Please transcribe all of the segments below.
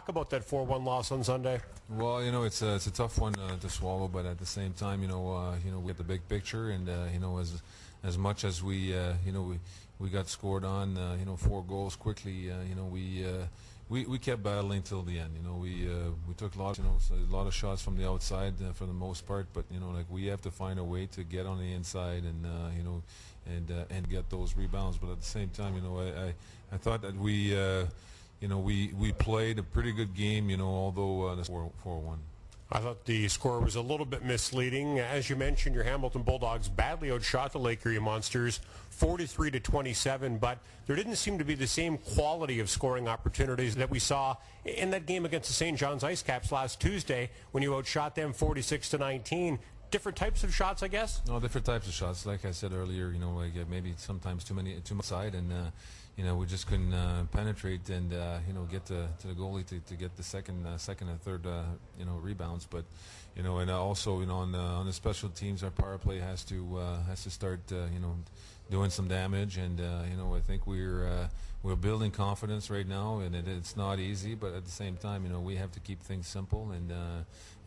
talk about that 4-1 loss on Sunday? Well, it's a tough one to swallow, but at the same time, we get the big picture, and as much as we got scored on, 4 goals quickly, we kept battling till the end. We took a lot of shots from the outside for the most part, but we have to find a way to get on the inside and get those rebounds. But at the same time, I thought that we played a pretty good game, although the 4-1. I thought the score was a little bit misleading. As you mentioned, your Hamilton Bulldogs badly outshot the Lake Erie Monsters 43-27, but there didn't seem to be the same quality of scoring opportunities that we saw in that game against the St. John's Ice Caps last Tuesday when you outshot them 46-19. Different types of shots, I guess? No, different types of shots. Like I said earlier, maybe sometimes too much side, and we just couldn't penetrate and get to the goalie to get the second and third rebounds. But and also on the special teams, our power play has to start doing some damage, and I think we're building confidence right now, and it's not easy, but at the same time, we have to keep things simple and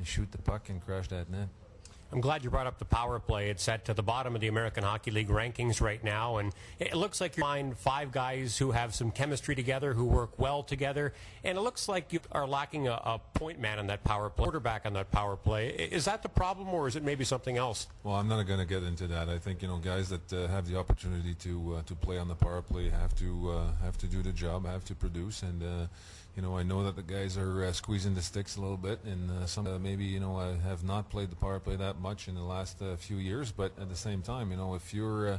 shoot the puck and crash that net. I'm glad you brought up the power play. It's at the bottom of the American Hockey League rankings right now, and it looks like you find 5 guys who have some chemistry together, who work well together, and it looks like you are lacking a point man on that power play, quarterback on that power play. Is that the problem, or is it maybe something else? Well, I'm not going to get into that. I think guys that have the opportunity to play on the power play have to do the job, have to produce, and I know that the guys are squeezing the sticks a little bit, and some maybe have not played the power play that much in the last few years. But at the same time, if you're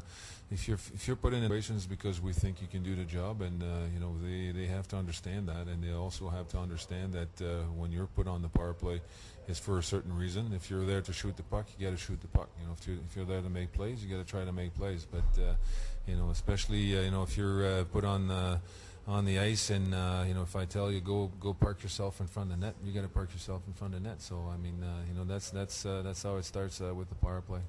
put in situations because we think you can do the job, and they have to understand that, and they also have to understand that when you're put on the power play, it's for a certain reason. If you're there to shoot the puck, you got to shoot the puck. If you're there to make plays, you got to try to make plays. But especially if you're put on the ice, and if I tell you go park yourself in front of the net, you got to park yourself in front of the net. So I mean, that's how it starts with the power play.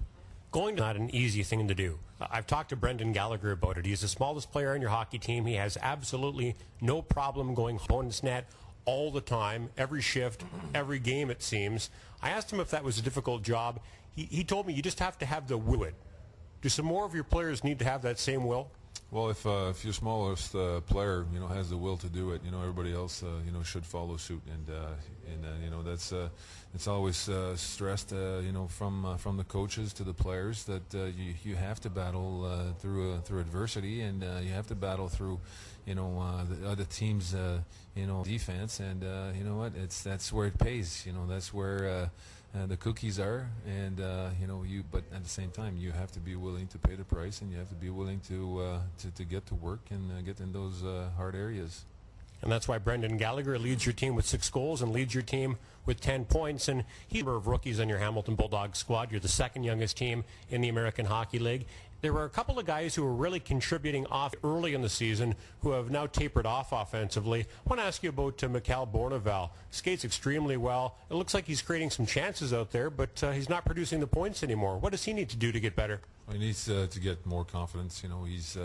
Going to not an easy thing to do. I've talked to Brendan Gallagher about it. He's the smallest player on your hockey team. He has absolutely no problem going opponent's net all the time, every shift, every game it seems. I asked him if that was a difficult job. He told me you just have to have the will. Do some more of your players need to have that same will? Well, if your smallest player has the will to do it, everybody else should follow suit, and that's it's always stressed from the coaches to the players that you have to battle through adversity, and you have to battle through the other team's defense, and that's where it pays. That's where the cookies are, and but at the same time you have to be willing to pay the price, and you have to be willing to get to work and get in those hard areas. And that's why Brendan Gallagher leads your team with 6 goals and leads your team with 10 points. And he's a number of rookies on your Hamilton Bulldogs squad. You're the second youngest team in the American Hockey League. There were a couple of guys who were really contributing off early in the season who have now tapered off offensively. I want to ask you about Mikhail Bourneval. Skates extremely well. It looks like he's creating some chances out there, but he's not producing the points anymore. What does he need to do to get better? He needs to get more confidence. He's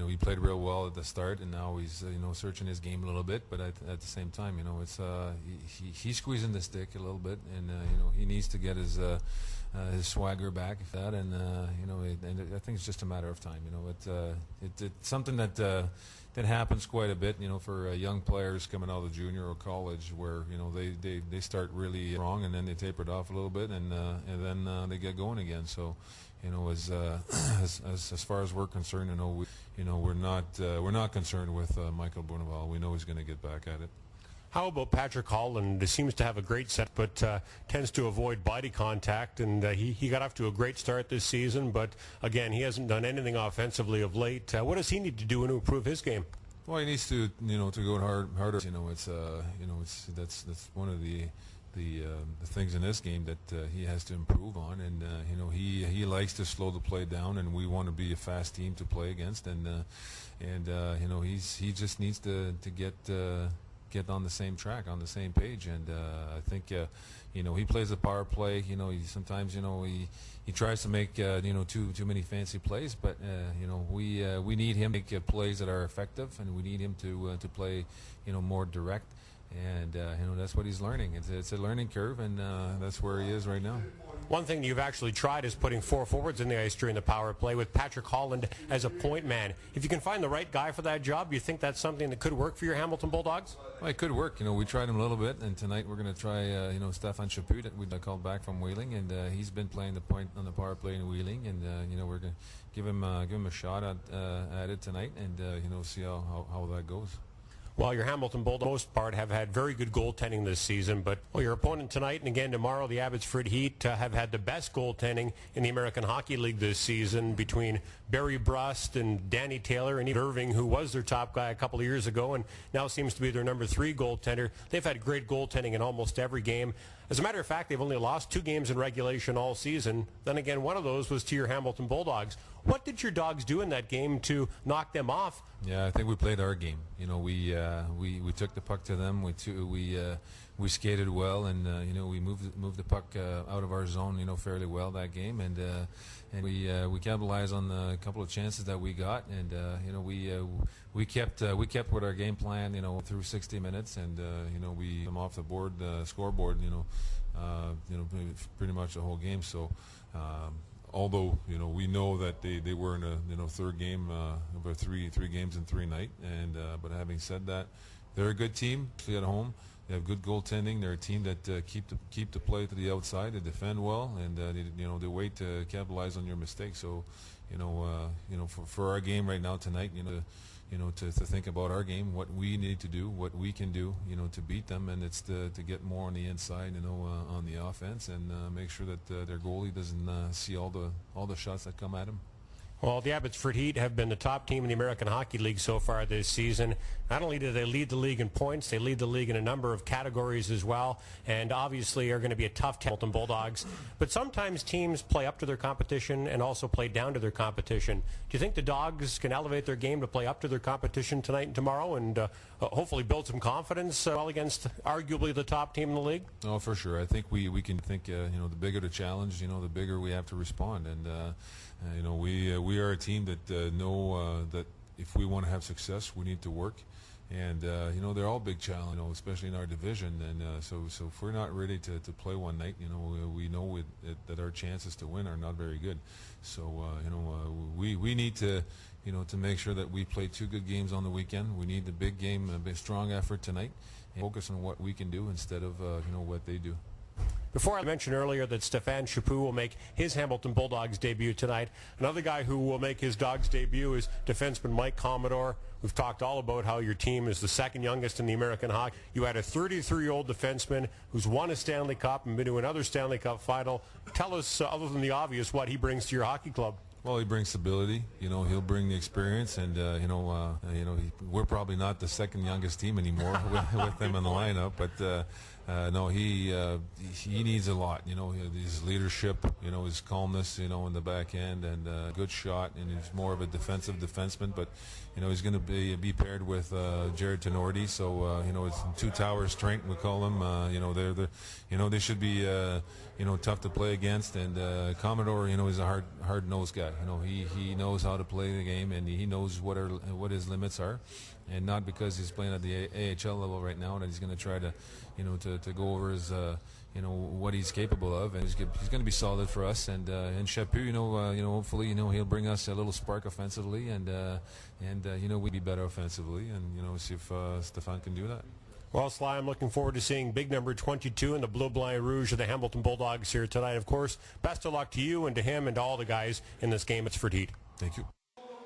he played real well at the start, and now he's searching his game a little bit. But at the same time, it's he's squeezing the stick a little bit, and he needs to get his swagger back. And I think it's just a matter of time. It's something that happens quite a bit. For young players coming out of junior or college, where they start really strong, and then they taper it off a little bit, and then they get going again. So. As far as we're concerned, we're not concerned with Michael Bourneval. We know he's going to get back at it. How about Patrick Holland? He seems to have a great set, but tends to avoid body contact, and he got off to a great start this season. But again, he hasn't done anything offensively of late. What does he need to do to improve his game? Well, he needs to to go harder. That's one of the things in this game that he has to improve on, and he likes to slow the play down, and we want to be a fast team to play against, and he just needs to get on the same track, on the same page. And I think he plays the power play. Sometimes he tries to make too many fancy plays, but we need him to make plays that are effective, and we need him to play more direct. And that's what he's learning. It's a learning curve, and that's where he is right now. One thing you've actually tried is putting 4 forwards in the ice during the power play with Patrick Holland as a point man. If you can find the right guy for that job, you think that's something that could work for your Hamilton Bulldogs? Well, it could work. We tried him a little bit, and tonight we're going to try Stefan Chaput that we called back from Wheeling, and he's been playing the point on the power play in Wheeling, and we're going to give him a shot at it tonight, and see how that goes. Well, your Hamilton Bulldogs, for the most part, have had very good goaltending this season, but your opponent tonight and again tomorrow, the Abbotsford Heat, have had the best goaltending in the American Hockey League this season between Barry Brust and Danny Taylor and Irving, who was their top guy a couple of years ago and now seems to be their number 3 goaltender. They've had great goaltending in almost every game. As a matter of fact, they've only lost 2 games in regulation all season. Then again, one of those was to your Hamilton Bulldogs. What did your Dogs do in that game to knock them off? Yeah, I think we played our game. We took the puck to them. We skated well, and we moved the puck out of our zone fairly well that game, and we capitalized on the couple of chances that we got, and we kept with our game plan through 60 minutes, and we come off the board, scoreboard pretty much the whole game. So. Although we know that they were in a third game, about three games in 3 nights, and but having said that, they're a good team. Play at home, they have good goaltending. They're a team that keep the play to the outside. They defend well, and they wait to capitalize on your mistakes. So for our game right now tonight, to think about our game, what we need to do, what we can do, to beat them, and it's to get more on the inside, on the offense, and make sure that their goalie doesn't see all the shots that come at him. Well, the Abbotsford Heat have been the top team in the American Hockey League so far this season. Not only do they lead the league in points, they lead the league in a number of categories as well, and obviously are going to be a tough Hamilton Bulldogs. But sometimes teams play up to their competition and also play down to their competition. Do you think the Dogs can elevate their game to play up to their competition tonight and tomorrow, and hopefully build some confidence well against arguably the top team in the league? Oh, for sure. I think we can think, the bigger the challenge, the bigger we have to respond. And we are a team that know that if we want to have success, we need to work. And they're all big challenges, especially in our division. And so if we're not ready to play one night, we know that our chances to win are not very good. So we need to make sure that we play 2 good games on the weekend. We need the big game, a big strong effort tonight, and focus on what we can do instead of what they do. Before I mentioned earlier that Stefan Chaput will make his Hamilton Bulldogs debut tonight, another guy who will make his Dogs debut is defenseman Mike Commodore. We've talked all about how your team is the 2nd youngest in the American Hockey. You had a 33-year-old defenseman who's won a Stanley Cup and been to another Stanley Cup final. Tell us, other than the obvious, what he brings to your hockey club. Well, he brings stability. He'll bring the experience, and we're probably not the 2nd youngest team anymore with him in the lineup. But no, he needs a lot. His leadership, his calmness, in the back end, and good shot. And he's more of a defensive defenseman. But he's going to be paired with Jared Tenorti. So it's 2 tower strength, we call them. They should be tough to play against. And Commodore, is a hard-nosed guy. He knows how to play the game, and he knows what his limits are, and not because he's playing at the AHL level right now that he's going to try to to go over his what he's capable of, and he's going to be solid for us. And Chaput, hopefully he'll bring us a little spark offensively, and we'll be better offensively, and see if Stefan can do that. Well, Sly, I'm looking forward to seeing big number 22 in the Bleu Blanc Rouge of the Hamilton Bulldogs here tonight. Of course, best of luck to you and to him and to all the guys in this game. It's for Heat. Thank you.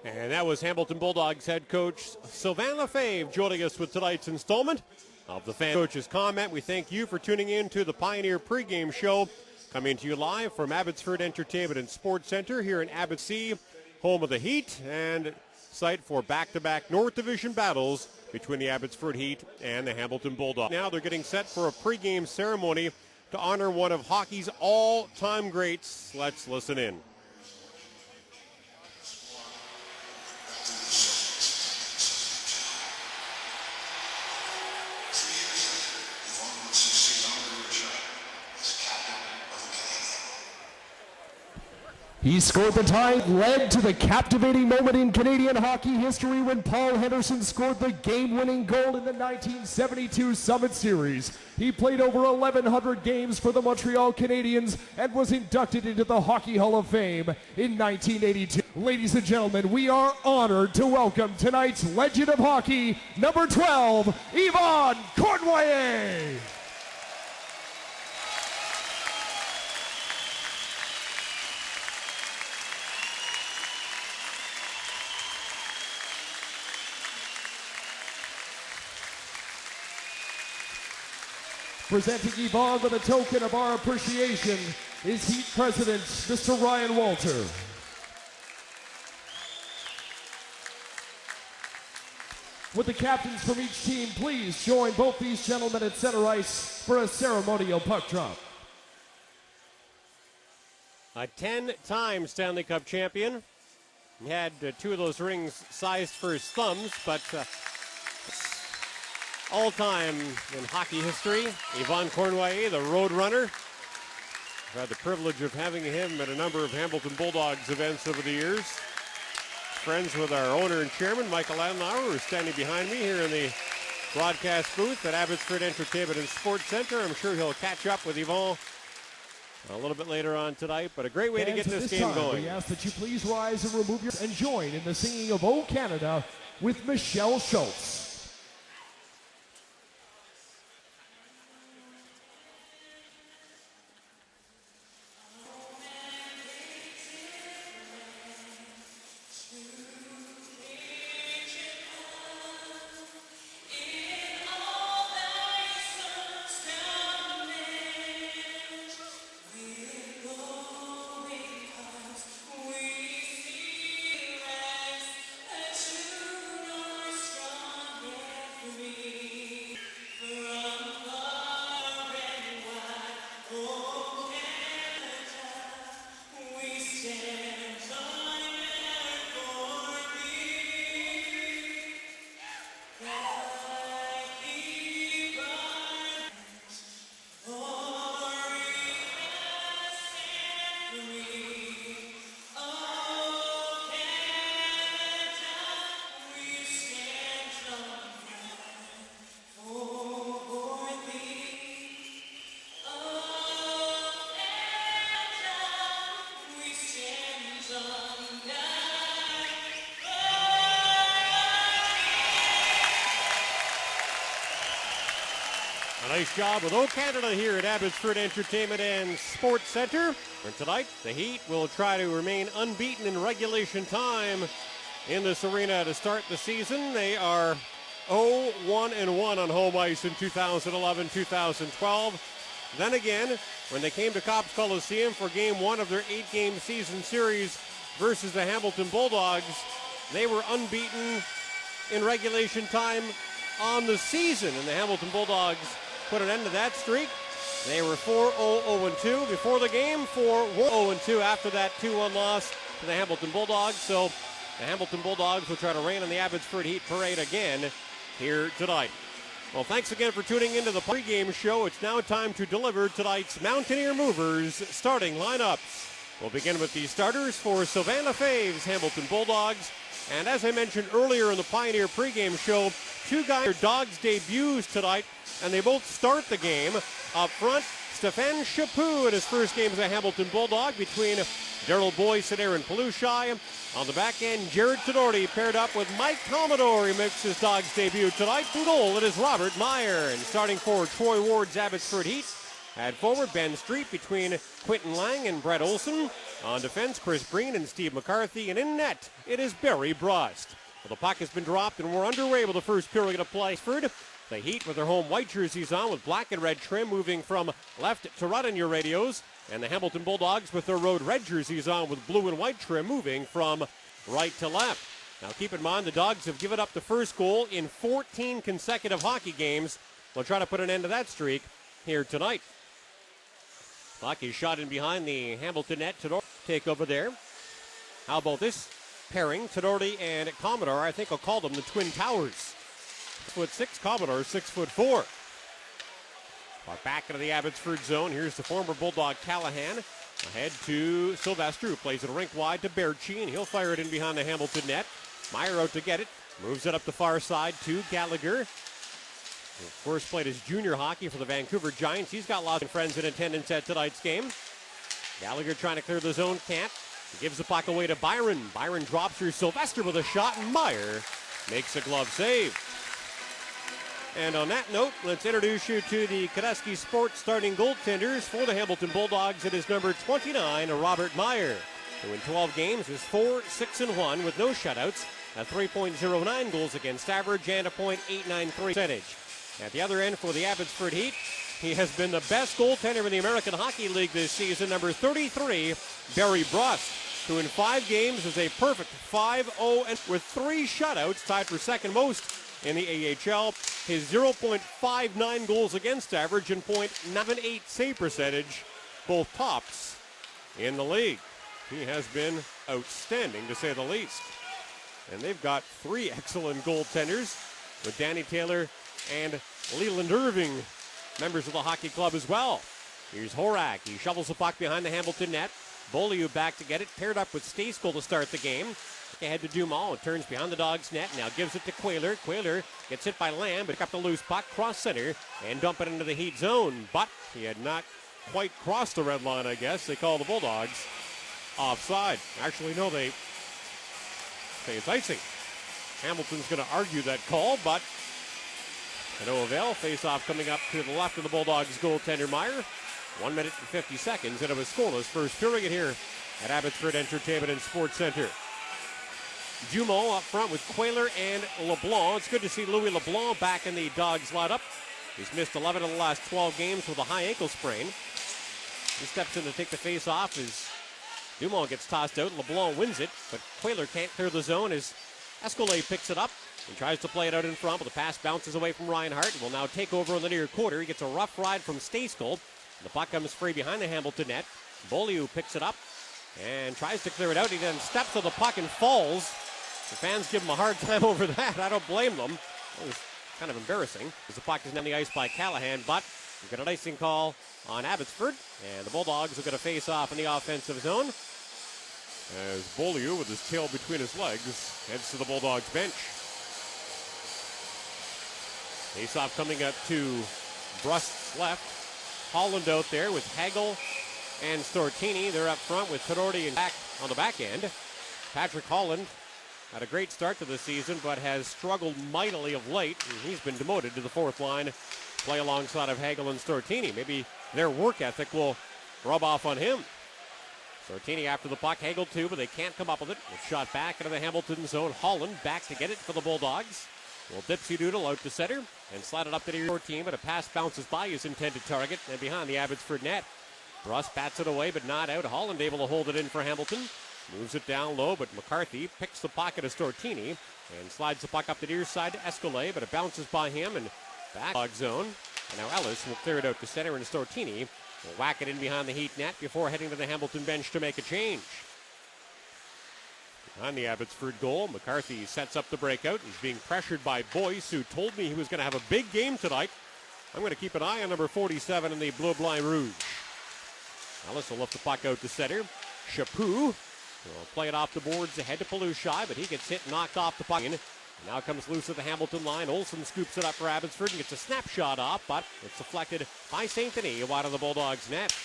And that was Hamilton Bulldogs head coach Sylvain Lefebvre joining us with tonight's installment of the Fan Coach's Comment. We thank you for tuning in to the Pioneer Pregame Show, coming to you live from Abbotsford Entertainment and Sports Center here in Abbotsford, home of the Heat, and site for back-to-back North Division battles between the Abbotsford Heat and the Hamilton Bulldogs. Now they're getting set for a pregame ceremony to honor one of hockey's all-time greats. Let's listen in. He scored the tie, led to the captivating moment in Canadian hockey history when Paul Henderson scored the game-winning goal in the 1972 Summit Series. He played over 1,100 games for the Montreal Canadiens and was inducted into the Hockey Hall of Fame in 1982. Ladies and gentlemen, we are honored to welcome tonight's Legend of Hockey, number 12, Yvon Cournoyer. Presenting Yvon with a token of our appreciation is Heat President, Mr. Ryan Walter. Would the captains from each team please join both these gentlemen at center ice for a ceremonial puck drop. A 10-time Stanley Cup champion. He had two of those rings sized for his thumbs, but all-time in hockey history, Yvon Cournoyer, the Road Runner. I've had the privilege of having him at a number of Hamilton Bulldogs events over the years. Friends with our owner and chairman, Michael Landauer, who's standing behind me here in the broadcast booth at Abbotsford Entertainment and Sports Center. I'm sure he'll catch up with Yvon a little bit later on tonight, but a great way to get this game going. We ask that you please rise and remove your and join in the singing of O Canada with Michelle Schultz. A nice job with O Canada here at Abbotsford Entertainment and Sports Center. And tonight, the Heat will try to remain unbeaten in regulation time in this arena to start the season. They are 0-1-1 on home ice in 2011-2012. Then again, when they came to Copps Coliseum for Game 1 of their 8-game season series versus the Hamilton Bulldogs, they were unbeaten in regulation time on the season, and the Hamilton Bulldogs put an end to that streak. They were 4-0-0-2 before the game, 4-0-2 after that 2-1 loss to the Hamilton Bulldogs. So the Hamilton Bulldogs will try to rain on the Abbotsford Heat parade again here tonight. Well, thanks again for tuning into the pregame show. It's now time to deliver tonight's Mountaineer Movers starting lineups. We'll begin with the starters for Savannah Fave's Hamilton Bulldogs. And as I mentioned earlier in the Pioneer pregame show, two guys are Dogs debuts tonight, and they both start the game. Up front, Stefan Chaput in his first game as a Hamilton Bulldog between Daryl Boyce and Aaron Pelushai. On the back end, Jared Tenorti paired up with Mike Commodore. He makes his Dogs debut tonight. In goal, it is Robert Meyer. And starting for Troy Ward's Abbotsford Heat, at forward, Ben Street between Quentin Lang and Brett Olson. On defense, Chris Breen and Steve McCarthy. And in net, it is Barry Brost. Well, the puck has been dropped, and we're underway with the first period of play. The Heat with their home white jerseys on with black and red trim moving from left to right on your radios. And the Hamilton Bulldogs with their road red jerseys on with blue and white trim moving from right to left. Now keep in mind the Dogs have given up the first goal in 14 consecutive hockey games. They'll try to put an end to that streak here tonight. Puck is shot in behind the Hamilton net. Tenorti take over there. How about this pairing? Tenorti and Commodore. I think I'll call them the Twin Towers. 6'6", Commodore 6'4". Back into the Abbotsford zone. Here's the former Bulldog Callahan. Ahead to Sylvester, who plays it rink wide to Berchi, and he'll fire it in behind the Hamilton net. Meyer out to get it. Moves it up the far side to Gallagher. Who first played his junior hockey for the Vancouver Giants. He's got lots of friends in attendance at tonight's game. Gallagher trying to clear the zone, can't. He gives the puck away to Byron. Byron drops through Sylvester with a shot, and Meyer makes a glove save. And on that note, let's introduce you to the Kadeski Sports starting goaltenders for the Hamilton Bulldogs. It is number 29, Robert Meyer, who in 12 games is 4-6-1 with no shutouts, a 3.09 goals against average, and a .893 percentage. At the other end for the Abbotsford Heat, he has been the best goaltender in the American Hockey League this season, number 33, Barry Brust, who in 5 games is a perfect 5-0 and with 3 shutouts, tied for second most in the AHL. His 0.59 goals against average and .98 save percentage, both tops in the league. He has been outstanding, to say the least. And they've got 3 excellent goaltenders with Danny Taylor and Leland Irving, members of the hockey club as well. Here's Horak. He shovels the puck behind the Hamilton net. Beaulieu back to get it, paired up with Stacey to start the game. Ahead to Dumont, who turns behind the Dogs' net, now gives it to Quayler. Quayler gets hit by Lamb, but pick up the loose puck, cross center, and dump it into the Heat zone. But he had not quite crossed the red line, I guess. They call the Bulldogs offside. Actually, no, they say it's icing. Hamilton's going to argue that call, but to no avail. Face-off coming up to the left of the Bulldogs goaltender Meyer. 1 minute and 50 seconds, and it was scoreless first period here at Abbotsford Entertainment and Sports Center. Dumont up front with Quayler and LeBlanc. It's good to see Louis LeBlanc back in the Dogs lineup. He's missed 11 of the last 12 games with a high ankle sprain. He steps in to take the face-off as Dumont gets tossed out. LeBlanc wins it, but Quayler can't clear the zone as Escalade picks it up. He tries to play it out in front, but the pass bounces away from Reinhart and will now take over in the near quarter. He gets a rough ride from Stacey. The puck comes free behind the Hamilton net. Beaulieu picks it up and tries to clear it out. He then steps to the puck and falls. The fans give him a hard time over that. I don't blame them. It was kind of embarrassing as the puck is down the ice by Callahan, but we've got an icing call on Abbotsford, and the Bulldogs are going to face off in the offensive zone as Beaulieu, with his tail between his legs, heads to the Bulldogs bench. Face-off coming up to Brust's left. Holland out there with Hagel and Stortini. They're up front with Pedorti and back on the back end. Patrick Holland had a great start to the season, but has struggled mightily of late. And he's been demoted to the fourth line, play alongside of Hagel and Stortini. Maybe their work ethic will rub off on him. Stortini after the puck, Hagel too, but they can't come up with it. It's shot back into the Hamilton zone. Holland back to get it for the Bulldogs. Well, Dipsy Doodle out to center and slide it up to the near team, but a pass bounces by his intended target and behind the Abbotsford net. Russ bats it away, but not out. Holland able to hold it in for Hamilton. Moves it down low, but McCarthy picks the pocket of Stortini and slides the puck up the near side to Escalade, but it bounces by him and back dog zone. And now Ellis will clear it out to center, and Stortini will whack it in behind the Heat net before heading to the Hamilton bench to make a change. On the Abbotsford goal, McCarthy sets up the breakout. He's being pressured by Boyce, who told me he was going to have a big game tonight. I'm going to keep an eye on number 47 in the Bleu Blanc Rouge. Ellis will lift the puck out to center. Chaput will play it off the boards ahead to Pelushai, but he gets hit, knocked off the puck. And now comes loose at the Hamilton line. Olsen scoops it up for Abbotsford and gets a snapshot off, but it's deflected by St. Denis wide of the Bulldogs net.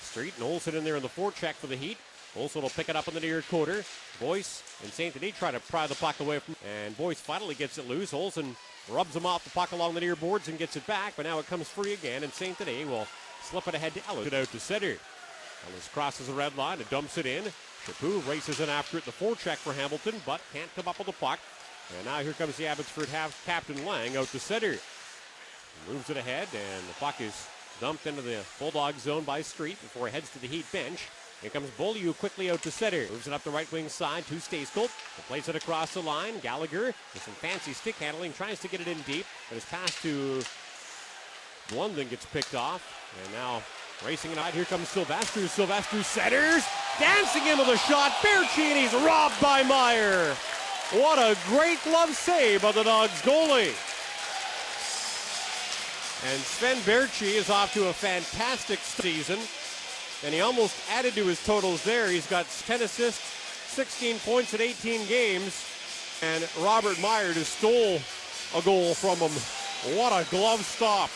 Street and Olsen in there in the forecheck for the Heat. Olsen will pick it up in the near quarter. Boyce and St. Denis try to pry the puck away from, and Boyce finally gets it loose. Olsen rubs him off the puck along the near boards and gets it back, but now it comes free again, and St. Denis will slip it ahead to Ellis. It out to center. Ellis crosses the red line and dumps it in. Chaput races in after it, the forecheck for Hamilton, but can't come up with the puck. And now here comes the Abbotsford half captain Lang out to center. He moves it ahead, and the puck is dumped into the Bulldog zone by Street before he heads to the Heat bench. Here comes Beaulieu quickly out to center. Moves it up the right wing side to Stacey. Plays it across the line. Gallagher with some fancy stick handling. Tries to get it in deep. But his pass to London gets picked off. And now racing it out. Here comes Sylvester. Sylvester centers. Dancing in with a shot. Berchi, he's robbed by Meyer. What a great glove save by the Dogs goalie. And Sven Berchi is off to a fantastic season. and he almost added to his totals there. He's got 10 assists, 16 points in 18 games, and Robert Meyer just stole a goal from him. What a glove stop.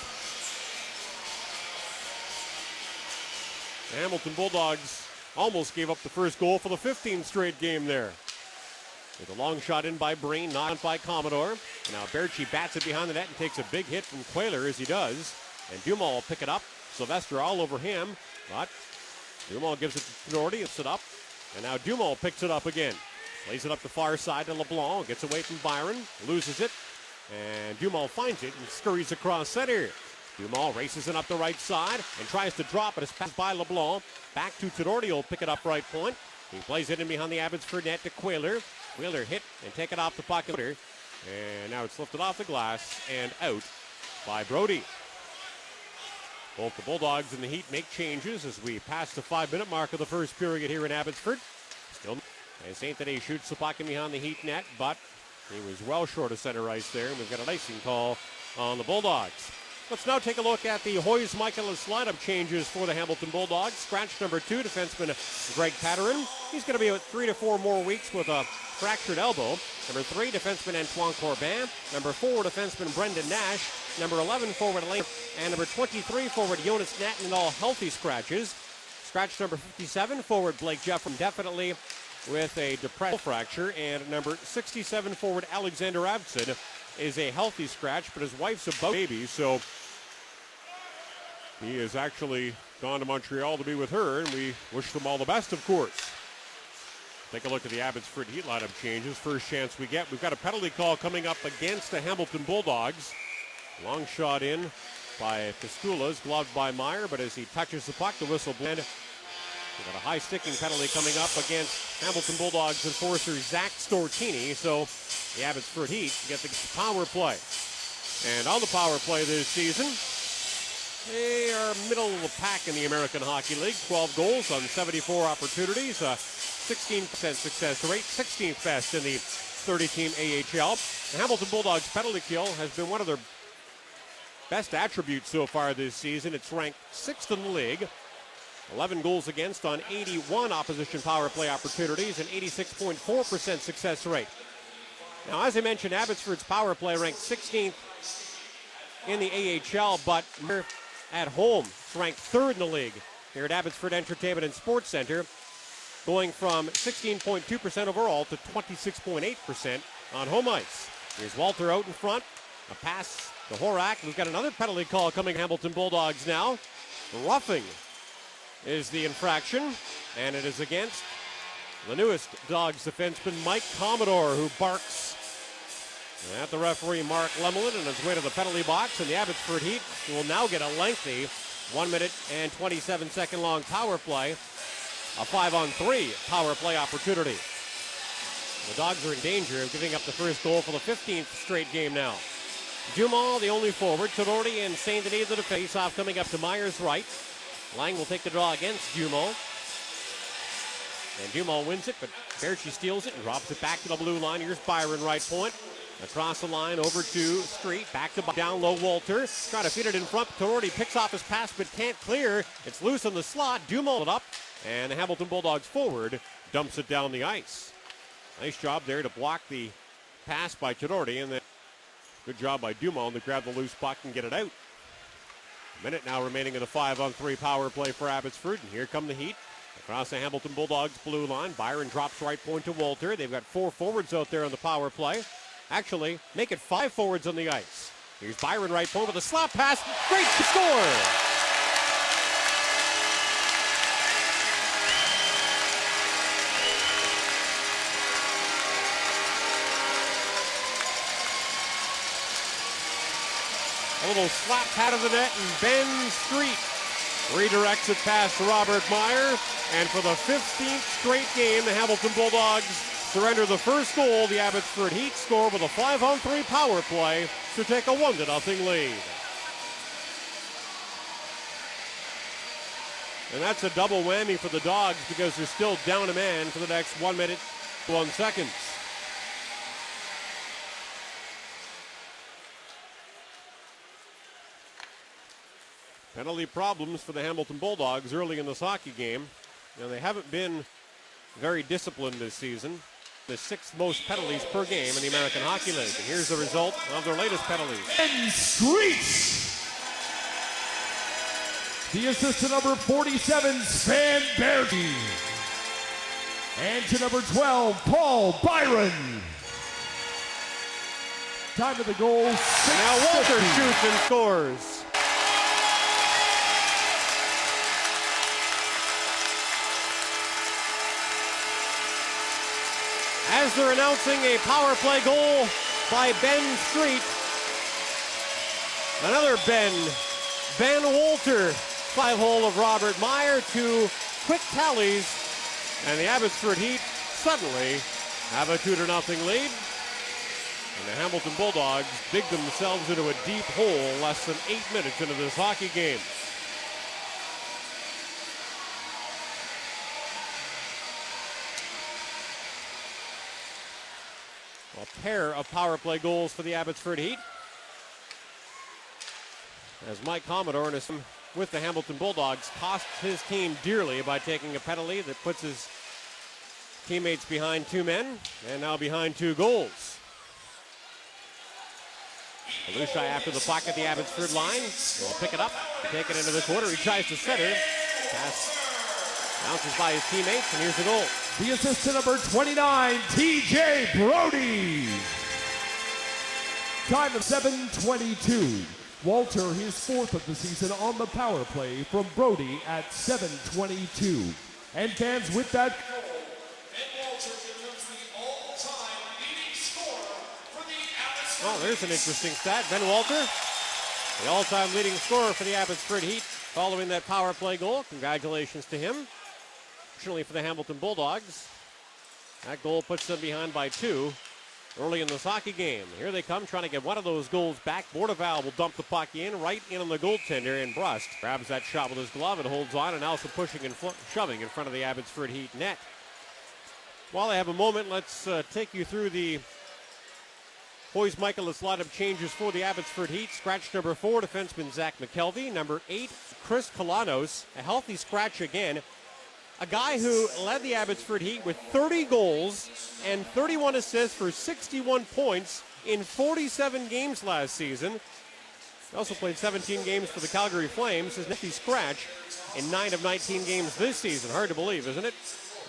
The Hamilton Bulldogs almost gave up the first goal for the 15th straight game there. With a long shot in by Breen, knocked by Commodore. Now Berchi bats it behind the net and takes a big hit from Quayler as he does. And Dumas will pick it up. Sylvester all over him, but Dumas gives it to Nordy, it's it up. And now Dumas picks it up again. Lays it up the far side to LeBlanc, gets away from Byron, loses it. And Dumas finds it and scurries across center. Dumas races it up the right side and tries to drop it. It's passed by LeBlanc. Back to Tidordi, will pick it up right point. He plays it in behind the Abbotsford net to Quayler. Quayler hit and take it off the puck. And now it's lifted off the glass and out by Brody. Both the Bulldogs and the Heat make changes as we pass the 5-minute mark of the first period here in Abbotsford. Still, and St. Denis shoots the puck in behind the Heat net, but he was well short of center ice there, and we've got an icing call on the Bulldogs. Let's now take a look at the Hoyes Michaelis lineup changes for the Hamilton Bulldogs. Scratch number 2, defenseman Greg Patterin. He's going to be out 3 to 4 more weeks with a fractured elbow. Number 3, defenseman Antoine Corbin. Number 4, defenseman Brendan Nash. Number 11, forward Elaine. And number 23, forward Jonas Natten, and all healthy scratches. Scratch number 57, forward Blake Jeffrey, definitely with a depressed fracture. And number 67, forward Alexander Abson is a healthy scratch, but his wife's a baby, so he has actually gone to Montreal to be with her, and we wish them all the best, of course. Take a look at the Abbotsford Heat lineup changes. First chance we get. We've got a penalty call coming up against the Hamilton Bulldogs. Long shot in by Pistulas, gloved by Meyer, but as he touches the puck, the whistle blows. We've got a high sticking penalty coming up against Hamilton Bulldogs enforcer Zach Stortini. So the Abbotsford Heat get the power play. And on the power play this season, they are middle of the pack in the American Hockey League. 12 goals on 74 opportunities, 16% success rate, 16th best in the 30-team AHL. The Hamilton Bulldogs penalty kill has been one of their best attributes so far this season. It's ranked 6th in the league. 11 goals against on 81 opposition power play opportunities and 86.4% success rate. Now, as I mentioned, Abbotsford's power play ranked 16th in the AHL, but at home, it's ranked 3rd in the league here at Abbotsford Entertainment and Sports Center, going from 16.2% overall to 26.8% on home ice. Here's Walter out in front, a pass to Horak. We've got another penalty call coming Hamilton Bulldogs now. Roughing is the infraction, and it is against the newest Dogs defenseman, Mike Commodore, who barks at the referee, Mark Lemelin, on his way to the penalty box. And the Abbotsford Heat will now get a lengthy 1 minute and 27-second long power play, a 5-on-3 power play opportunity. The Dogs are in danger of giving up the first goal for the 15th straight game now. Dumas, the only forward. Tidordi and St. Denis to the face-off coming up to Meyer's right. Lang will take the draw against Dumas. And Dumas wins it, but Berchi steals it and drops it back to the blue line. Here's Byron, right point. Across the line, over to Street. Back to down low, Walter. Trying to feed it in front. Tidordi picks off his pass, but can't clear. It's loose in the slot. Dumas it up. And the Hamilton Bulldogs forward dumps it down the ice. Nice job there to block the pass by Tidordi. And then good job by Dumas to grab the loose puck and get it out. A minute now remaining in the 5-on-3 power play for Abbotsford. And here come the Heat. Across the Hamilton Bulldogs blue line. Byron drops right point to Walter. They've got 4 forwards out there on the power play. Actually, make it 5 forwards on the ice. Here's Byron right point with a slap pass. Great score! A little slap pat of the net, and Ben Street redirects it past Robert Meyer. And for the 15th straight game, the Hamilton Bulldogs surrender the first goal. The Abbotsford Heat score with a 5-on-3 power play to take a 1-0 lead. And that's a double whammy for the Dogs because they're still down a man for the next 1 minute, 1 second. Penalty problems for the Hamilton Bulldogs early in this hockey game. Now, they haven't been very disciplined this season. The 6th most penalties per game in the American Hockey League. And here's the result of their latest penalties. And Street. The assist to number 47, Sven Berge. And to number 12, Paul Byron. Time of the goal, 6:50. Now Walter shoots and scores. As they're announcing a power play goal by Ben Street. Another Ben Walter. 5-hole of Robert Meyer, 2 quick tallies, and the Abbotsford Heat suddenly have a 2-0 lead. And the Hamilton Bulldogs dig themselves into a deep hole less than 8 minutes into this hockey game. A pair of power play goals for the Abbotsford Heat. As Mike Commodore and his with the Hamilton Bulldogs cost his team dearly by taking a penalty that puts his teammates behind 2 men and now behind 2 goals. Belushi after the puck at the Abbotsford line. Will pick it up, take it into the corner. He tries to center. Pass bounces by his teammates, and here's the goal. The assist to number 29, TJ Brody. Time of 7:22. Walter, his 4th of the season on the power play from Brody at 7:22. And fans, with that goal, Ben Walter becomes the all-time leading scorer for the Abbotsford. Oh, there's an interesting stat. Ben Walter, the all-time leading scorer for the Abbotsford Heat, following that power play goal. Congratulations to him. Fortunately for the Hamilton Bulldogs, that goal puts them behind by 2. Early in this hockey game. Here they come trying to get one of those goals back. Bordeval will dump the puck right in on the goaltender, and Brust grabs that shot with his glove and holds on, and also pushing and shoving in front of the Abbotsford Heat net. While I have a moment, let's take you through the Hoyes Michaelis lineup changes for the Abbotsford Heat. Scratch number 4, defenseman Zach McKelvey. Number 8, Chris Kalanos. A healthy scratch again. A guy who led the Abbotsford Heat with 30 goals and 31 assists for 61 points in 47 games last season. He also played 17 games for the Calgary Flames. His nifty scratch in 9 of 19 games this season. Hard to believe, isn't it?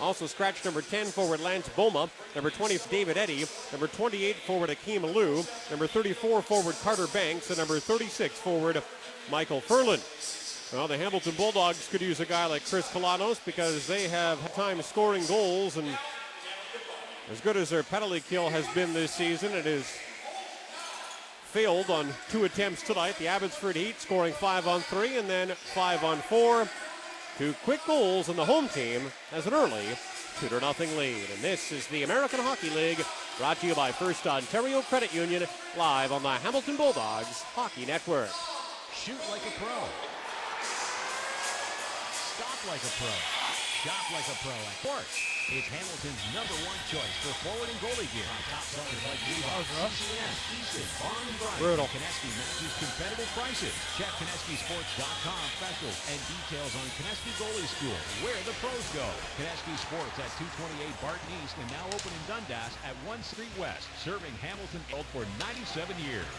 Also scratch number 10, forward Lance Boma. Number 20, David Eddy. Number 28, forward Akeem Alou. Number 34, forward Carter Banks. And number 36, forward Michael Ferland. Well, the Hamilton Bulldogs could use a guy like Chris Kalanos because they have had time scoring goals, and as good as their penalty kill has been this season, it has failed on 2 attempts tonight. The Abbotsford Heat scoring 5 on 3 and then 5 on 4. 2 quick goals, and the home team has an early 2-0 lead. And this is the American Hockey League, brought to you by First Ontario Credit Union, live on the Hamilton Bulldogs Hockey Network. Shoot like a pro. Stop like a pro. Shop like a pro at Sports. It's Hamilton's #1 choice for forward and goalie gear. Top sellers like Bulldogs, CCS, Easton, Barn & Bryant, Brutal. Konecki matches competitive prices. Check KoneckiSports.com specials and details on Konecki Goalie School, where the pros go. Konecki Sports at 228 Barton East and now open in Dundas at 1 Street West, serving Hamilton for 97 years.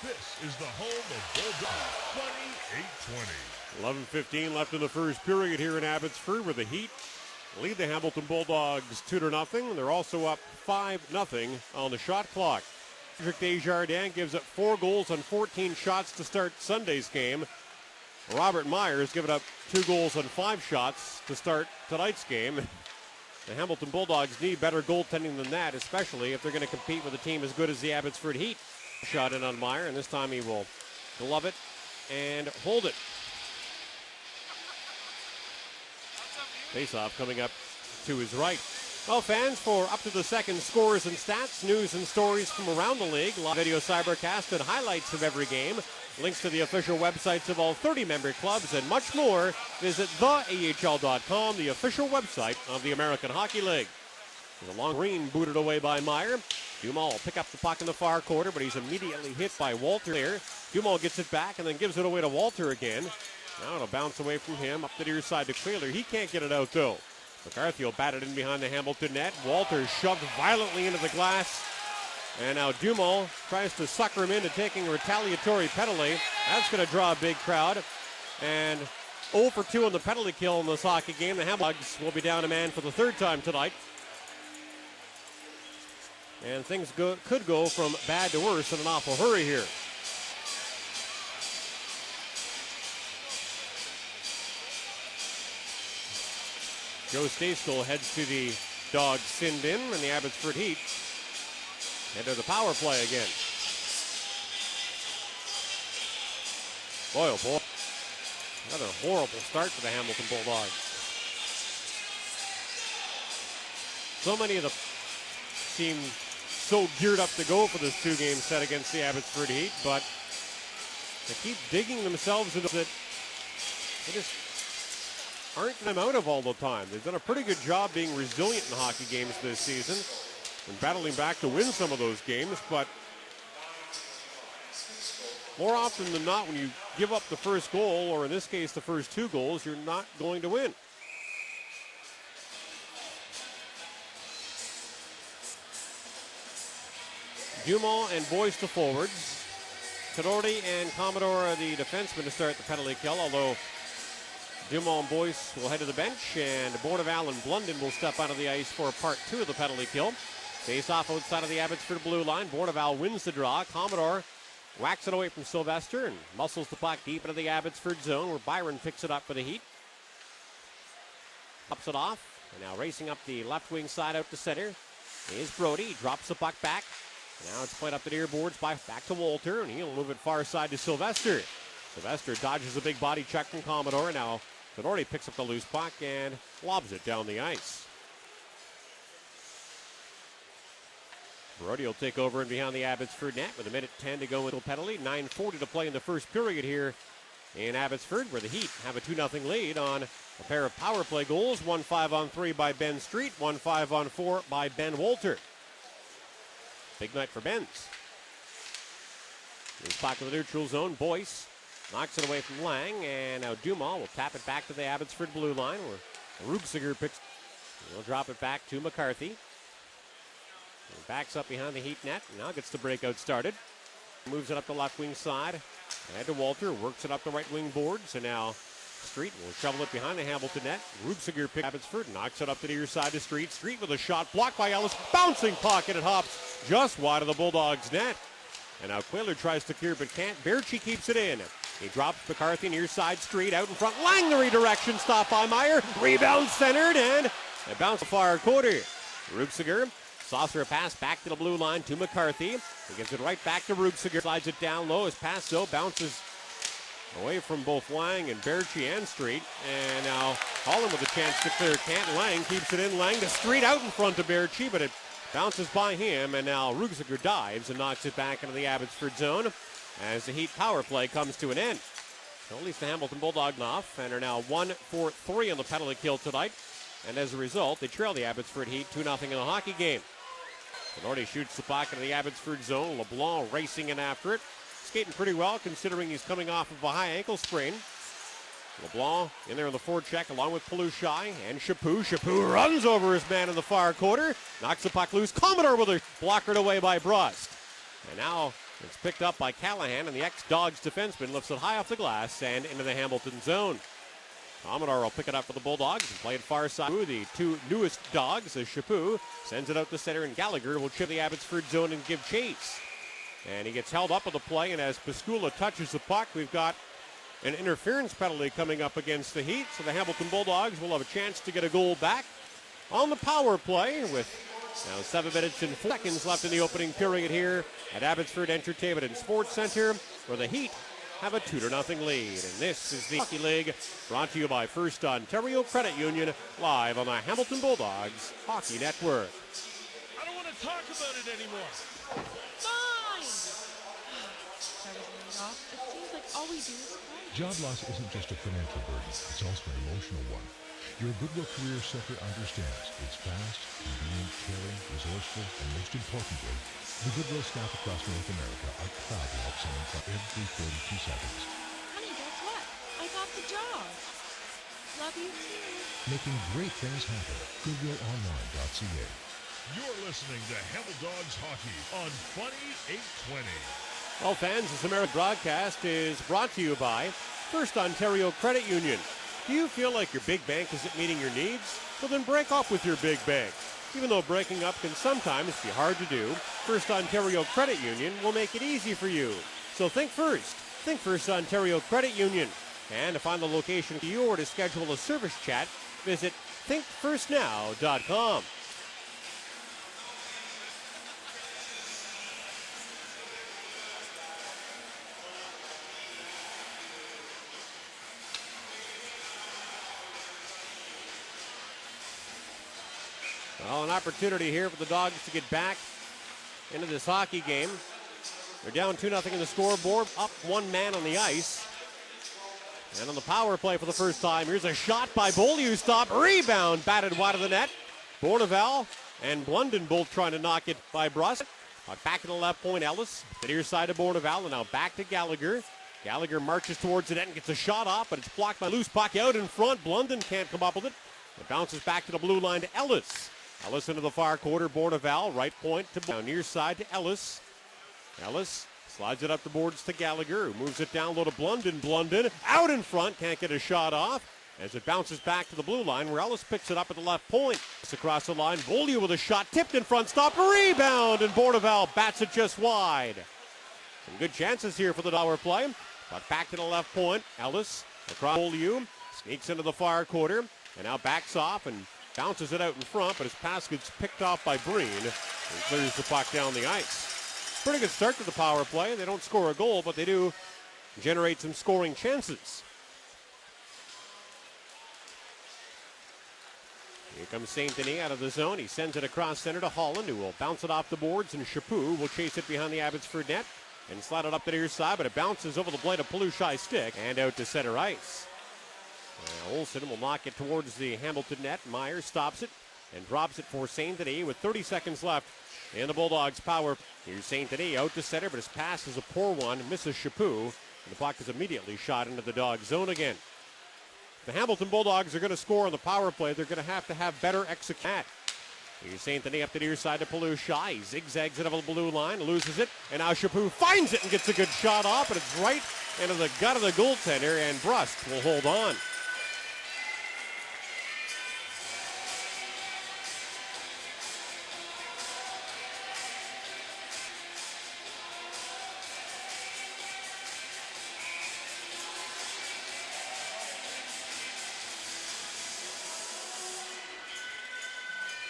This is the home of Bulldogs 28-20. 11:15 left in the first period here in Abbotsford, where the Heat lead the Hamilton Bulldogs 2-0. They're also up 5-0 on the shot clock. Cedric Desjardins gives up 4 goals on 14 shots to start Sunday's game. Robert Myers given up 2 goals on 5 shots to start tonight's game. The Hamilton Bulldogs need better goaltending than that, especially if they're going to compete with a team as good as the Abbotsford Heat. Shot in on Meyer, and this time he will glove it and hold it. Face-off coming up to his right. Well, fans, for up to the second scores and stats, news and stories from around the league, live video cybercast and highlights of every game, links to the official websites of all 30 member clubs, and much more, visit theahl.com, the official website of the American Hockey League. There's a long green booted away by Meyer. Dumas will pick up the puck in the far quarter, but he's immediately hit by Walter there. Dumal gets it back and then gives it away to Walter again. Now it'll bounce away from him up the near side to Quayler. He can't get it out though. McCarthy will bat it in behind the Hamilton net. Walter shoved violently into the glass. And now Dumal tries to sucker him into taking a retaliatory penalty. That's going to draw a big crowd. And 0 for 2 on the penalty kill in this hockey game. The Bulldogs will be down a man for the third time tonight. And things could go from bad to worse in an awful hurry here. Joe Stastl heads to the Dogs sin bin, and the Abbotsford Heat head to the power play again. Boy, oh boy. Another horrible start for the Hamilton Bulldogs. So many of them seem so geared up to go for this two-game set against the Abbotsford Heat, but they keep digging themselves into it. They just aren't them out of all the time. They've done a pretty good job being resilient in hockey games this season and battling back to win some of those games, but more often than not, when you give up the first goal, or in this case the first 2 goals, you're not going to win. Dumal and Boyce the forwards. Cadordi and Commodore are the defensemen to start the penalty kill, although Dumal and Boyce will head to the bench, and Bordeval and Blunden will step onto the ice for part 2 of the penalty kill. Face off outside of the Abbotsford blue line. Bordeval wins the draw. Commodore whacks it away from Sylvester and muscles the puck deep into the Abbotsford zone, where Byron picks it up for the Heat. Ups it off, and now racing up the left wing side out to center is Brody. He drops the puck back. Now it's played up the near boards back to Walter, and he'll move it far side to Sylvester. Sylvester dodges a big body check from Commodore. Now Cadordi picks up the loose puck and lobs it down the ice. Brody will take over and behind the Abbotsford net with 1:10 to go until penalty. 9:40 to play in the first period here in Abbotsford, where the Heat have a 2-0 lead on a pair of power play goals. 1 5-on-3 by Ben Street, 1 5-on-4 by Ben Walter. Big night for Benz. He's back to the neutral zone. Boyce knocks it away from Lang, and now Dumas will tap it back to the Abbotsford blue line, where Rugsiger picks. He'll drop it back to McCarthy. He backs up behind the Heat net, and now gets the breakout started. Moves it up the left wing side, and to Walter, works it up the right wing boards, and now Street will shovel it behind the Hamilton net. Rugsiger picks Abbotsford, knocks it up the near side to Street. Street with a shot blocked by Ellis. Bouncing pocket, it hops just wide of the Bulldogs net. And now Quayler tries to clear but can't. Berchi keeps it in. He drops McCarthy near side. Street out in front. Lang the redirection, stopped by Meyer. Rebound centered, and it bounced far quarter. Rugsiger saucer a pass back to the blue line to McCarthy. He gives it right back to Rugsiger. Slides it down low. His pass though bounces away from both Lang and Berchi and Street. And now Holland with a chance to clear. Can't. Lang keeps it in. Lang to Street out in front of Berchi, but it bounces by him. And now Rugsiger dives and knocks it back into the Abbotsford zone as the Heat power play comes to an end. So at least the Hamilton Bulldogs off and are now 1 for 3 on the penalty kill tonight. And as a result, they trail the Abbotsford Heat 2-0 in the hockey game. Bernardi shoots the puck into the Abbotsford zone. LeBlanc racing in after it. Skating pretty well considering he's coming off of a high ankle sprain. LeBlanc in there in the forecheck along with Pelushai and Chaput. Chaput runs over his man in the far quarter. Knocks the puck loose. Commodore with a blockered away by Brust. And now it's picked up by Callahan, and the ex-Dogs defenseman lifts it high off the glass and into the Hamilton zone. Commodore will pick it up for the Bulldogs and play it far side. The 2 newest Dogs as Chaput sends it out to center, and Gallagher will chip the Abbotsford zone and give chase. And he gets held up with the play, and as Piscula touches the puck, we've got an interference penalty coming up against the Heat, so the Hamilton Bulldogs will have a chance to get a goal back on the power play with now 7 minutes and 4 seconds left in the opening period here at Abbotsford Entertainment and Sports Center, where the Heat have a 2-0 lead. And this is the Hockey League, brought to you by First Ontario Credit Union, live on the Hamilton Bulldogs Hockey Network. I don't want to talk about it anymore. Fine! That was laid off. It seems like all we do is fight. Job loss isn't just a financial burden, it's also an emotional one. Your Goodwill Career Center understands. It's fast, convenient, caring, resourceful, and most importantly, The Goodwill staff across North America are proud to help someone for every 32 seconds. Honey, guess what? I got the job. Love you too. Making great things happen. GoodwillOnline.ca. You're listening to Bulldogs Hockey on Funny 820. Well, fans, this American broadcast is brought to you by First Ontario Credit Union. Do you feel like your big bank isn't meeting your needs? Well, then break off with your big bank. Even though breaking up can sometimes be hard to do, First Ontario Credit Union will make it easy for you. So think first. Think First Ontario Credit Union. And to find the location for you or to schedule a service chat, visit thinkfirstnow.com. Well, an opportunity here for the Dogs to get back into this hockey game. They're down 2-0 in the scoreboard, up one man on the ice. And on the power play for the first time, here's a shot by Beaulieu. Stop, rebound, batted wide of the net. Bourneval and Blunden both trying to knock it by Bruss. Back to the left point, Ellis. The near side of Bourneval, and now back to Gallagher. Gallagher marches towards the net and gets a shot off, but it's blocked by loose puck out in front. Blunden can't come up with it. It bounces back to the blue line to Ellis. Ellis into the far quarter, Bourneval, right point to down near side to Ellis. Ellis slides it up the boards to Gallagher, who moves it down low to Blunden. Blunden out in front, can't get a shot off as it bounces back to the blue line where Ellis picks it up at the left point. It's across the line, Beaulieu with a shot, tipped in front, stopped, rebound, and Bourneval bats it just wide. Some good chances here for the power play, but back to the left point. Ellis across Beaulieu, sneaks into the far quarter, and now backs off and bounces it out in front, but his pass gets picked off by Breen and clears the puck down the ice. Pretty good start to the power play. They don't score a goal, but they do generate some scoring chances. Here comes St. Denis out of the zone. He sends it across center to Holland, who will bounce it off the boards, and Chaput will chase it behind the Abbotsford net and slide it up the near side, but it bounces over the blade of Pelushai's stick and out to center ice. Olsen will knock it towards the Hamilton net. Myers stops it and drops it for St. Denis with 30 seconds left in the Bulldogs' power. Here's St. Denis out to center, but his pass is a poor one. Misses Chaput, and the puck is immediately shot into the Dog zone again. The Hamilton Bulldogs are going to score on the power play. They're going to have better execution. Here's St. Denis up the near side to Pelushai. He zigzags it over the blue line, loses it, and now Chaput finds it and gets a good shot off, and it's right into the gut of the goaltender, and Brust will hold on.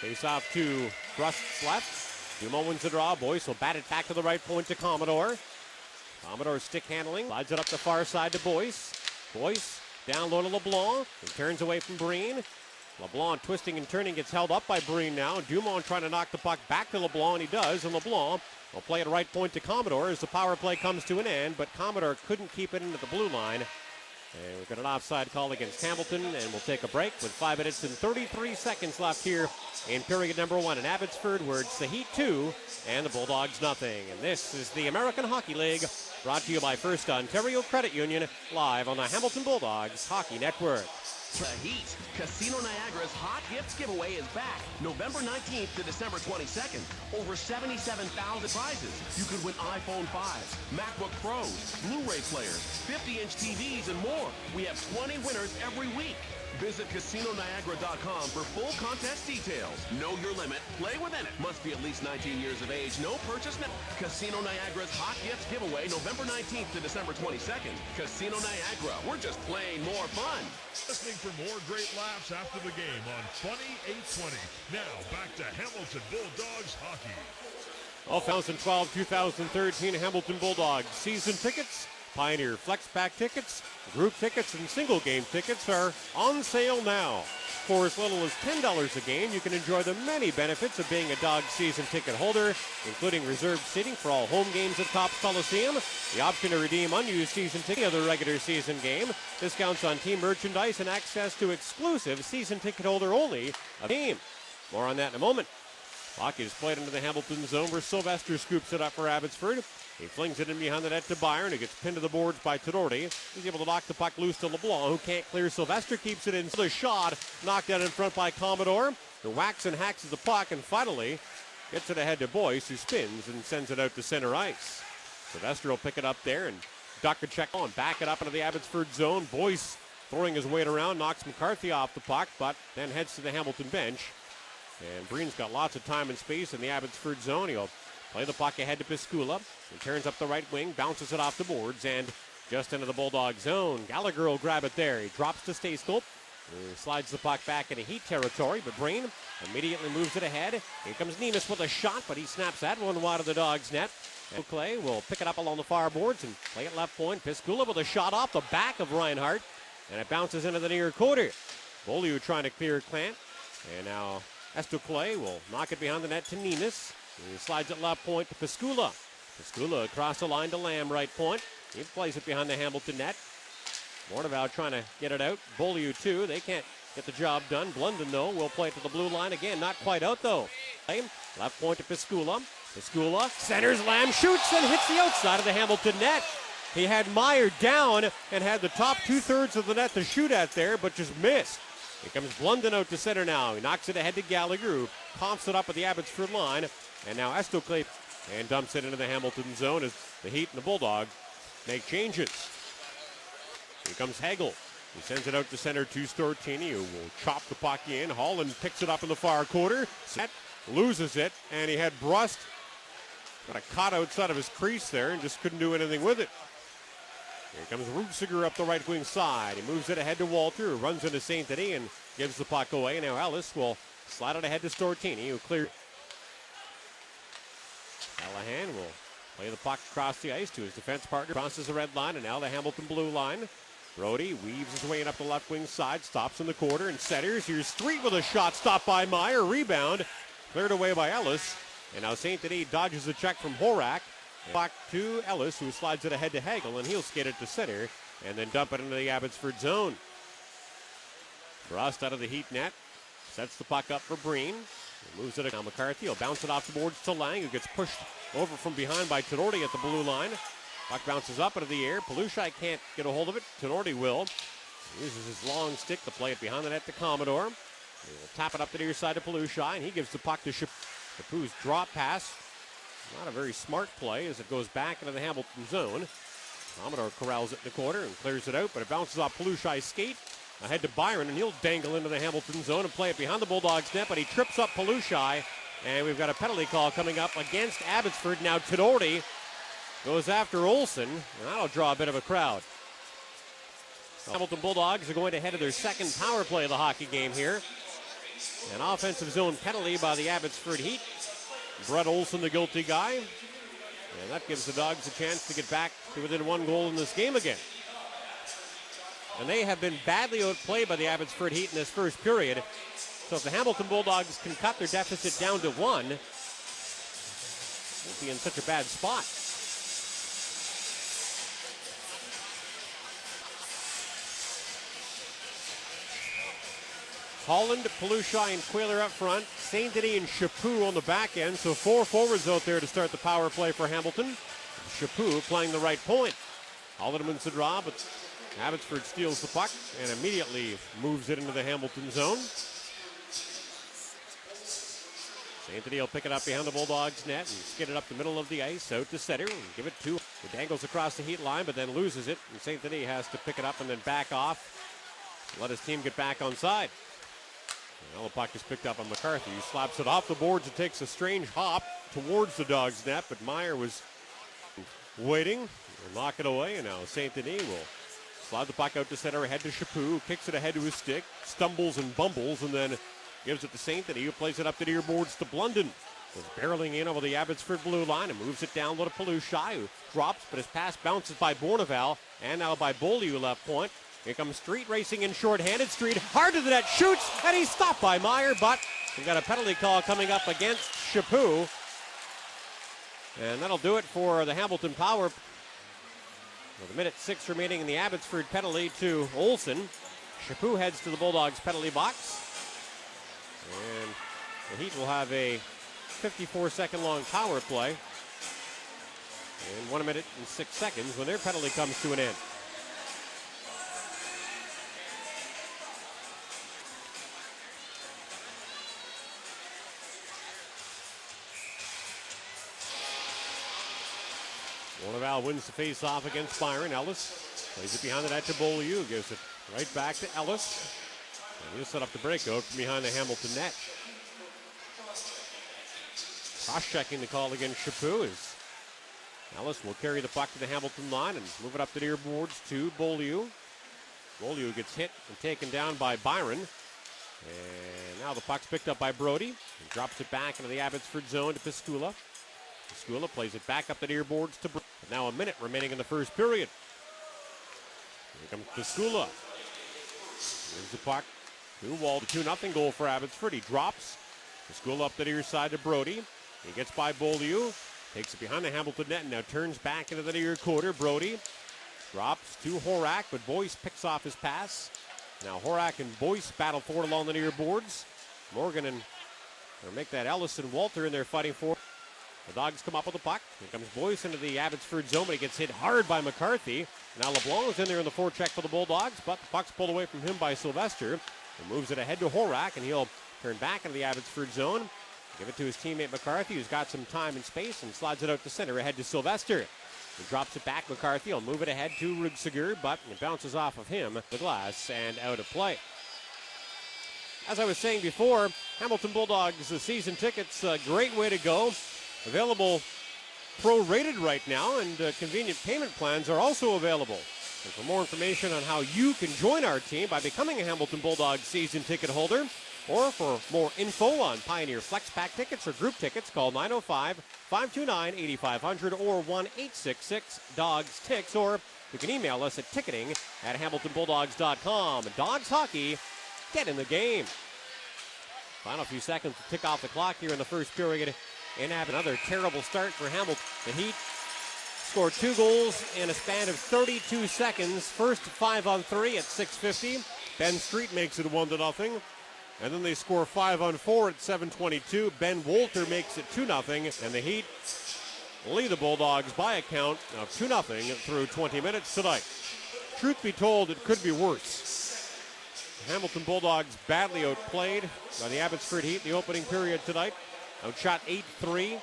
Face off to Brust's left. Dumont wins the draw. Boyce will bat it back to the right point to Commodore. Commodore stick handling. Slides it up the far side to Boyce. Boyce down low to LeBlanc. He turns away from Breen. LeBlanc twisting and turning gets held up by Breen now. Dumont trying to knock the puck back to LeBlanc, and he does. And LeBlanc will play it right point to Commodore as the power play comes to an end. But Commodore couldn't keep it into the blue line. And we've got an offside call against Hamilton, and we'll take a break with 5 minutes and 33 seconds left here in period number 1 in Abbotsford, where it's the Heat 2 and the Bulldogs nothing. And this is the American Hockey League, brought to you by First Ontario Credit Union, live on the Hamilton Bulldogs Hockey Network. The Heat. Casino Niagara's Hot Gifts Giveaway is back November 19th to December 22nd. Over 77,000 prizes. You could win iPhone 5s, MacBook Pros, Blu-ray players, 50-inch TVs, and more. We have 20 winners every week. Visit CasinoNiagara.com for full contest details. Know your limit. Play within it. Must be at least 19 years of age. No purchase. Casino Niagara's Hot Gifts Giveaway November 19th to December 22nd. Casino Niagara. We're just playing more fun. Listening for more great laughs after the game on Funny 820. Now back to Hamilton Bulldogs hockey. 2012-2013 Hamilton Bulldogs season tickets, Pioneer Flex Pack tickets, group tickets, and single game tickets are on sale now. For as little as $10 a game, you can enjoy the many benefits of being a Dog season ticket holder, including reserved seating for all home games at Topps Coliseum, the option to redeem unused season tickets of the regular season game, discounts on team merchandise, and access to exclusive season ticket holder only game. More on that in a moment. Puck is played into the Hamilton zone where Sylvester scoops it up for Abbotsford. He flings it in behind the net to Byron, who gets pinned to the boards by Tedordi. He's able to knock the puck loose to LeBlanc, who can't clear. Sylvester keeps it in. The shot knocked out in front by Commodore, who whacks and hacks at the puck, and finally gets it ahead to Boyce, who spins and sends it out to center ice. Sylvester will pick it up there and duck a check on, back it up into the Abbotsford zone. Boyce throwing his weight around, knocks McCarthy off the puck, but then heads to the Hamilton bench. And Breen's got lots of time and space in the Abbotsford zone. He'll play the puck ahead to Piscula. He turns up the right wing, bounces it off the boards, and just into the Bulldog zone. Gallagher will grab it there. He drops to Stejskal. He slides the puck back into Heat territory, but Breen immediately moves it ahead. Here comes Nemus with a shot, but he snaps that one wide of the Dogs' net. And Clay will pick it up along the far boards and play it left point. Piscula with a shot off the back of Reinhardt, and it bounces into the near quarter. Beaulieu trying to clear Clant, and now Estoclay will knock it behind the net to Nemus. He slides it left point to Piscula. Piscula across the line to Lamb, right point. He plays it behind the Hamilton net. Morneval trying to get it out. Beaulieu too. They can't get the job done. Blunden, though, will play it to the blue line again. Not quite out, though. Left point to Piscula. Piscula centers, Lamb shoots and hits the outside of the Hamilton net. He had Meyer down and had the top two-thirds of the net to shoot at there, but just missed. Here comes Blunden out to center now. He knocks it ahead to Gallagher, who pumps it up at the Abbotsford line. And now Estoclay and dumps it into the Hamilton zone as the Heat and the Bulldogs make changes. Here comes Hagel. He sends it out to center to Stortini, who will chop the puck in. Holland picks it up in the far quarter. Set loses it, and he had Brust got a caught outside of his crease there and just couldn't do anything with it. Here comes Rutsiger up the right wing side. He moves it ahead to Walter, who runs into St. Denis and gives the puck away. Now Ellis will slide it ahead to Stortini, who clears. Callahan will play the puck across the ice to his defense partner. Crosses the red line, and now the Hamilton blue line. Brody weaves his way in up the left wing side, stops in the quarter, and centers. Here's Street with a shot, stopped by Meyer. Rebound, cleared away by Ellis. And now St. Denis dodges the check from Horak. Puck to Ellis, who slides it ahead to Hagel, and he'll skate it to center and then dump it into the Abbotsford zone. Frost out of the Heat net, sets the puck up for Breen. He moves it. Now McCarthy will bounce it off the boards to Lang, who gets pushed over from behind by Tedordi at the blue line. Puck bounces up into the air. Palushai can't get a hold of it. Tedordi will. He uses his long stick to play it behind the net to Commodore. He will tap it up the near side to Palushai, and he gives the puck to Chapu's drop pass. Not a very smart play as it goes back into the Hamilton zone. Commodore corrals it in the corner and clears it out, but it bounces off Palushai's skate. Ahead to Byron, and he'll dangle into the Hamilton zone and play it behind the Bulldogs net, but he trips up Palushai, and we've got a penalty call coming up against Abbotsford. Now Tedordi goes after Olsen, and that'll draw a bit of a crowd. The Hamilton Bulldogs are going to head to their second power play of the hockey game here. An offensive zone penalty by the Abbotsford Heat. Brett Olsen, the guilty guy. And that gives the Dogs a chance to get back to within one goal in this game again. And they have been badly outplayed by the Abbotsford Heat in this first period. So if the Hamilton Bulldogs can cut their deficit down to one, they won't be in such a bad spot. Holland, Palushai, and Quayler up front. St. Denis and Chaput on the back end. So four forwards out there to start the power play for Hamilton. Chaput playing the right point. Holland wins the draw, but Abbotsford steals the puck and immediately moves it into the Hamilton zone. St. Denis will pick it up behind the Bulldogs net and skid it up the middle of the ice, out to center, and give it to. He dangles across the Heat line, but then loses it. And St. Denis has to pick it up and then back off. Let his team get back on side. Now the puck is picked up on McCarthy. He slaps it off the boards and takes a strange hop towards the Dogs' net, but Meyer was waiting. He'll knock it away, and now St. Denis will slide the puck out to center, ahead to Chaput, kicks it ahead to his stick, stumbles and bumbles, and then gives it to St. Denis, who plays it up the near boards to Blunden. Was barreling in over the Abbotsford blue line and moves it down low to Palushai, who drops, but his pass bounces by Bourneval, and now by Beaulieu left point. Here comes Street racing in short-handed. Street hard to the net, shoots, and he's stopped by Meyer, but we've got a penalty call coming up against Chaput. And that'll do it for the Hamilton Power. With a minute 6 remaining in the Abbotsford penalty to Olsen. Chaput heads to the Bulldogs penalty box. And the Heat will have a 54-second long power play. And 1 minute and 6 seconds when their penalty comes to an end. Warnerval wins the face-off against Byron. Ellis plays it behind the net to Beaulieu. Gives it right back to Ellis. And he'll set up the breakout from behind the Hamilton net. Cross-checking the call against Chaput is Ellis will carry the puck to the Hamilton line and move it up the near boards to Beaulieu. Beaulieu gets hit and taken down by Byron. And now the puck's picked up by Brody. He drops it back into the Abbotsford zone to Piscula. Piscula plays it back up the near boards to Brody. Now a minute remaining in the first period. Here comes Piscula. Here's the puck to Wall. 2-0 goal for Abbotsford. He drops. Piscula up the near side to Brody. He gets by Beaulieu. Takes it behind the Hamilton net and now turns back into the near quarter. Brody drops to Horak, but Boyce picks off his pass. Now Horak and Boyce battle for it along the near boards. Morgan and make that Ellis and Walter in there fighting for it. The Dogs come up with the puck. Here comes Boyce into the Abbotsford zone, but he gets hit hard by McCarthy. Now LeBlanc is in there in the forecheck for the Bulldogs, but the puck's pulled away from him by Sylvester. He moves it ahead to Horak, and he'll turn back into the Abbotsford zone. Give it to his teammate McCarthy, who's got some time and space, and slides it out to center ahead to Sylvester. He drops it back. McCarthy will move it ahead to Rudsiger, but it bounces off of him, the glass, and out of play. As I was saying before, Hamilton Bulldogs season tickets, a great way to go. Available pro-rated right now, and convenient payment plans are also available. And for more information on how you can join our team by becoming a Hamilton Bulldogs season ticket holder, or for more info on Pioneer Flex Pack tickets or group tickets, call 905-529-8500 or 1-866-DOGS-TICKS, or you can email us at ticketing@hamiltonbulldogs.com. Dogs hockey, get in the game. Final few seconds to tick off the clock here in the first period. And have another terrible start for Hamilton. The Heat scored 2 goals in a span of 32 seconds. First 5-on-3 at 6:50. Ben Street makes it 1-0. And then they score 5-on-4 at 7:22. Ben Wolter makes it 2-0. And the Heat lead the Bulldogs by a count of 2-0 through 20 minutes tonight. Truth be told, it could be worse. The Hamilton Bulldogs badly outplayed by the Abbotsford Heat in the opening period tonight. Outshot 8-3.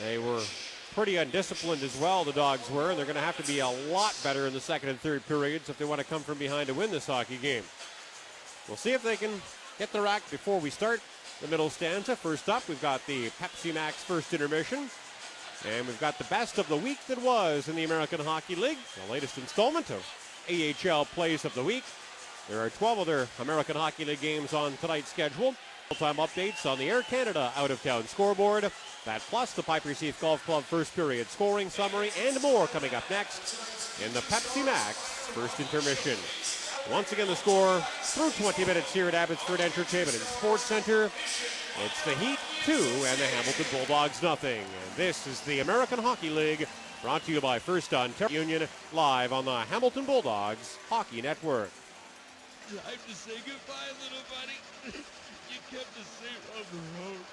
They were pretty undisciplined as well, the Dogs were, and they're going to have to be a lot better in the second and third periods if they want to come from behind to win this hockey game. We'll see if they can get the rack before we start the middle stanza. First up, we've got the Pepsi Max first intermission, and we've got the best of the week that was in the American Hockey League, the latest installment of AHL Plays of the Week. There are 12 other American Hockey League games on tonight's schedule. Full-time updates on the Air Canada out-of-town scoreboard. That plus the Piper Heath Golf Club first period scoring summary and more coming up next in the Pepsi Max first intermission. Once again, the score through 20 minutes here at Abbotsford Entertainment and Sports Center. It's the Heat 2 and the Hamilton Bulldogs nothing. And this is the American Hockey League, brought to you by First Ontario Union, live on the Hamilton Bulldogs Hockey Network. Time to say goodbye, little buddy. You kept us safe on the road.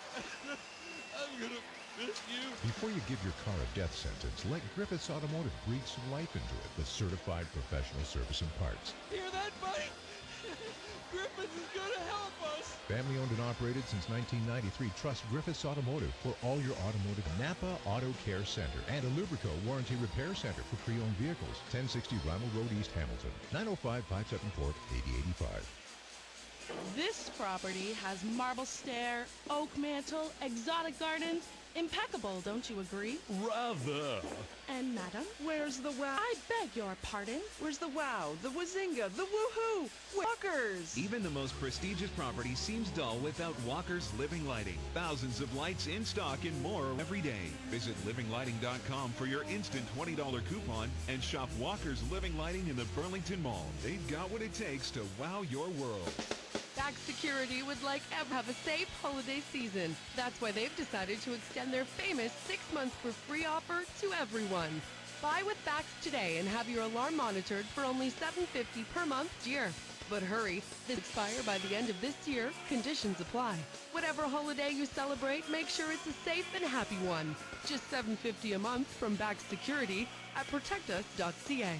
I'm gonna miss you. Before you give your car a death sentence, let Griffiths Automotive breathe some life into it with certified professional service and parts. Hear that, buddy? Griffiths is gonna help us. Family owned and operated since 1993, trust Griffiths Automotive for all your automotive. Napa Auto Care Center and a Lubrico Warranty Repair Center for pre-owned vehicles. 1060 Rimal Road, East Hamilton. 905-574-8085. This property has marble stair, oak mantle, exotic gardens. Impeccable, don't you agree? Rather. And madam? Where's the wow? I beg your pardon? Where's the wow, the wazinga, the woohoo? Walkers! Even the most prestigious property seems dull without Walker's Living Lighting. Thousands of lights in stock and more every day. Visit livinglighting.com for your instant $20 coupon and shop Walker's Living Lighting in the Burlington Mall. They've got what it takes to wow your world. Back Security would like ever have a safe holiday season. That's why they've decided to extend their famous 6 months for free offer to everyone. Buy with Bax today and have your alarm monitored for only $7.50 per month. Year. But hurry, this expire by the end of this year. Conditions apply. Whatever holiday you celebrate, make sure it's a safe and happy one. Just $7.50 a month from Back Security at protectus.ca.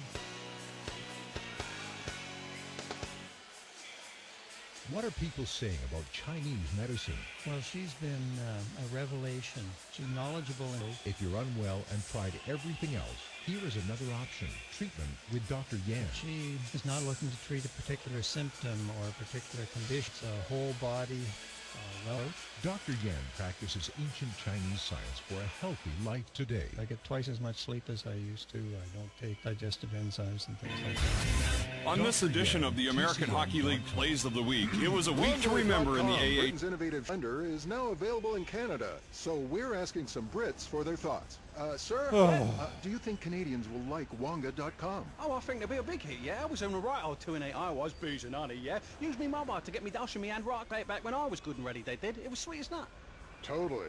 What are people saying about Chinese medicine? Well, she's been a revelation. She's knowledgeable. If you're unwell and tried everything else, here is another option. Treatment with Dr. Yan. She is not looking to treat a particular symptom or a particular condition. It's a whole body Dr. Yan practices ancient Chinese science for a healthy life today. I get twice as much sleep as I used to. I don't take digestive enzymes and things like that. On this edition of the American Hockey League Plays of the Week, it was a week to remember in the AA. Britain's innovative lender is now available in Canada, so we're asking some Brits for their thoughts. Sir, do you think Canadians will like Wonga.com? Oh, I think they'll be a big hit, yeah. I was on the right old 2 and 8 I was, bees and honey, yeah. Used me mobile to get me dash in me hand right back when I was good and ready, they did. It was sweet as nut. Totally.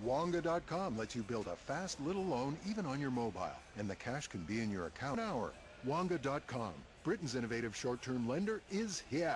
Wonga.com lets you build a fast little loan even on your mobile, and the cash can be in your account in an hour. Wonga.com, Britain's innovative short-term lender, is here.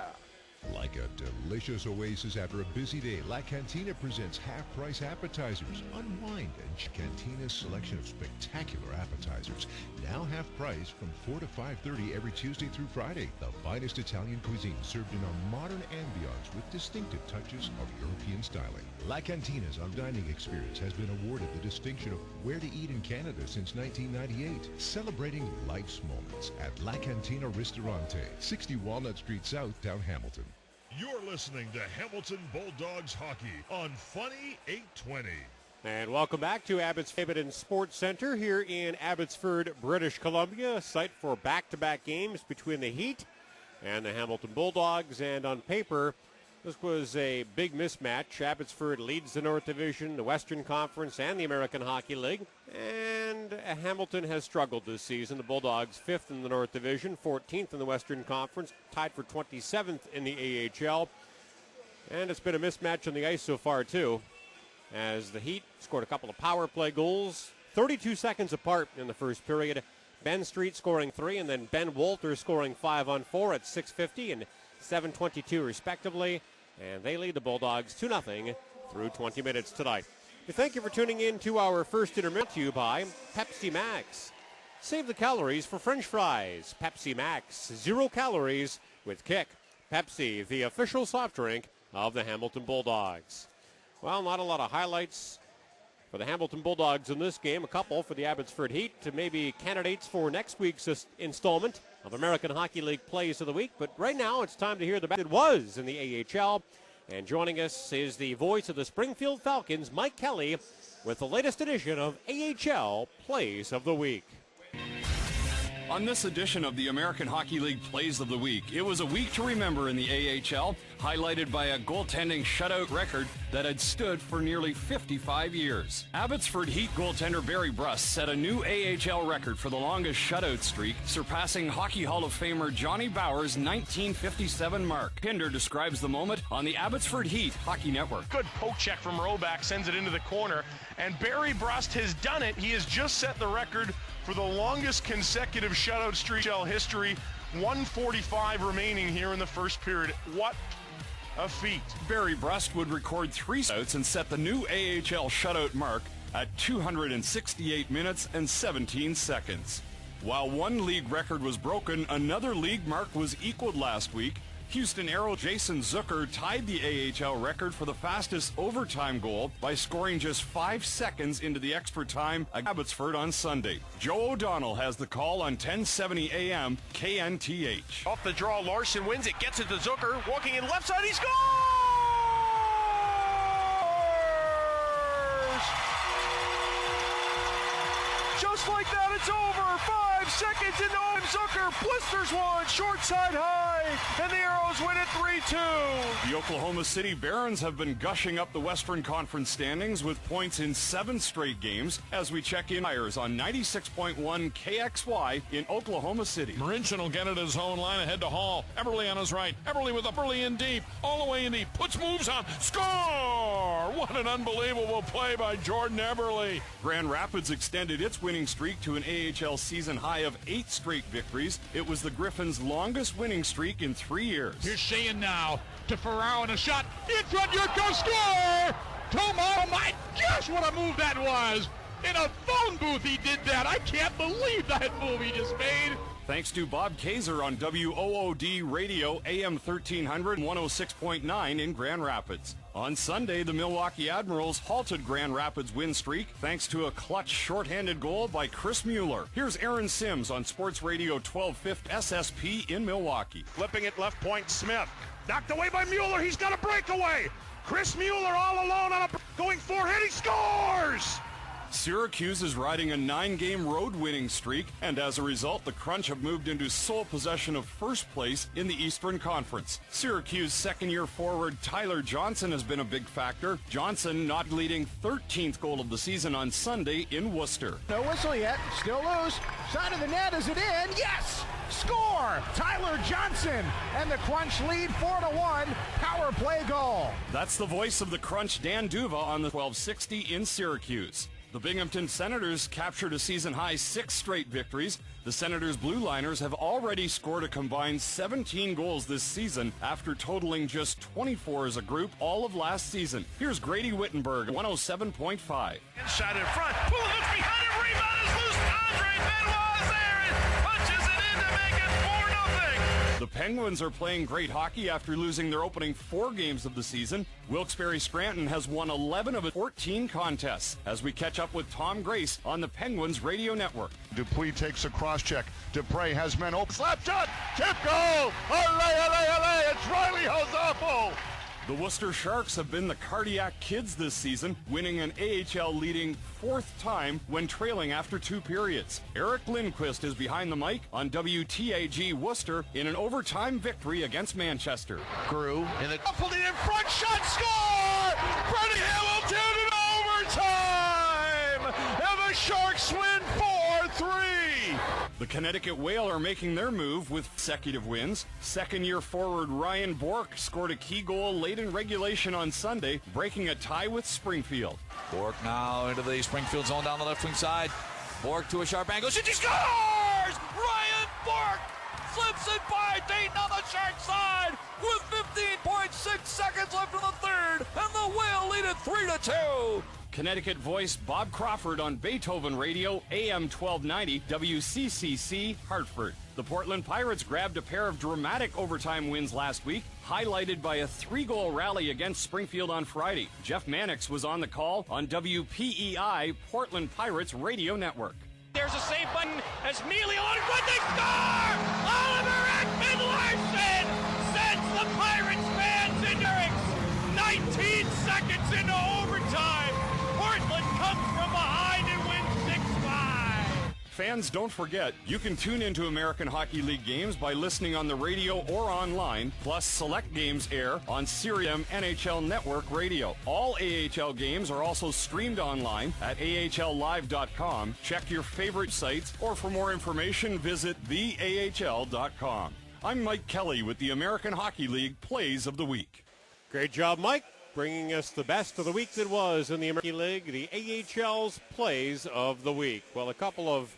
Like a delicious oasis after a busy day, La Cantina presents half-price appetizers. Unwind and Cantina's selection of spectacular appetizers. Now half price from 4 to 5:30 every Tuesday through Friday. The finest Italian cuisine served in a modern ambiance with distinctive touches of European styling. La Cantina's dining experience has been awarded the distinction of Where to Eat in Canada since 1998. Celebrating life's moments at La Cantina Ristorante, 60 Walnut Street South, down Hamilton. You're listening to Hamilton Bulldogs Hockey on Funny 820. And welcome back to Abbotsford Sports Center here in Abbotsford, British Columbia, a site for back-to-back games between the Heat and the Hamilton Bulldogs. And on paper, this was a big mismatch. Abbotsford leads the North Division, the Western Conference, and the American Hockey League. And Hamilton has struggled this season. The Bulldogs 5th in the North Division, 14th in the Western Conference, tied for 27th in the AHL. And it's been a mismatch on the ice so far, too, as the Heat scored a couple of power play goals, 32 seconds apart in the first period. Ben Street scoring 3, and then Ben Walter scoring 5 on 4 at 6:50 and 7:22 respectively. And they lead the Bulldogs 2-0 through 20 minutes tonight. We thank you for tuning in to our first intermission, to you by Pepsi Max. Save the calories for French fries. Pepsi Max, 0 calories with kick. Pepsi, the official soft drink of the Hamilton Bulldogs. Well, not a lot of highlights for the Hamilton Bulldogs in this game. A couple for the Abbotsford Heat to maybe candidates for next week's installment of American Hockey League Plays of the Week. But right now it's time to hear the best it was in the AHL. And joining us is the voice of the Springfield Falcons, Mike Kelly, with the latest edition of AHL Plays of the Week. On this edition of the American Hockey League Plays of the Week, it was a week to remember in the AHL, highlighted by a goaltending shutout record that had stood for nearly 55 years. Abbotsford Heat goaltender Barry Brust set a new AHL record for the longest shutout streak, surpassing Hockey Hall of Famer Johnny Bauer's 1957 mark. Pinder describes the moment on the Abbotsford Heat Hockey Network. Good poke check from Roback, sends it into the corner, and Barry Brust has done it. He has just set the record for the longest consecutive shutout streak in history. 1:45 remaining here in the first period. What a feat. Barry Brust would record 3 shutouts and set the new AHL shutout mark at 268 minutes and 17 seconds. While one league record was broken, another league mark was equaled last week. Houston Aero Jason Zucker tied the AHL record for the fastest overtime goal by scoring just 5 seconds into the extra time at Abbotsford on Sunday. Joe O'Donnell has the call on 1070 AM KNTH. Off the draw, Larson wins it, gets it to Zucker, walking in left side, he scores! Just like that, it's over. 5 seconds into Zucker blisters one, short side high, and the Arrows win it 3-2. The Oklahoma City Barons have been gushing up the Western Conference standings with points in 7 straight games as we check in Myers on 96.1 KXY in Oklahoma City. Marincin will get it his own line ahead to Hall. Eberle on his right. Eberle with a Eberle in deep. All the way in deep. Puts moves on. Score! What an unbelievable play by Jordan Eberle. Grand Rapids extended its winning streak to an AHL season high of 8 straight victories. It was the Griffins' longest winning streak in 3 years. Here's Sheehan now to Ferraro, and a shot in front. Yurko score! Tomo, oh my gosh, what a move that was! In a phone booth he did that. I can't believe that move he just made. Thanks to Bob Kaiser on WOOD Radio, AM 1300 and 106.9 in Grand Rapids. On Sunday, the Milwaukee Admirals halted Grand Rapids' win streak thanks to a clutch shorthanded goal by Chris Mueller. Here's Aaron Sims on Sports Radio 1250 SSP in Milwaukee. Flipping it left point, Smith. Knocked away by Mueller. He's got a breakaway. Chris Mueller all alone on a going forehand. He scores! Syracuse is riding a 9-game road winning streak, and as a result, the Crunch have moved into sole possession of first place in the Eastern Conference. Syracuse second-year forward Tyler Johnson has been a big factor. Johnson not leading 13th goal of the season on Sunday in Worcester. No whistle yet. Still loose. Side of the net. Is it in? Yes! Score! Tyler Johnson! And the Crunch lead 4-1. Power play goal. That's the voice of the Crunch, Dan Duva, on the 1260 in Syracuse. The Binghamton Senators captured a season-high 6 straight victories. The Senators' Blue Liners have already scored a combined 17 goals this season after totaling just 24 as a group all of last season. Here's Grady Wittenberg, 107.5. Shot in front. Who looks behind him? Rebound is loose. Andre Benoit is there and punches it in to make it 4-0. The Penguins are playing great hockey after losing their opening 4 games of the season. Wilkes-Barre Scranton has won 11 of its 14 contests. As we catch up with Tom Grace on the Penguins Radio Network. Dupuis takes a cross-check. Dupre has men open. Slap shot! Chip goal! Alley! It's Riley Hozapo! The Worcester Sharks have been the Cardiac Kids this season, winning an AHL leading 4th time when trailing after 2 periods. Eric Lindquist is behind the mic on WTAG Worcester in an overtime victory against Manchester. Grew in the Pulled it in front, shot, score! Brendan Hamilton in overtime! And the Sharks win 4-3! The Connecticut Whale are making their move with consecutive wins. Second-year forward Ryan Bourque scored a key goal late in regulation on Sunday, breaking a tie with Springfield. Bourque now into the Springfield zone down the left wing side. Bourque to a sharp angle. Shoots, he scores! Ryan Bourque flips it by Dayton on the Shark side with 15.6 seconds left in the third, and the Whale lead it 3-2. Connecticut voice Bob Crawford on Beethoven Radio, AM 1290, WCCC, Hartford. The Portland Pirates grabbed a pair of dramatic overtime wins last week, highlighted by a 3-goal rally against Springfield on Friday. Jeff Mannix was on the call on WPEI, Portland Pirates Radio Network. There's a save button as Mealy on good, they score! Oliver Ekman-Larsson sends the Pirates fans into 19 seconds into overtime. Portland comes from behind and wins 6-5. Fans, don't forget, you can tune into American Hockey League games by listening on the radio or online, plus select games air on Sirius NHL Network Radio. All AHL games are also streamed online at AHLlive.com. Check your favorite sites, or for more information, visit theahl.com. I'm Mike Kelly with the American Hockey League Plays of the Week. Great job, Mike, bringing us the best of the week that was in the American League, the AHL's Plays of the Week. Well, a couple of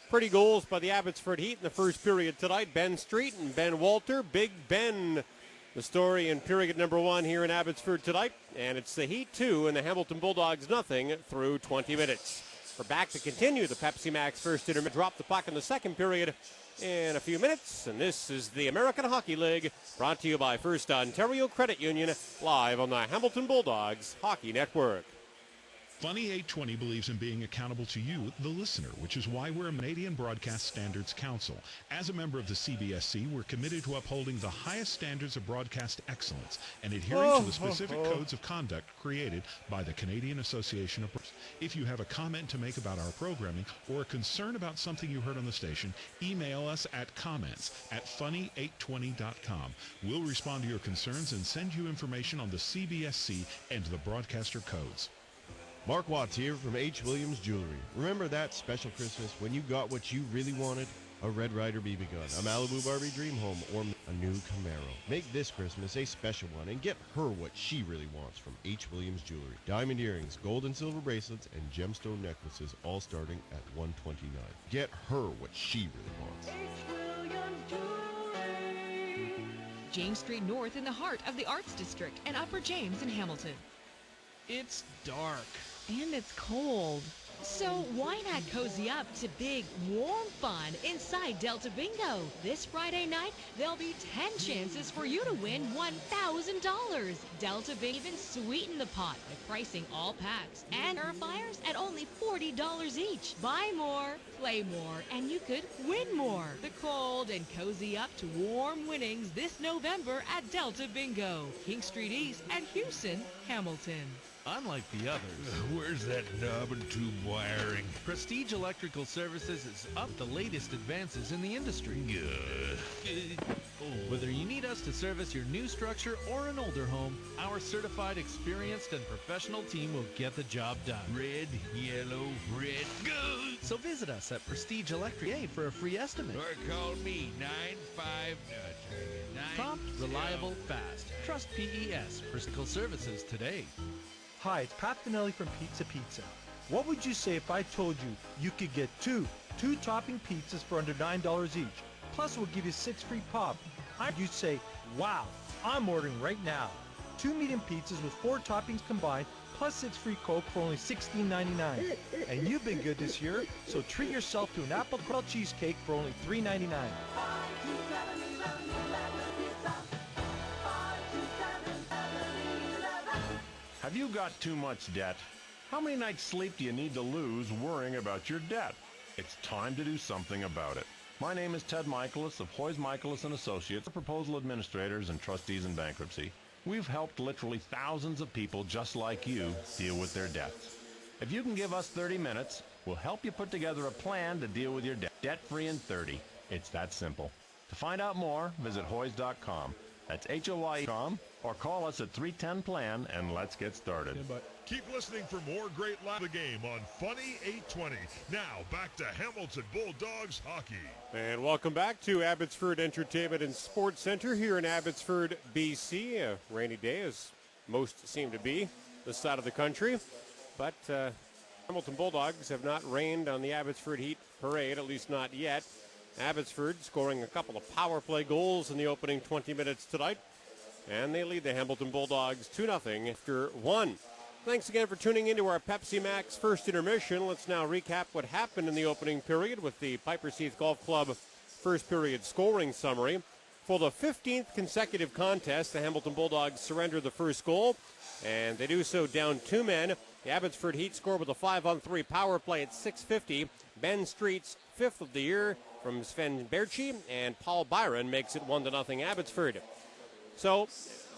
pretty goals by the Abbotsford Heat in the first period tonight. Ben Street and Ben Walter. Big Ben, the story in period number 1 here in Abbotsford tonight. And it's the Heat 2 and the Hamilton Bulldogs nothing through 20 minutes. We're back to continue the Pepsi Max first intermission. Drop the puck in the second period in a few minutes. And this is the American Hockey League, brought to you by First Ontario Credit Union, live on the Hamilton Bulldogs Hockey Network. Funny 820 believes in being accountable to you, the listener, which is why we're a Canadian Broadcast Standards Council. As a member of the CBSC, we're committed to upholding the highest standards of broadcast excellence and adhering to the specific codes of conduct created by the Canadian Association of Broadcasters. If you have a comment to make about our programming or a concern about something you heard on the station, email us at comments@funny820.com. We'll respond to your concerns and send you information on the CBSC and the broadcaster codes. Mark Watts here from H. Williams Jewelry. Remember that special Christmas when you got what you really wanted? a Red Ryder BB gun, a Malibu Barbie dream home, or a new Camaro. Make this Christmas a special one and get her what she really wants from H. Williams Jewelry. Diamond earrings, gold and silver bracelets, and gemstone necklaces, all starting at $129. Get her what she really wants. James Street North in the heart of the Arts District and Upper James in Hamilton. It's dark. And it's cold. So why not cozy up to big, warm fun inside Delta Bingo? This Friday night, there'll be 10 chances for you to win $1,000. Delta Bingo even sweeten the pot by pricing all packs and purifiers at only $40 each. Buy more, play more, and you could win more. The cold and cozy up to warm winnings this November at Delta Bingo, King Street East and Houston, Hamilton. Unlike the others. Where's that knob and tube wiring? Prestige Electrical Services is up the latest advances in the industry. Whether you need us to service your new structure or an older home, our certified, experienced, and professional team will get the job done. Red, yellow, red, go! So visit us at Prestige Electric for a free estimate. Or call me 95 Prompt, reliable, fast. Trust PES Prestige Services today. Hi, it's Pat Finelli from Pizza Pizza. What would you say if I told you you could get two topping pizzas for under $9 each? Plus we'll give you 6 free pop. You'd say, wow, I'm ordering right now. 2 medium pizzas with 4 toppings combined, plus 6 free Coke for only $16.99. And you've been good this year, so treat yourself to an apple crumble cheesecake for only $3.99. Have you got too much debt? How many nights' sleep do you need to lose worrying about your debt? It's time to do something about it. My name is Ted Michaelis of Hoyes Michaelis & Associates, proposal administrators and trustees in bankruptcy. We've helped literally thousands of people just like you deal with their debts. If you can give us 30 minutes, we'll help you put together a plan to deal with your debt. Debt-free in 30. It's that simple. To find out more, visit Hoyes.com. That's HOY.com, or call us at 310-PLAN and let's get started. Keep listening for more great live the game on Funny 820. Now back to Hamilton Bulldogs hockey. And welcome back to Abbotsford Entertainment and Sports Center here in Abbotsford, BC. A rainy day, as most seem to be this side of the country. But Hamilton Bulldogs have not rained on the Abbotsford Heat parade, at least not yet. Abbotsford scoring a couple of power play goals in the opening 20 minutes tonight. And they lead the Hamilton Bulldogs 2-0 after 1. Thanks again for tuning into our Pepsi Max first intermission. Let's now recap what happened in the opening period with the Pipers Heath Golf Club first period scoring summary. For the 15th consecutive contest, the Hamilton Bulldogs surrender the first goal, and they do so down 2 men. The Abbotsford Heat score with a 5-on-3 power play at 6:50. Ben Street's 5th of the year from Sven Berchi, and Paul Byron makes it 1-0 Abbotsford. So,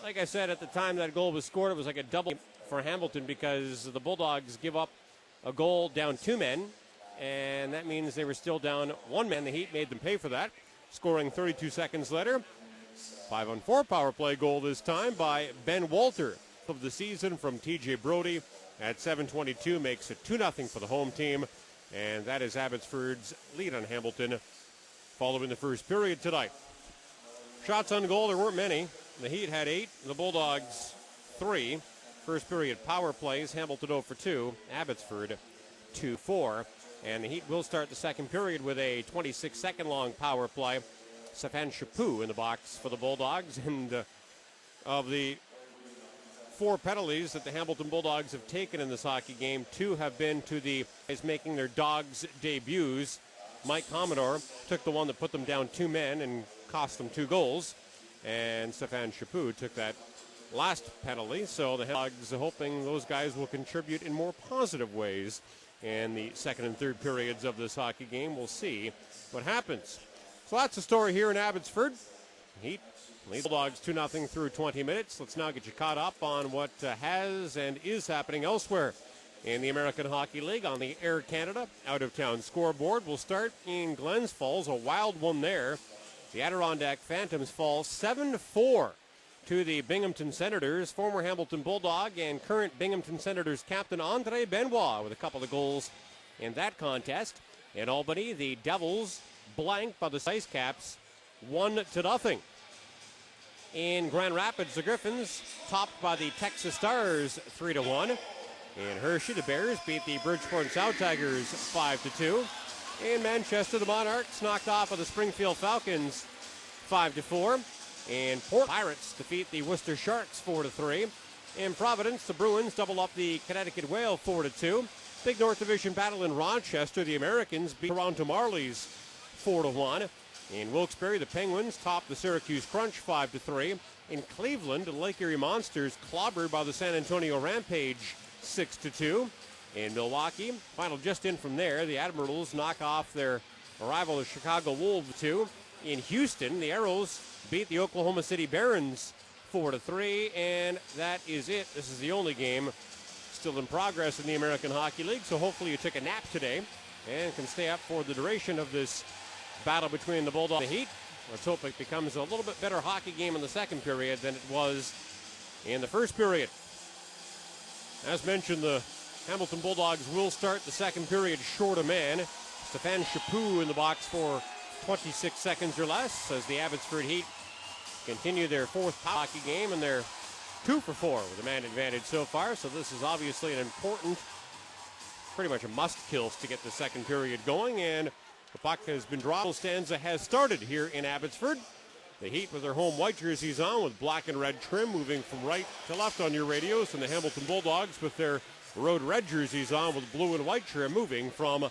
like I said, at the time that goal was scored, it was like a double for Hamilton because the Bulldogs give up a goal down 2 men, and that means they were still down 1 man. The Heat made them pay for that, scoring 32 seconds later. 5-on-4 power play goal this time by Ben Walter of the season from TJ Brody at 7:22 makes it 2-0 for the home team, and that is Abbotsford's lead on Hamilton following the first period tonight. Shots on goal, there weren't many. The Heat had 8, the Bulldogs 3. First period power plays, Hamilton 0 for 2, Abbotsford 2-4. And the Heat will start the second period with a 26-second long power play. Stefan Chaput in the box for the Bulldogs. And of the 4 penalties that the Hamilton Bulldogs have taken in this hockey game, 2 have been to the guys making their Dogs debuts. Mike Commodore took the one that put them down 2 men and cost them 2 goals. And Stefan Chaput took that last penalty. So the Dogs are hoping those guys will contribute in more positive ways in the second and third periods of this hockey game. We'll see what happens. So that's the story here in Abbotsford. Heat lead the Bulldogs 2-0 through 20 minutes. Let's now get you caught up on what has and is happening elsewhere in the American Hockey League on the Air Canada out-of-town scoreboard. We'll start in Glens Falls, a wild one there. The Adirondack Phantoms fall 7-4 to the Binghamton Senators. Former Hamilton Bulldog and current Binghamton Senators captain Andre Benoit with a couple of goals in that contest. In Albany, the Devils blanked by the Ice Caps 1-0. In Grand Rapids, the Griffins topped by the Texas Stars 3-1. In Hershey, the Bears beat the Bridgeport South Tigers 5-2. In Manchester, the Monarchs knocked off of the Springfield Falcons 5-4. In Port, Pirates defeat the Worcester Sharks 4-3. In Providence, the Bruins double up the Connecticut Whale 4-2. Big North Division battle in Rochester, the Americans beat Toronto Marlies 4-1. In Wilkes-Barre, the Penguins topped the Syracuse Crunch 5-3. In Cleveland, the Lake Erie Monsters clobbered by the San Antonio Rampage 6-2. In Milwaukee, final just in from there, the Admirals knock off their rival, the Chicago Wolves 2. In Houston, the Arrows beat the Oklahoma City Barons 4-3, and that is it. This is the only game still in progress in the American Hockey League, so hopefully you took a nap today and can stay up for the duration of this battle between the Bulldogs and the Heat. Let's hope it becomes a little bit better hockey game in the second period than it was in the first period. As mentioned, the Hamilton Bulldogs will start the second period short a man. Stéphane Chaput in the box for 26 seconds or less as the Abbotsford Heat continue their fourth hockey game, and they're 2 for 4 with a man advantage so far. So this is obviously an important, pretty much a must-kill to get the second period going. And the puck has been dropped. Stanza has started here in Abbotsford. The Heat with their home white jerseys on with black and red trim, moving from right to left on your radios. And the Hamilton Bulldogs with their road red jerseys on with blue and white trim, moving from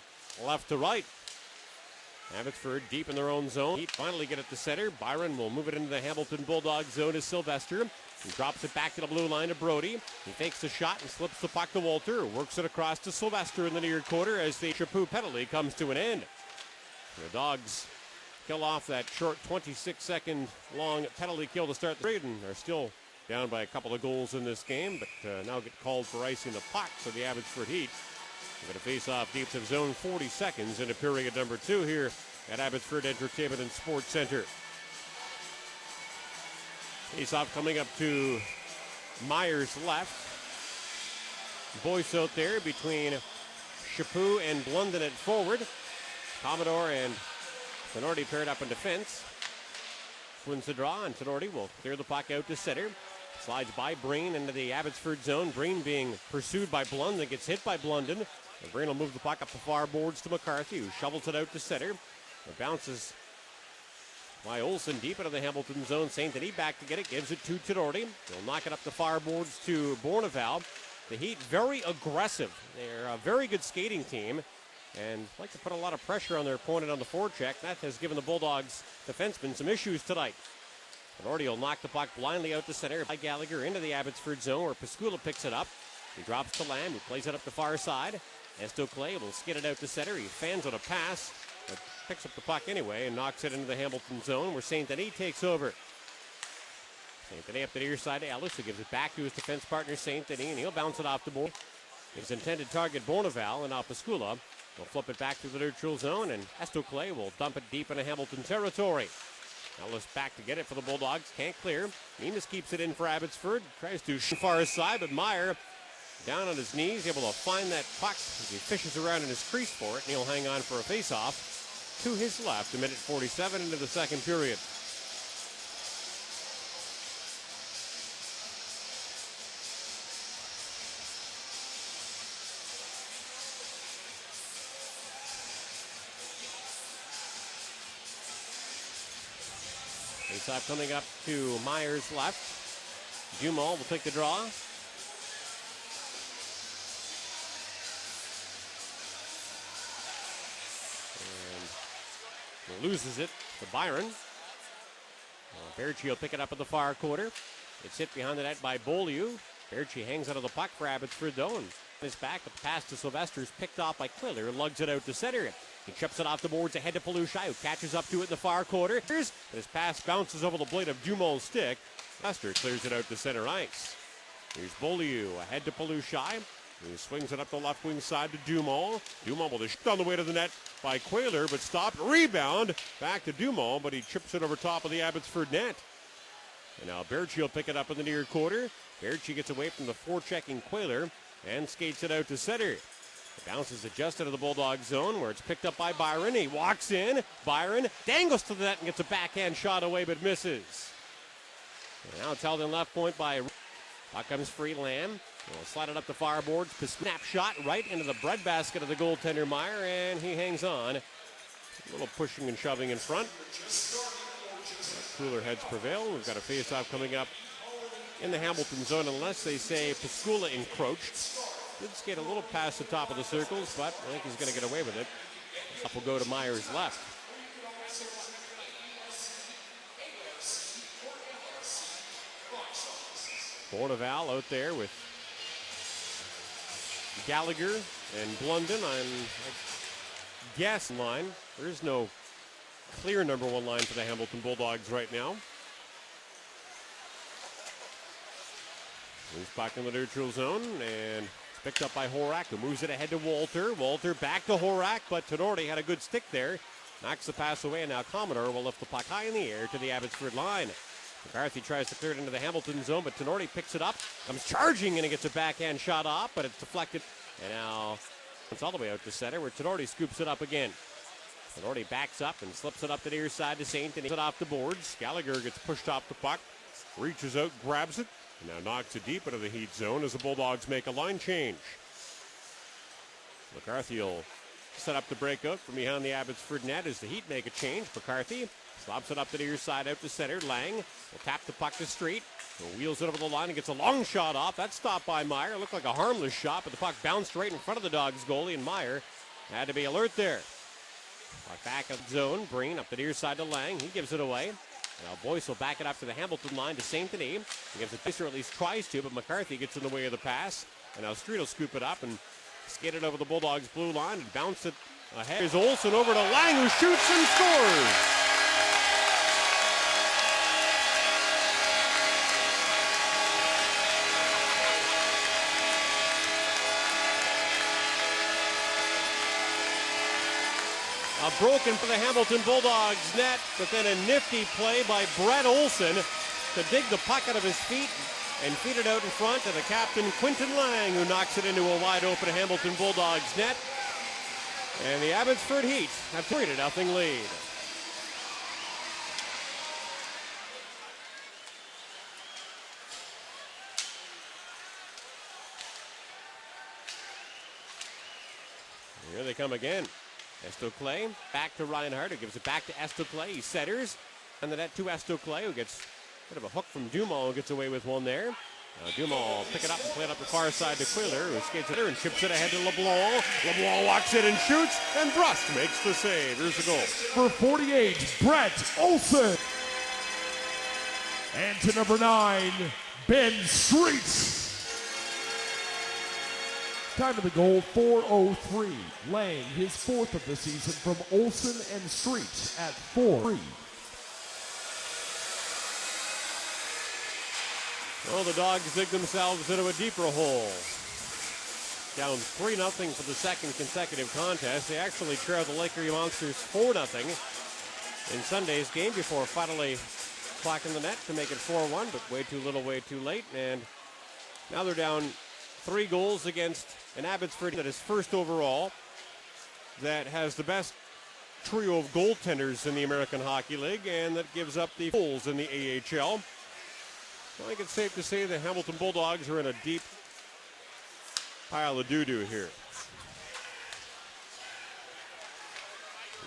left to right. Abbotsford deep in their own zone. Heat finally get it to center. Byron will move it into the Hamilton Bulldogs zone to Sylvester. He drops it back to the blue line to Brody. He fakes the shot and slips the puck to Walter. Works it across to Sylvester in the near quarter as the Chaput penalty comes to an end. The Dogs kill off that short 26-second long penalty kill to start the period and are still down by a couple of goals in this game, but now get called for icing the puck, so the Abbotsford Heat are going to face off deep to zone 40 seconds into period number 2 here at Abbotsford Entertainment and Sports Center. Face-off coming up to Myers left. Boyce out there between Chaput and Blunden at forward. Commodore and Tenorti paired up in defense. Wins the draw, and Tenorti will clear the puck out to center. Slides by Breen into the Abbotsford zone. Breen being pursued by Blunden, gets hit by Blunden. And Breen will move the puck up the far boards to McCarthy, who shovels it out to center. It bounces by Olsen deep into the Hamilton zone. St. Denis back to get it, gives it to Tenorti. They'll knock it up the far boards to Bourneval. The Heat very aggressive. They're a very good skating team and like to put a lot of pressure on their opponent on the forecheck. That has given the Bulldogs defensemen some issues tonight. Tenorti will knock the puck blindly out to center by Gallagher into the Abbotsford zone where Pascula picks it up. He drops to Lamb, who plays it up the far side. Esto Clay will skid it out to center. He fans on a pass, but picks up the puck anyway and knocks it into the Hamilton zone where St. Denis takes over. St. Denis up the near side to Ellis, who gives it back to his defense partner St. Denis, and he'll bounce it off the board. His intended target, Bourneval, and now Pascula will flip it back to the neutral zone, and Esto Clay will dump it deep into Hamilton territory. Ellis back to get it for the Bulldogs, can't clear. Nemus keeps it in for Abbotsford, tries to shoot far side, but Meyer down on his knees, able to find that puck as he fishes around in his crease for it, and he'll hang on for a face-off to his left. A minute 47 into the second period. Face-off coming up to Myers left. Dumal will take the draw. And loses it to Byron. Berchi will pick it up at the far quarter. It's hit behind the net by Beaulieu. Berchi hangs out of the puck for Abbotsford though, and his back. The pass to Sylvester's picked off by Quiller, lugs it out to center. He chips it off the boards ahead to Pelushai, who catches up to it in the far quarter. His pass bounces over the blade of Dumont's stick. Sylvester clears it out to center ice. Here's Beaulieu ahead to Pelushai. He swings it up the left wing side to Dumont. Dumont with a shot on the way to the net by Quiller, but stopped. Rebound back to Dumont, but he chips it over top of the Abbotsford net. And now Berchi will pick it up in the near quarter. Berchi gets away from the forechecking Quiller and skates it out to center. The bounce is adjusted to the Bulldog zone where it's picked up by Byron. He walks in. Byron dangles to the net and gets a backhand shot away but misses. And now it's held in left point by puck comes free. Lamb will slide it up the far boards. Snap shot right into the breadbasket of the goaltender Meyer, and he hangs on. A little pushing and shoving in front. Cooler heads prevail. We've got a face-off coming up in the Hamilton zone, unless they say Pascula encroached. Did skate a little past the top of the circles, but I think he's going to get away with it. Up will go to Meyer's left. Borneval out there with Gallagher and Blunden on, I guess, line. There is no clear number one line for the Hamilton Bulldogs right now. Moves back in the neutral zone, and it's picked up by Horak, who moves it ahead to Walter. Walter back to Horak, but Tenorti had a good stick there. Knocks the pass away, and now Commodore will lift the puck high in the air to the Abbotsford line. McCarthy tries to clear it into the Hamilton zone, but Tenorti picks it up, comes charging, and he gets a backhand shot off, but it's deflected. And now it's all the way out to center, where Tenorti scoops it up again. Tenorti backs up and slips it up the near side to Saint, and he gets it off the boards. Gallagher gets pushed off the puck, reaches out, grabs it, and now knocks it deep into the Heat zone as the Bulldogs make a line change. McCarthy will set up the breakout from behind the Abbotsford net as the Heat make a change. McCarthy slops it up the near side out to center. Lang will tap the puck to Street. Wheels it over the line and gets a long shot off. That's stopped by Meyer. It looked like a harmless shot, but the puck bounced right in front of the Dogs goalie, and Meyer had to be alert there. Puck back of zone. Breen up the near side to Lang. He gives it away. Now Boyce will back it up to the Hamilton line to St. Denis. He gives it to, or at least tries to, but McCarthy gets in the way of the pass. And now Street will scoop it up and skate it over the Bulldogs' blue line and bounce it ahead. Here's Olsen over to Lang, who shoots and scores. A broken for the Hamilton Bulldogs net, but then a nifty play by Brett Olsen to dig the puck out of his feet and feed it out in front to the captain, Quinton Lang, who knocks it into a wide-open Hamilton Bulldogs net. And the Abbotsford Heat have a 3-0 lead. Here they come again. Estoclay back to Reinhardt, who gives it back to Estoclay. He centers, and the net to Estoclay, who gets a bit of a hook from Dumont, who gets away with one there. Now Dumont will pick it up and play it up the far side to Quiller, who skates it there and chips it ahead to LeBlanc. LeBlanc walks it and shoots, and Brust makes the save. Here's the goal. For 48, Brett Olsen. And to number 9, Ben Street. Time of the goal, 4:03. Lang, his 4th of the season from Olsen and Street at 4-3. Well, the Dogs dig themselves into a deeper hole. Down 3-0 for the second consecutive contest. They actually trailed the Laker Monsters 4-0 in Sunday's game before finally clocking the net to make it 4-1, but way too little, way too late. And now they're down 3 goals against an Abbotsford that is first overall, that has the best trio of goaltenders in the American Hockey League, and that gives up the goals in the AHL. I think it's safe to say the Hamilton Bulldogs are in a deep pile of doo-doo here.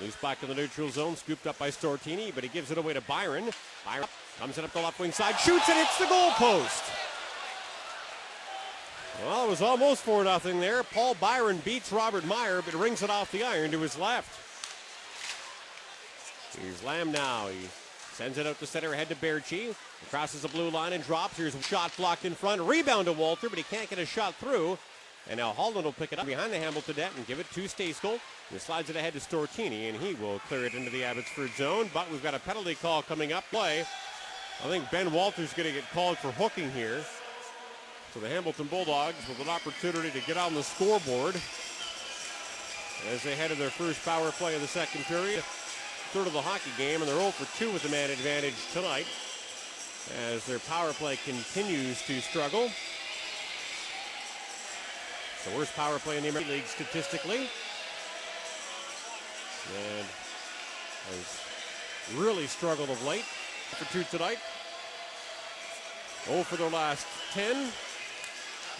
Loose back in the neutral zone, scooped up by Stortini, but he gives it away to Byron. Byron comes it up the left wing side, shoots and hits the goal post. Well, it was almost 4-0 there. Paul Byron beats Robert Meyer, but rings it off the iron to his left. Here's Lamb now. He sends it out to center ahead to Berchi. Crosses the blue line and drops. Here's a shot blocked in front. Rebound to Walter, but he can't get a shot through. And now Holland will pick it up behind the Hamilton net and give it to Stejskal. He slides it ahead to Stortini, and he will clear it into the Abbotsford zone. But we've got a penalty call coming up. Play. I think Ben Walter's going to get called for hooking here. So the Hamilton Bulldogs with an opportunity to get on the scoreboard as they head to their first power play of the second period. Third of the hockey game, and they're 0 for 2 with the man advantage tonight as their power play continues to struggle. The worst power play in the American League statistically. And has really struggled of late. For 2 tonight. 0 for their last 10.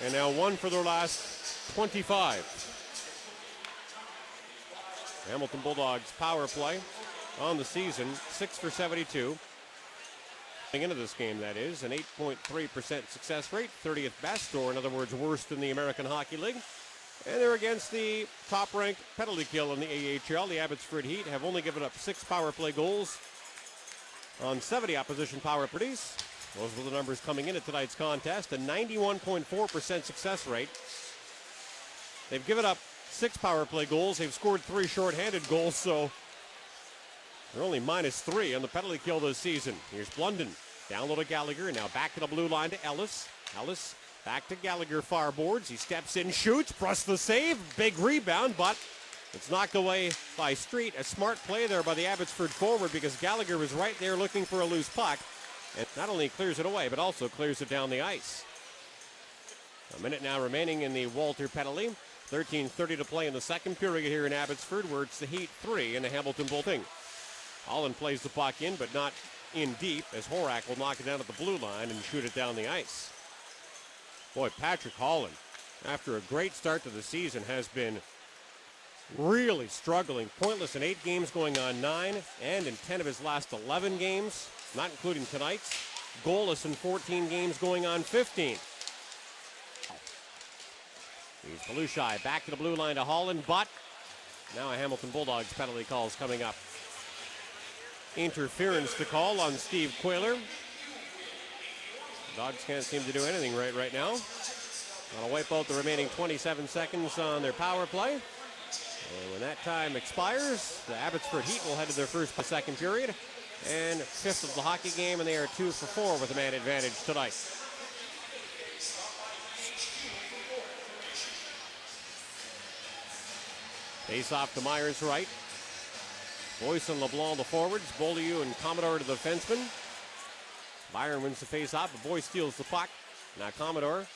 And now 1 for their last 25. Hamilton Bulldogs power play on the season, 6 for 72. Coming into this game, that is, an 8.3% success rate, 30th best, or in other words, worse than the American Hockey League. And they're against the top-ranked penalty kill in the AHL. The Abbotsford Heat have only given up 6 power play goals on 70 opposition power plays. Those were the numbers coming into tonight's contest. A 91.4% success rate. They've given up 6 power play goals. They've scored 3 shorthanded goals, so they're only -3 on the penalty kill this season. Here's Blunden. Down low to Gallagher. Now back to the blue line to Ellis. Ellis back to Gallagher, far boards. He steps in, shoots, Bruss the save. Big rebound, but it's knocked away by Street. A smart play there by the Abbotsford forward because Gallagher was right there looking for a loose puck. And not only clears it away, but also clears it down the ice. A minute now remaining in the Walter penalty. 13:30 to play in the second period here in Abbotsford, where it's the Heat 3 and the Hamilton Bulldogs. Holland plays the puck in, but not in deep, as Horak will knock it down at the blue line and shoot it down the ice. Boy, Patrick Holland, after a great start to the season, has been really struggling. Pointless in 8 games, going on 9, and in 10 of his last 11 games, not including tonight's. Goalless in 14 games, going on 15. He's Belushi back to the blue line to Holland, but now a Hamilton Bulldogs penalty call is coming up. Interference to call on Steve Quayler. Dogs can't seem to do anything right now. That'll wipe out the remaining 27 seconds on their power play. And when that time expires, the Abbotsford Heat will head to their first and second period. And 5th of the hockey game, and they are 2 for 4 with a man advantage tonight. Face off to Myers right. Boyce and LeBlanc the forwards. Beaulieu and Commodore to the defenseman. Byron wins the face-off, but Boyce steals the puck. Now Commodore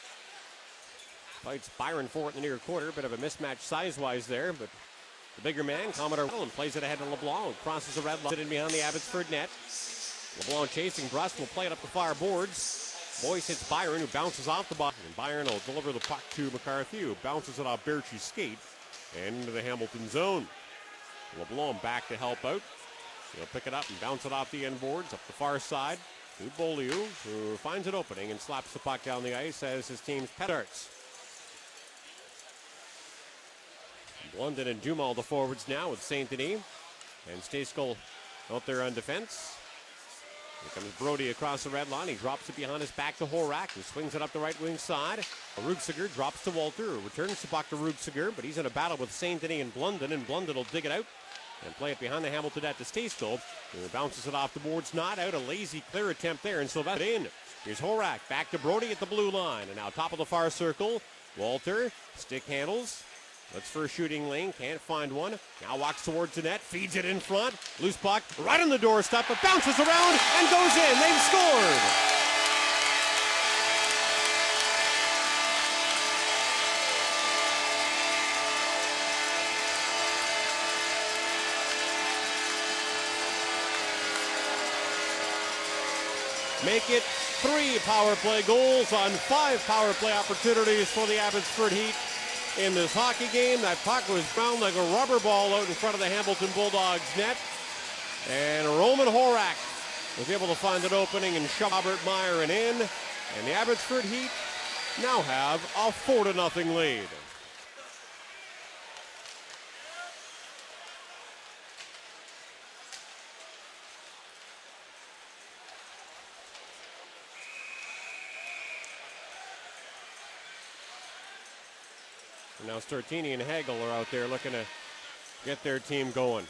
fights Byron for it in the near quarter. Bit of a mismatch size-wise there, but the bigger man, Commodore, plays it ahead to LeBlanc. Crosses the red line in behind the Abbotsford net. LeBlanc chasing Bruss, will play it up the far boards. Boyce hits Byron, who bounces off the bottom. And Byron will deliver the puck to McCarthy, who bounces it off Berchi's skate and into the Hamilton zone. LeBlanc back to help out. He'll pick it up and bounce it off the end boards, up the far side to Beaulieu, who finds an opening and slaps the puck down the ice as his team's starts. Blunden and Dumal the forwards now with St. Denis. And Stejskal out there on defense. Here comes Brody across the red line. He drops it behind his back to Horak, who swings it up the right wing side. Rutziger drops to Walter, who returns the puck to Rutziger, but he's in a battle with St. Denis and Blunden will dig it out and play it behind the Hamilton net to Stejskal, who bounces it off the boards, not out. A lazy clear attempt there, and Sylvester in. Here's Horak, back to Brody at the blue line, and now top of the far circle. Walter, stick handles. Looks for a shooting lane, can't find one. Now walks towards the net, feeds it in front. Loose puck, right on the doorstep, but bounces around and goes in. They've scored. Make it 3 power play goals on 5 power play opportunities for the Abbotsford Heat. In this hockey game, that puck was bound like a rubber ball out in front of the Hamilton Bulldogs net. And Roman Horak was able to find an opening and shove Robert Meyer in. And the Abbotsford Heat now have a 4-0 lead. Now Stortini and Hagel are out there looking to get their team going.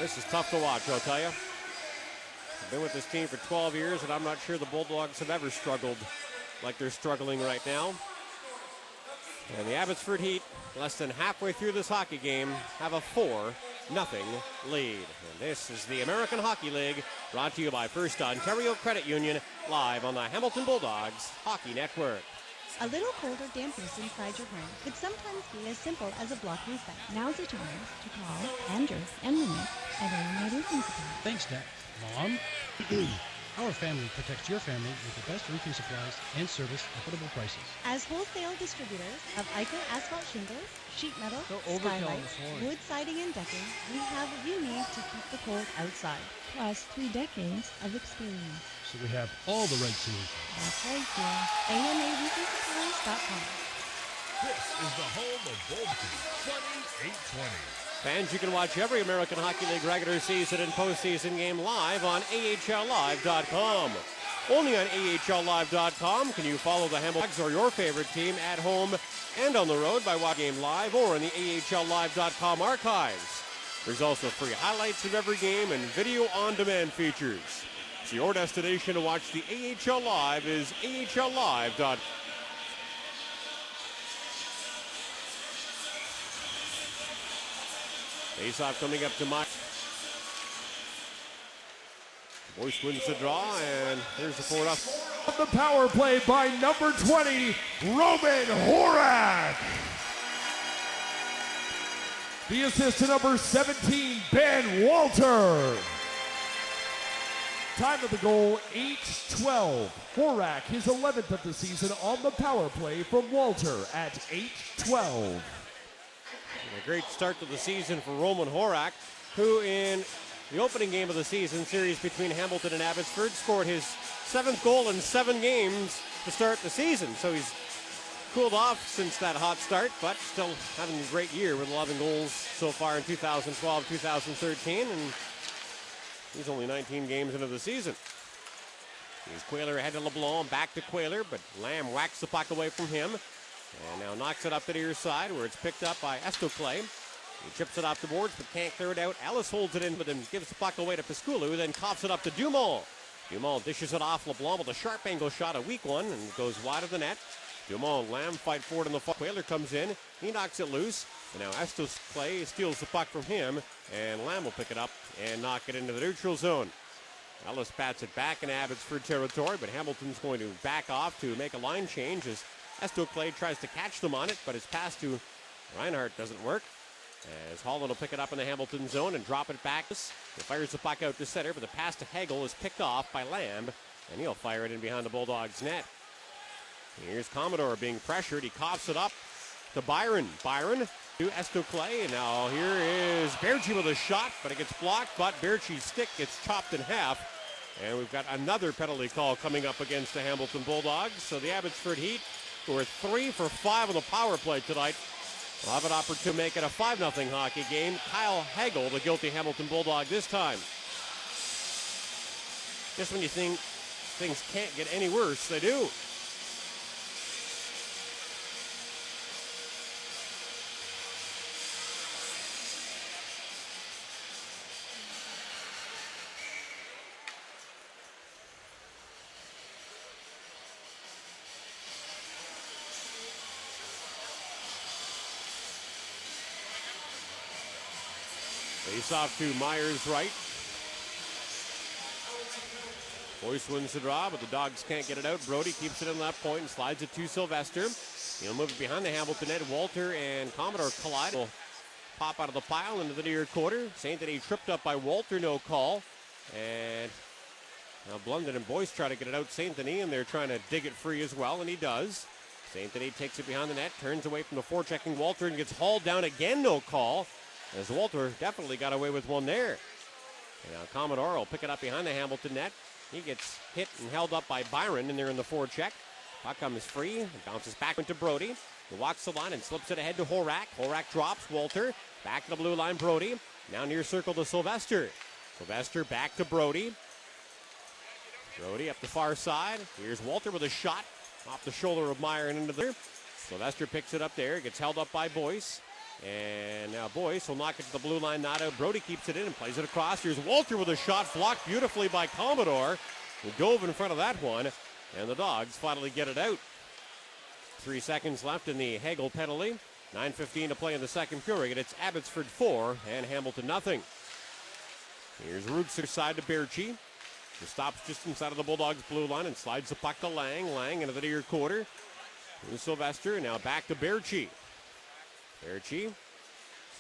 This is tough to watch, I'll tell you. I've been with this team for 12 years, and I'm not sure the Bulldogs have ever struggled like they're struggling right now. And the Abbotsford Heat, less than halfway through this hockey game, have a 4-0 lead. And this is the American Hockey League, brought to you by First Ontario Credit Union, live on the Hamilton Bulldogs Hockey Network. A little cold or dampness inside your home could sometimes be as simple as a block roof vent. Now's the time to call Andrew and Lynette at Illinois Roofing Supply. Thanks, Dad. Mom? Our family protects your family with the best roofing supplies and service at affordable prices. As wholesale distributors of Eicher asphalt shingles, sheet metal, skylights, wood siding, and decking, we have what you need to keep the cold outside. Plus 3 decades of experience. So we have all the right solutions. That's right, dear. AMARoofingSupplies.com. This is the home of Bulldogs 2820. Fans, you can watch every American Hockey League regular season and postseason game live on AHLLive.com. Only on AHLLive.com can you follow the Bulldogs or your favorite team at home and on the road by watching game live or in the AHLLive.com archives. There's also free highlights of every game and video on-demand features. So your destination to watch the AHL Live is AHLLive.com. Face-off coming up to Mike. Boyce wins the draw, and here's the forward off. On the power play by number 20, Roman Horak. The assist to number 17, Ben Walter. Time of the goal, 8:12. Horak, his 11th of the season on the power play from Walter at 8:12. A great start to the season for Roman Horak, who in the opening game of the season series between Hamilton and Abbotsford scored his 7th goal in 7 games to start the season. So he's cooled off since that hot start, but still having a great year with 11 goals so far in 2012-2013, and he's only 19 games into the season. Here's Quayler ahead to LeBlanc, back to Quayler, but Lamb whacks the puck away from him. And now knocks it up to the near side where it's picked up by Estoclay. He chips it off the boards but can't clear it out. Ellis holds it in but then gives the puck away to Pisculu, who then coughs it up to Dumont. Dumont dishes it off LeBlanc with a sharp angle shot, a weak one, and goes wide of the net. Dumont and Lamb fight forward in the far. Quayler comes in. He knocks it loose. And now Estoclay steals the puck from him. And Lamb will pick it up and knock it into the neutral zone. Ellis bats it back in Abbotsford territory, but Hamilton's going to back off to make a line change as Estoclay tries to catch them on it, but his pass to Reinhardt doesn't work. As Holland will pick it up in the Hamilton zone and drop it back. He fires the puck out to center, but the pass to Hagel is picked off by Lamb, and he'll fire it in behind the Bulldogs' net. Here's Commodore being pressured. He coughs it up to Byron. Byron to Estoclay, and now here is Berchi with a shot, but it gets blocked, but Berchi's stick gets chopped in half. And we've got another penalty call coming up against the Hamilton Bulldogs. So the Abbotsford Heat, who are 3 for 5 on the power play tonight, will have an opportunity to make it a 5-0 hockey game. Kyle Hagel, the guilty Hamilton Bulldog this time. Just when you think things can't get any worse, they do. Face off to Myers right. Boyce wins the draw, but the Dogs can't get it out. Brody keeps it in that point and slides it to Sylvester. He'll move it behind the Hamilton net. Walter and Commodore collide. Will pop out of the pile into the near quarter. St. Denis tripped up by Walter, no call. And now Blunden and Boyce try to get it out St. Denis, and they're trying to dig it free as well, and he does. St. Denis takes it behind the net, turns away from the forechecking Walter and gets hauled down again, no call. As Walter definitely got away with one there. And now Commodore will pick it up behind the Hamilton net. He gets hit and held up by Byron, and they're in the forecheck. Puck comes free, and bounces back into Brody. He walks the line and slips it ahead to Horak. Horak drops Walter. Back to the blue line, Brody. Now near circle to Sylvester. Sylvester back to Brody. Brody up the far side. Here's Walter with a shot off the shoulder of Meyer and into there. Sylvester picks it up there. Gets held up by Boyce. And now Boyce will knock it to the blue line, not out. Brody keeps it in and plays it across. Here's Walter with a shot blocked beautifully by Commodore, who dove in front of that one. And the Dogs finally get it out. 3 seconds left in the Hagel penalty. 9:15 to play in the second period. It's Abbotsford 4 and Hamilton nothing. Here's Rutzer side to Berchi, who stops just inside of the Bulldogs blue line and slides the puck to Lang. Lang into the near quarter. Here's Sylvester, now back to Berchi. Berchi,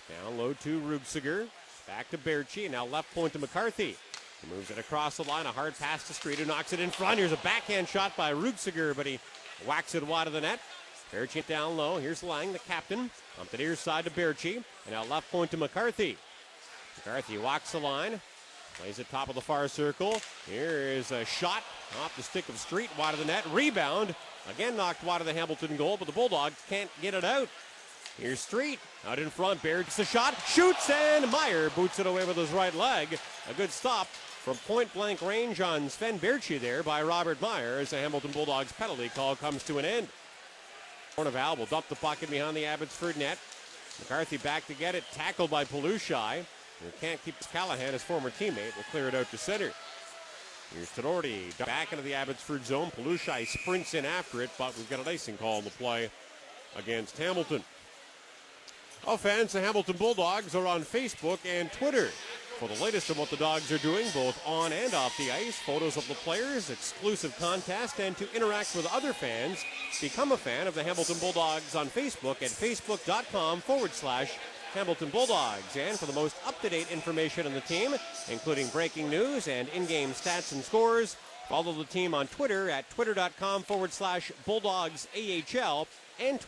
down low to Rugsiger. Back to Berchi, now left point to McCarthy. He moves it across the line, a hard pass to Street, who knocks it in front. Here's a backhand shot by Rugsiger, but he whacks it wide of the net. Berchi down low. Here's Lang, the captain. Up the near side to Berchi, and now left point to McCarthy. McCarthy walks the line, plays it top of the far circle. Here is a shot off the stick of Street, wide of the net. Rebound, again knocked wide of the Hamilton goal, but the Bulldogs can't get it out. Here's Street, out in front. Baird gets the shot, shoots, and Meyer boots it away with his right leg. A good stop from point-blank range on Sven Berchi there by Robert Meyer as the Hamilton Bulldogs penalty call comes to an end. Corneval will dump the puck in behind the Abbotsford net. McCarthy back to get it, tackled by Pelushai. Who can't keep Callahan, his former teammate, will clear it out to center. Here's Tenordi back into the Abbotsford zone. Pelushai sprints in after it, but we've got an icing call in the play against Hamilton. Well, fans, the Hamilton Bulldogs are on Facebook and Twitter for the latest of what the Dogs are doing, both on and off the ice, photos of the players, exclusive contest, and to interact with other fans, become a fan of the Hamilton Bulldogs on Facebook at facebook.com/Hamilton Bulldogs. And for the most up-to-date information on the team, including breaking news and in-game stats and scores, follow the team on Twitter at twitter.com/BulldogsAHL and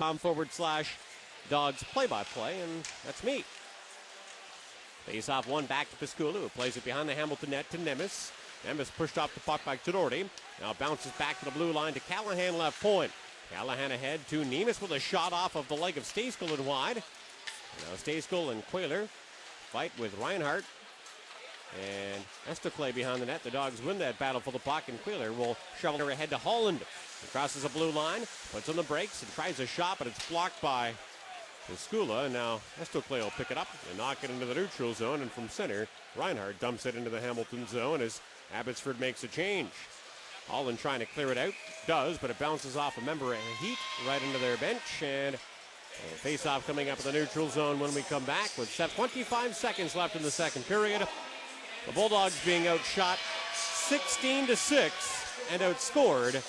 /Dogs play-by-play, and that's me. Face off one back to Piscula, who plays it behind the Hamilton net to Nemes. Nemes pushed off the puck by Tenordi. Now bounces back to the blue line to Callahan left point. Callahan ahead to Nemes with a shot off of the leg of Stejskal and wide. Now Stejskal and Quayler fight with Reinhardt and Esterclay behind the net. The Dogs win that battle for the puck, and Quayler will shovel her ahead to Holland. He crosses a blue line, puts on the brakes, and tries a shot, but it's blocked by Piscula, and now Esterclay will pick it up and knock it into the neutral zone, and from center, Reinhardt dumps it into the Hamilton zone as Abbotsford makes a change. Holland trying to clear it out, does, but it bounces off a member of Heat right into their bench, and a face-off coming up in the neutral zone when we come back with 25 seconds left in the second period. The Bulldogs being outshot 16-6 and outscored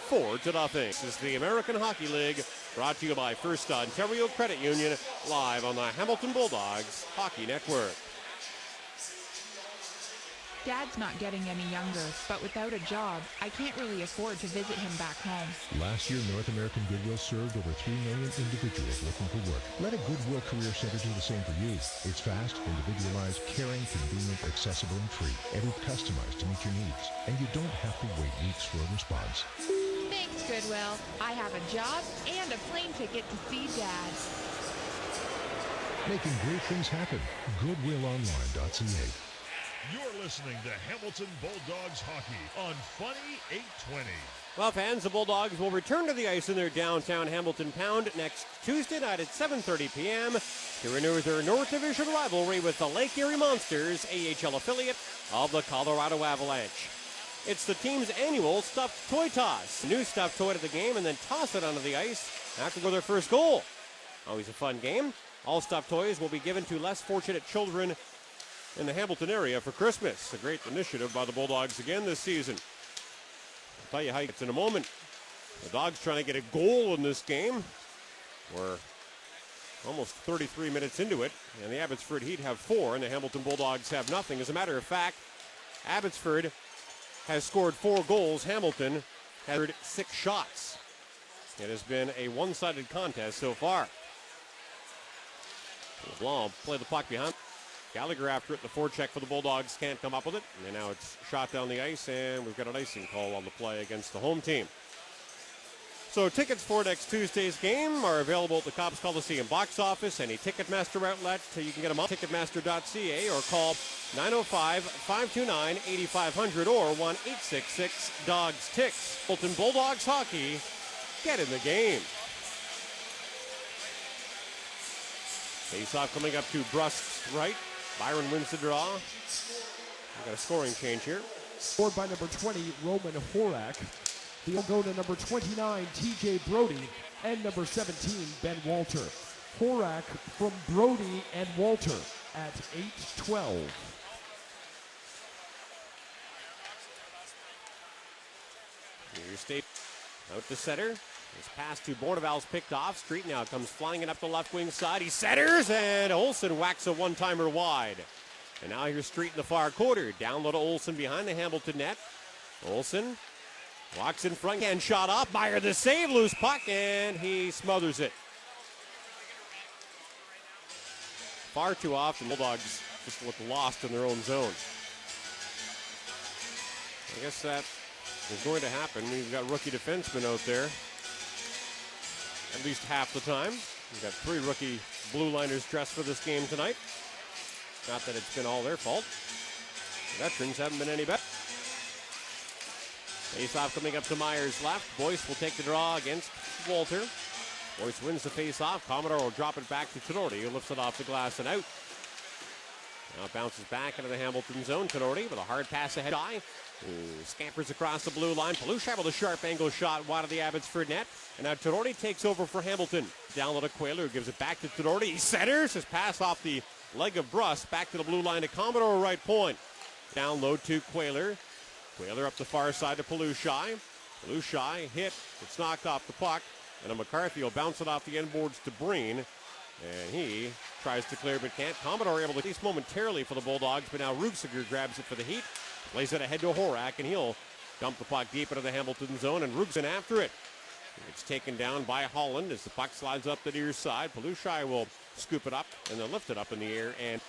4-0. This is the American Hockey League, brought to you by First Ontario Credit Union, live on the Hamilton Bulldogs Hockey Network. Dad's not getting any younger, but without a job, I can't really afford to visit him back home. Last year, North American Goodwill served over 3 million individuals looking for work. Let a Goodwill Career Center do the same for you. It's fast, individualized, caring, convenient, accessible, and free. Every customized to meet your needs. And you don't have to wait weeks for a response. Thanks, Goodwill. I have a job and a plane ticket to see Dad. Making great things happen. GoodwillOnline.ca. You're listening to Hamilton Bulldogs hockey on Funny 820. Well, fans, the Bulldogs will return to the ice in their downtown Hamilton Pound next Tuesday night at 7:30 p.m. to renew their North Division rivalry with the Lake Erie Monsters, AHL affiliate of the Colorado Avalanche. It's the team's annual stuffed toy toss. New stuffed toy to the game and then toss it onto the ice after their first goal. Always a fun game. All stuffed toys will be given to less fortunate children in the Hamilton area for Christmas. A great initiative by the Bulldogs again this season. I'll tell you how it's in a moment. The Dogs trying to get a goal in this game. We're almost 33 minutes into it, and the Abbotsford Heat have 4, and the Hamilton Bulldogs have nothing. As a matter of fact, Abbotsford has scored 4 goals. Hamilton has scored 6 shots. It has been a one-sided contest so far. Blanc play the puck behind. Gallagher after it. The forecheck for the Bulldogs can't come up with it. And now it's shot down the ice, and we've got an icing call on the play against the home team. So tickets for next Tuesday's game are available at the Cobbs Coliseum box office, any Ticketmaster outlet. You can get them on Ticketmaster.ca or call 905-529-8500 or 1-866-DOGS-TICKS. Hamilton Bulldogs hockey, get in the game. Face-off coming up to Brust's right. Byron wins the draw. We've got a scoring change here. Scored by number 20, Roman Horak. They'll go to number 29, TJ Brody, and number 17, Ben Walter. Horak from Brody and Walter at 8-12. Here's State out to center. This pass to Borneval's picked off. Street now comes flying in up the left wing side. He centers, and Olsen whacks a one-timer wide. And now here's Street in the far quarter. Down low to Olsen behind the Hamilton net. Olsen walks in front, and shot off. Meyer the save, loose puck, and he smothers it. Far too often, Bulldogs just look lost in their own zone. I guess that is going to happen. We've got rookie defensemen out there at least half the time. We've got 3 rookie blue liners dressed for this game tonight. Not that it's been all their fault. The veterans haven't been any better. Face-off coming up to Myers' left. Boyce will take the draw against Walter. Boyce wins the face-off. Commodore will drop it back to Tenordi, who lifts it off the glass and out. Now it bounces back into the Hamilton zone. Tenordi with a hard pass ahead. Who scampers across the blue line. Palushai with a sharp angle shot wide of the Abbotsford net. And now Tenordi takes over for Hamilton. Down low to Quayler, who gives it back to Tenordi. He centers. His pass off the leg of Brust. Back to the blue line to Commodore, right point. Down low to Quayler. Quayler up the far side to Palushai. Palushai hit. It's knocked off the puck. And a McCarthy will bounce it off the end boards to Breen. And he tries to clear but can't. Commodore able to chase momentarily for the Bulldogs, but now Ruxiger grabs it for the Heat. Plays it ahead to Horak, and he'll dump the puck deep into the Hamilton zone, and Ruxiger after it. It's taken down by Holland as the puck slides up the near side. Palushai will scoop it up and then lift it up in the air, and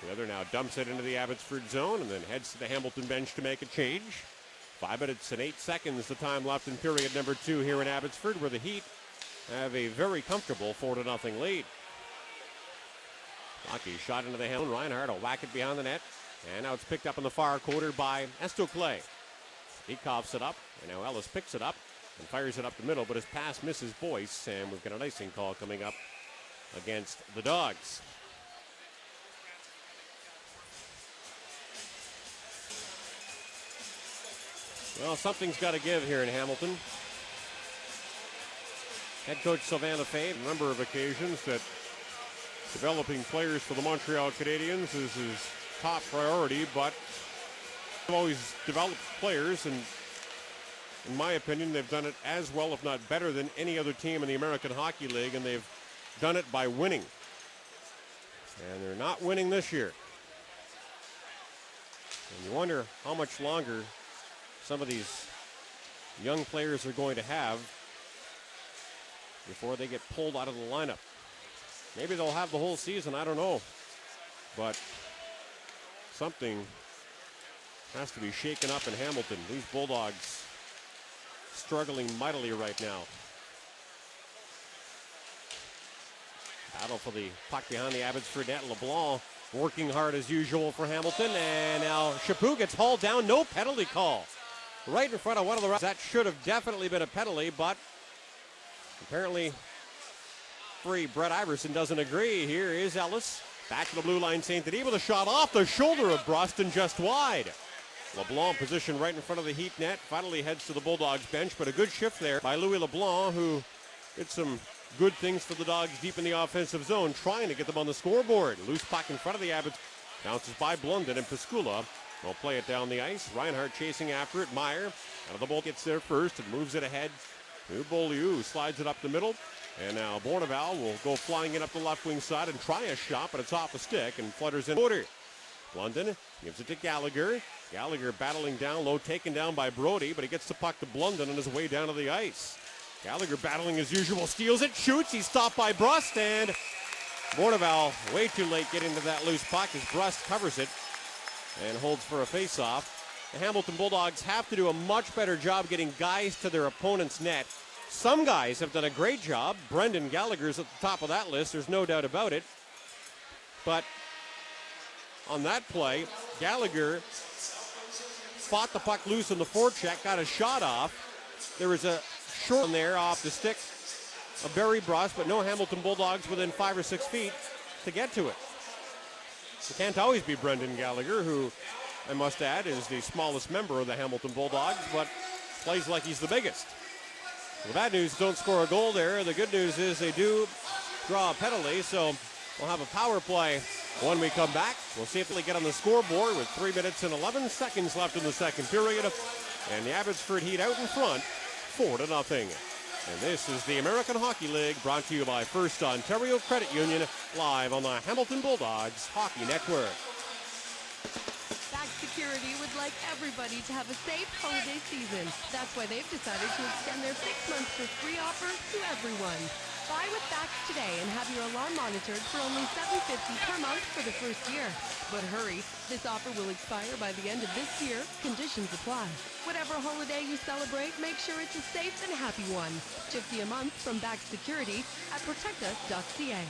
the other now dumps it into the Abbotsford zone and then heads to the Hamilton bench to make a change. 5 minutes and 8 seconds the time left in period number 2 here in Abbotsford, where the Heat have a very comfortable 4-0 lead. Lucky shot into the Hamilton. Reinhardt will whack it behind the net. And now it's picked up in the far quarter by Estoclay. He coughs it up, and now Ellis picks it up and fires it up the middle, but his pass misses Boyce, and we've got an icing call coming up against the Dogs. Well, something's got to give here in Hamilton. Head coach Sylvain Lefebvre, a number of occasions that developing players for the Montreal Canadiens is his top priority, but they've always developed players, and in my opinion, they've done it as well, if not better, than any other team in the American Hockey League, and they've done it by winning. And they're not winning this year. And you wonder how much longer some of these young players are going to have before they get pulled out of the lineup. Maybe they'll have the whole season, I don't know. But something has to be shaken up in Hamilton. These Bulldogs struggling mightily right now. Battle for the puck behind the Abbotsford net. LeBlanc working hard as usual for Hamilton. And now Chaput gets hauled down. No penalty call. Right in front of one of the refs. That should have definitely been a penalty, but apparently Brett Iverson doesn't agree. Here is Ellis. Back to the blue line, St. Denis with a shot off the shoulder of Brust and just wide. LeBlanc positioned right in front of the Heat net. Finally heads to the Bulldogs bench, but a good shift there by Louis LeBlanc, who did some good things for the Dogs deep in the offensive zone, trying to get them on the scoreboard. Loose puck in front of the Abbots. Bounces by Blunden, and Piscula will play it down the ice. Reinhardt chasing after it. Meyer out of the ball gets there first and moves it ahead to Beaulieu, who slides it up the middle. And now Borneval will go flying in up the left wing side and try a shot, but it's off a stick and flutters in order. Blunden gives it to Gallagher. Gallagher battling down low, taken down by Brody, but he gets the puck to Blunden on his way down to the ice. Gallagher battling as usual, steals it, shoots. He's stopped by Brust, and Borneval way too late getting to that loose puck as Brust covers it and holds for a face-off. The Hamilton Bulldogs have to do a much better job getting guys to their opponent's net. Some guys have done a great job. Brendan Gallagher's at the top of that list, there's no doubt about it. But on that play, Gallagher fought the puck loose in the forecheck, got a shot off. There was a short one there off the stick of Barry Brust, but no Hamilton Bulldogs within 5 or 6 feet to get to it. It can't always be Brendan Gallagher, who, I must add, is the smallest member of the Hamilton Bulldogs, but plays like he's the biggest. The bad news, don't score a goal there. The good news is they do draw a penalty, so we'll have a power play when we come back. We'll see if they get on the scoreboard with 3 minutes and 11 seconds left in the second period. And the Abbotsford Heat out in front, 4-0. And this is the American Hockey League, brought to you by First Ontario Credit Union, live on the Hamilton Bulldogs Hockey Network. Back Security would like everybody to have a safe holiday season. That's why they've decided to extend their 6 months for free offer to everyone. Buy with Bax today and have your alarm monitored for only $7.50 per month for the first year. But hurry, this offer will expire by the end of this year. Conditions apply. Whatever holiday you celebrate, make sure it's a safe and happy one. $50 a month from Bax Security at protectus.ca.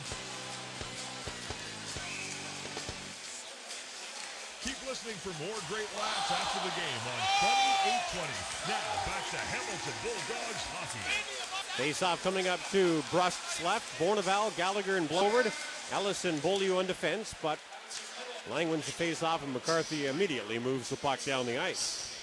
Keep listening for more great laughs after the game on Funny 820. Now back to Hamilton Bulldogs hockey. Face-off coming up to Brust's left. Bourneval, Gallagher, and Bloward. Ellis and Beaulieu on defense, but Lang wins the face-off, and McCarthy immediately moves the puck down the ice.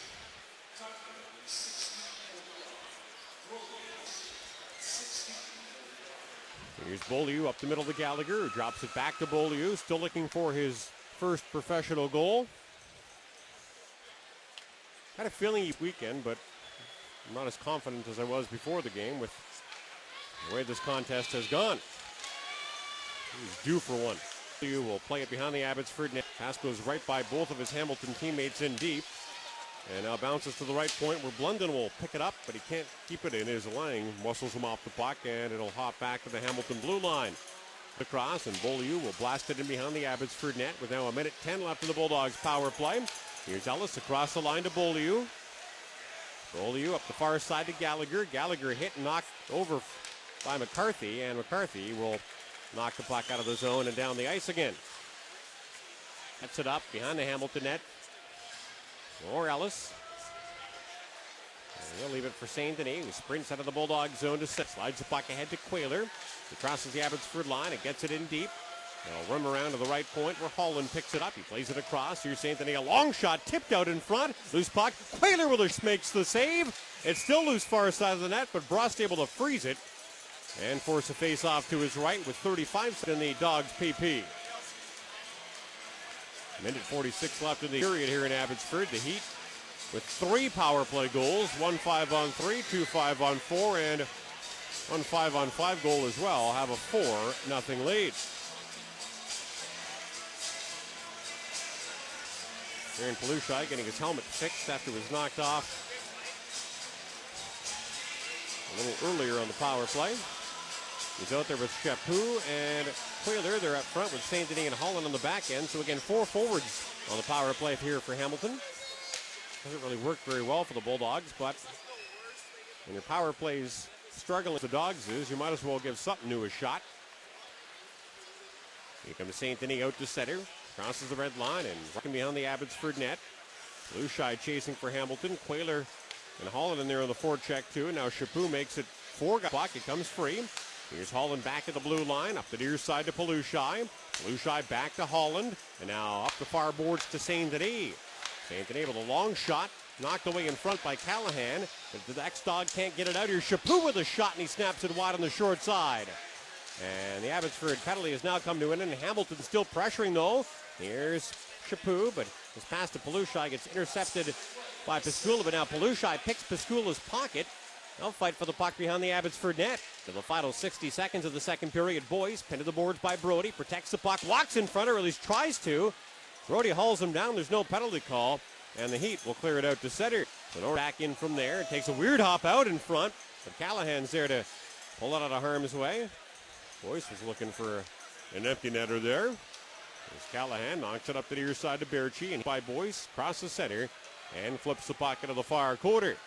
Here's Beaulieu up the middle to Gallagher, who drops it back to Beaulieu, still looking for his first professional goal. Had a feeling each weekend, but I'm not as confident as I was before the game with the way this contest has gone. He's due for one. Beaulieu will play it behind the Abbotsford net. Pass goes right by both of his Hamilton teammates in deep. And now bounces to the right point where Blunden will pick it up, but he can't keep it in. As Lang muscles him off the puck, and it'll hop back to the Hamilton blue line. Across, and Beaulieu will blast it in behind the Abbotsford net with now 1:10 left in the Bulldogs power play. Here's Ellis across the line to Beaulieu. Beaulieu up the far side to Gallagher. Gallagher hit and knocked over by McCarthy, and McCarthy will knock the puck out of the zone and down the ice again. Sets it up behind the Hamilton net. Or Ellis. And he'll leave it for St. Denis, who sprints out of the Bulldog zone to set. Slides the puck ahead to Quayler. He crosses the Abbotsford line. It gets it in deep. They'll run around to the right point where Holland picks it up. He plays it across. Here's St. Denis. A long shot tipped out in front. Loose puck. Quayler makes the save. It's still loose far side of the net, but Brust able to freeze it and force a face-off to his right with 35 seconds in the Dogs PP. Minute 46 left in the period here in Abbotsford. The Heat with 3 power play goals, 1 5-on-3, 2 5-on-4, and 1 5-on-5 goal as well, have a 4-0 lead. Aaron Palushai getting his helmet fixed after it was knocked off a little earlier on the power play. He's out there with Chaput and Quayler. They're up front with St. Denis and Holland on the back end. So again, 4 forwards on the power play here for Hamilton. Hasn't really worked very well for the Bulldogs, but when your power plays struggling as the Dogs is, you might as well give something new a shot. Here comes St. Denis out to center. Crosses the red line and working behind the Abbotsford net. Lushai chasing for Hamilton. Quayler and Holland in there on the forecheck too. And now Chaput makes it 4 puck. It comes free. Here's Holland back at the blue line, up the near side to Palushai. Palushai back to Holland, and now up the far boards to St. Denis. St. Denis with a long shot, knocked away in front by Callahan, but the X-Dog can't get it out. Here's Chaput with a shot, and he snaps it wide on the short side. And the Abbotsford penalty has now come to an end, and Hamilton still pressuring though. Here's Chaput, but his pass to Palushai gets intercepted by Piscula, but now Palushai picks Piscula's pocket. They'll fight for the puck behind the Abbotsford net. To the final 60 seconds of the second period. Boyce pinned to the boards by Brody. Protects the puck. Walks in front, or at least tries to. Brody hauls him down. There's no penalty call. And the Heat will clear it out to center. Lenore back in from there. It takes a weird hop out in front. But Callahan's there to pull it out of harm's way. Boyce was looking for an empty netter there. As Callahan knocks it up the near side to Berchi. And by Boyce, across the center. And flips the puck into the far quarter.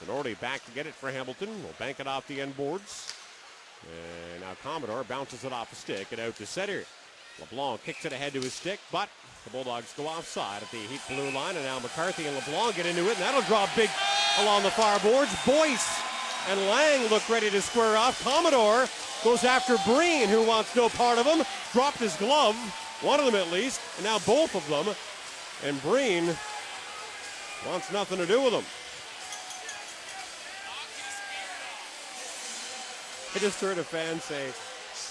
Minority back to get it for Hamilton. Will bank it off the end boards. And now Commodore bounces it off a stick and out to center. LeBlanc kicks it ahead to his stick, but the Bulldogs go offside at the Heat blue line. And now McCarthy and LeBlanc get into it, and that'll draw big along the far boards. Boyce and Lang look ready to square off. Commodore goes after Breen, who wants no part of him. Dropped his glove, one of them at least, and now both of them. And Breen wants nothing to do with him. I just heard a fan say,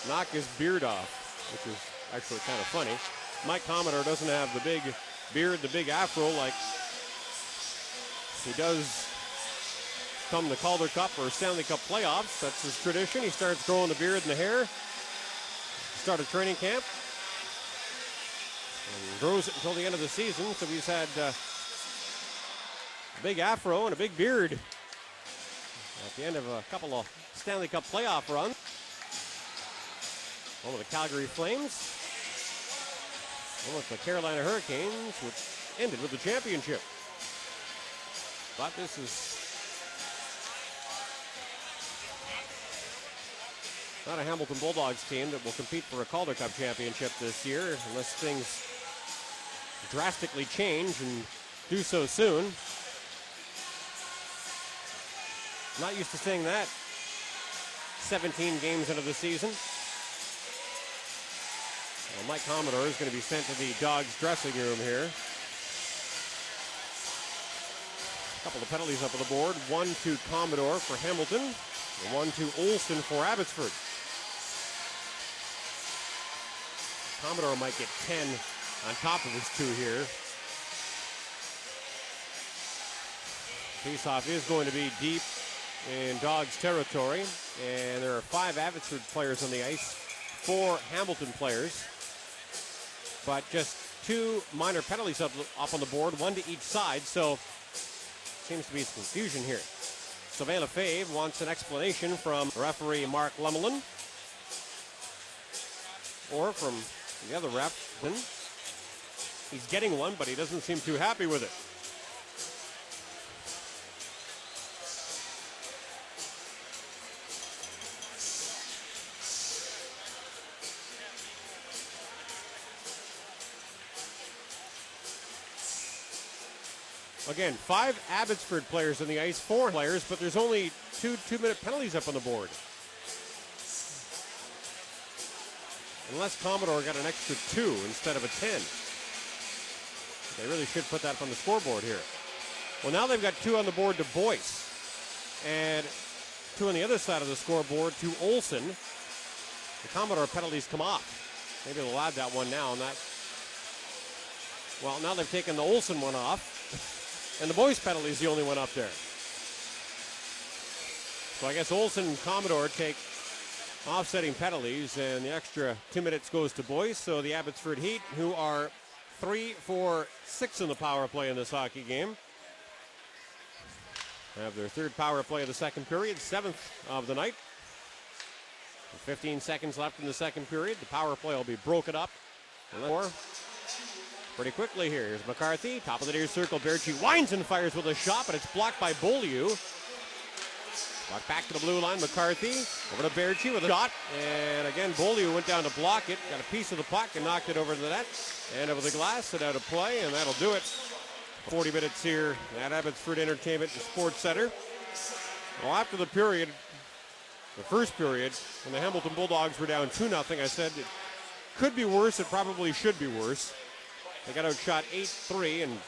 knock his beard off, which is actually kind of funny. Mike Commodore doesn't have the big beard, the big afro like he does come the Calder Cup or Stanley Cup playoffs. That's his tradition. He starts growing the beard and the hair. Start a training camp. And grows it until the end of the season. So he's had a big afro and a big beard at the end of a couple of Stanley Cup playoff runs. One with the Calgary Flames. One with the Carolina Hurricanes, which ended with the championship. But this is not a Hamilton Bulldogs team that will compete for a Calder Cup championship this year unless things drastically change and do so soon. Not used to seeing that 17 games into the season. Well, Mike Commodore is going to be sent to the Dogs dressing room here. A couple of penalties up on the board. One to Commodore for Hamilton, and one to Olsen for Abbotsford. Commodore might get 10 on top of his 2 here. Faceoff is going to be deep in Dogs territory, and there are 5 Abbotsford players on the ice, 4 Hamilton players, but just 2 minor penalties up on the board, 1 to each side, so seems to be some confusion here. Sylvain Lefebvre wants an explanation from referee Mark Lemelin, or from the other ref. He's getting one, but he doesn't seem too happy with it. Again, 5 Abbotsford players on the ice, 4 players, but there's only 2 2-minute penalties up on the board. Unless Commodore got an extra 2 instead of a 10. They really should put that up on the scoreboard here. Well, now they've got 2 on the board to Boyce. And 2 on the other side of the scoreboard to Olsen. The Commodore penalties come off. Maybe they'll add that one now. And that, well, now they've taken the Olsen one off. And the Boyce penalty is the only one up there. So I guess Olsen and Commodore take offsetting penalties, and the extra 2 minutes goes to Boyce. So the Abbotsford Heat, who are 3 for 6 in the power play in this hockey game, have their 3rd power play of the second period, 7th of the night. With 15 seconds left in the second period. The power play will be broken up. Pretty quickly here. Here's McCarthy, top of the near circle. Berchi winds and fires with a shot, but it's blocked by Beaulieu. Blocked back to the blue line. McCarthy over to Berchi with a shot. And again, Beaulieu went down to block it. Got a piece of the puck and knocked it over to the net. And over the glass and out of play, and that'll do it. 40 minutes here at Abbotsford Entertainment and Sports Center. Well, after the period, the first period, when the Hamilton Bulldogs were down 2-0, I said it could be worse. It probably should be worse. They got outshot 8-3 and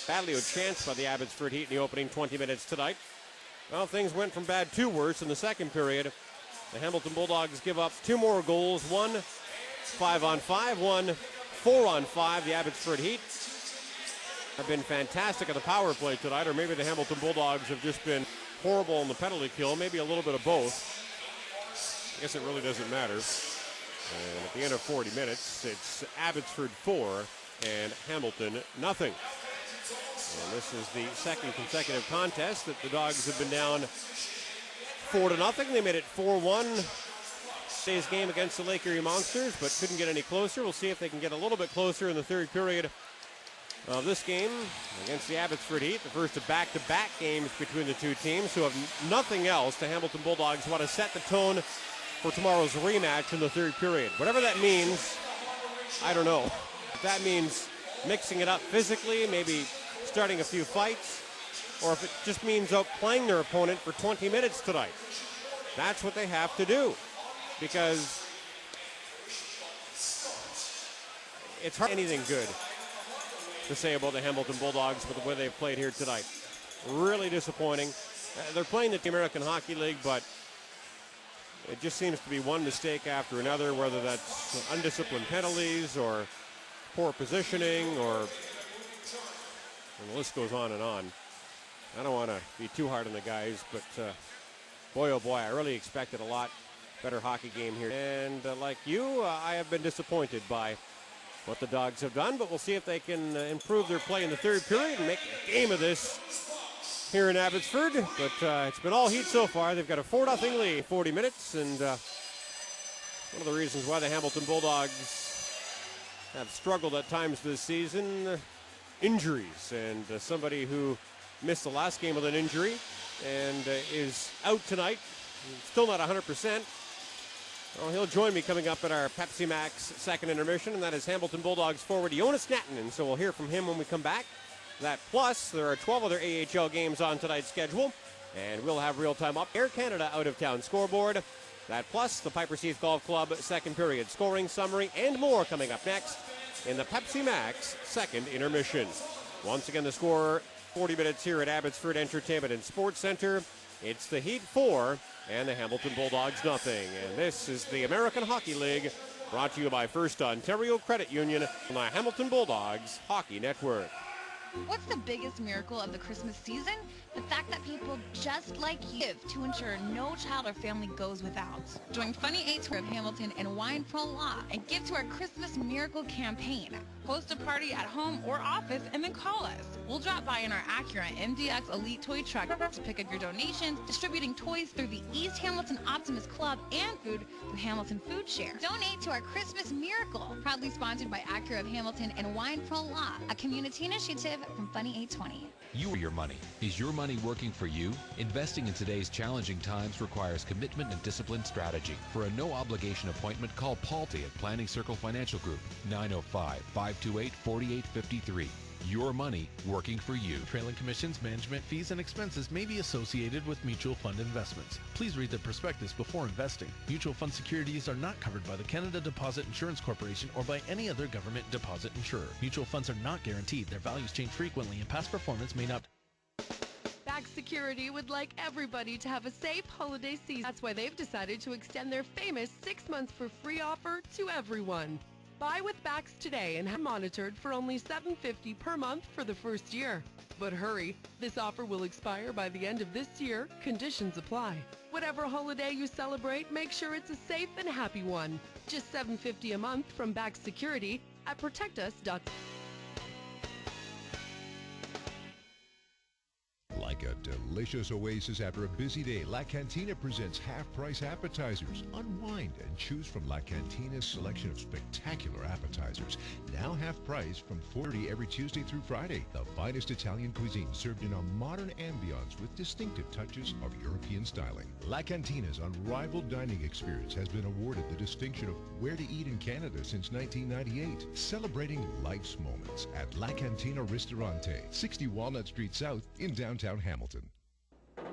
badly outchanced by the Abbotsford Heat in the opening 20 minutes tonight. Well, things went from bad to worse in the second period. The Hamilton Bulldogs give up 2 more goals, 1 5-on-5, 1 4-on-5. The Abbotsford Heat have been fantastic at the power play tonight, or maybe the Hamilton Bulldogs have just been horrible on the penalty kill, maybe a little bit of both. I guess it really doesn't matter. And at the end of 40 minutes, it's Abbotsford 4 and Hamilton nothing. And this is the second consecutive contest that the Dogs have been down 4-0. They made it 4-1 today's game against the Lake Erie Monsters, but couldn't get any closer. We'll see if they can get a little bit closer in the third period of this game against the Abbotsford Heat, the first of back-to-back games between the two teams who have nothing else. The Hamilton Bulldogs want to set the tone for tomorrow's rematch in the third period. Whatever that means, I don't know. If that means mixing it up physically, maybe starting a few fights, or if it just means outplaying their opponent for 20 minutes tonight. That's what they have to do, because it's hard anything good to say about the Hamilton Bulldogs with the way they've played here tonight. Really disappointing. They're playing the American Hockey League, but it just seems to be one mistake after another, whether that's undisciplined penalties or poor positioning, or and the list goes on and on. I don't want to be too hard on the guys, but boy, oh boy, I really expected a lot better hockey game here. And like you, I have been disappointed by what the Dogs have done, but we'll see if they can improve their play in the third period and make a game of this here in Abbotsford. But it's been all heat so far. They've got a 4-0 lead, 40 minutes, and one of the reasons why the Hamilton Bulldogs have struggled at times this season, injuries, and somebody who missed the last game with an injury and is out tonight, still not 100%. Well, he'll join me coming up at our Pepsi Max second intermission, and that is Hamilton Bulldogs forward Jonas Nattinen, so we'll hear from him when we come back. That plus, there are 12 other AHL games on tonight's schedule, and we'll have real-time up Air Canada out-of-town scoreboard. That plus, the Pipers Heath Golf Club second period scoring summary, and more coming up next in the Pepsi Max second intermission. Once again, the score, 40 minutes here at Abbotsford Entertainment and Sports Center. It's the Heat 4 and the Hamilton Bulldogs nothing. And this is the American Hockey League, brought to you by First Ontario Credit Union on the Hamilton Bulldogs Hockey Network. What's the biggest miracle of the Christmas season? The fact that people just like you give to ensure no child or family goes without. Join Funny 8 of Hamilton and Wine Pro Law and give to our Christmas Miracle campaign. Host a party at home or office and then call us. We'll drop by in our Acura MDX Elite Toy Truck to pick up your donations, distributing toys through the East Hamilton Optimist Club and food through Hamilton Food Share. Donate to our Christmas Miracle, proudly sponsored by Acura of Hamilton and Wine Pro Law, a community initiative from Funny 820. You or your money. Is your money working for you? Investing in today's challenging times requires commitment and disciplined strategy. For a no-obligation appointment, call Paulty at Planning Circle Financial Group, 905-528-4853. Your money working for you. Trailing commissions, management fees, and expenses may be associated with mutual fund investments. Please read the prospectus before investing. Mutual fund securities are not covered by the Canada Deposit Insurance Corporation or by any other government deposit insurer. Mutual funds are not guaranteed. Their values change frequently, and past performance may not. Back Security would like everybody to have a safe holiday season. That's why they've decided to extend their famous 6 months for free offer to everyone. Buy with Bax today and have monitored for only $7.50 per month for the first year. But hurry, this offer will expire by the end of this year. Conditions apply. Whatever holiday you celebrate, make sure it's a safe and happy one. Just $7.50 a month from Bax Security at protectus.com. Like a delicious oasis after a busy day, La Cantina presents half-price appetizers. Unwind and choose from La Cantina's selection of spectacular appetizers. Now half-price from $4.30 every Tuesday through Friday. The finest Italian cuisine served in a modern ambiance with distinctive touches of European styling. La Cantina's unrivaled dining experience has been awarded the distinction of Where to Eat in Canada since 1998. Celebrating life's moments at La Cantina Ristorante, 60 Walnut Street South in downtown Hamilton.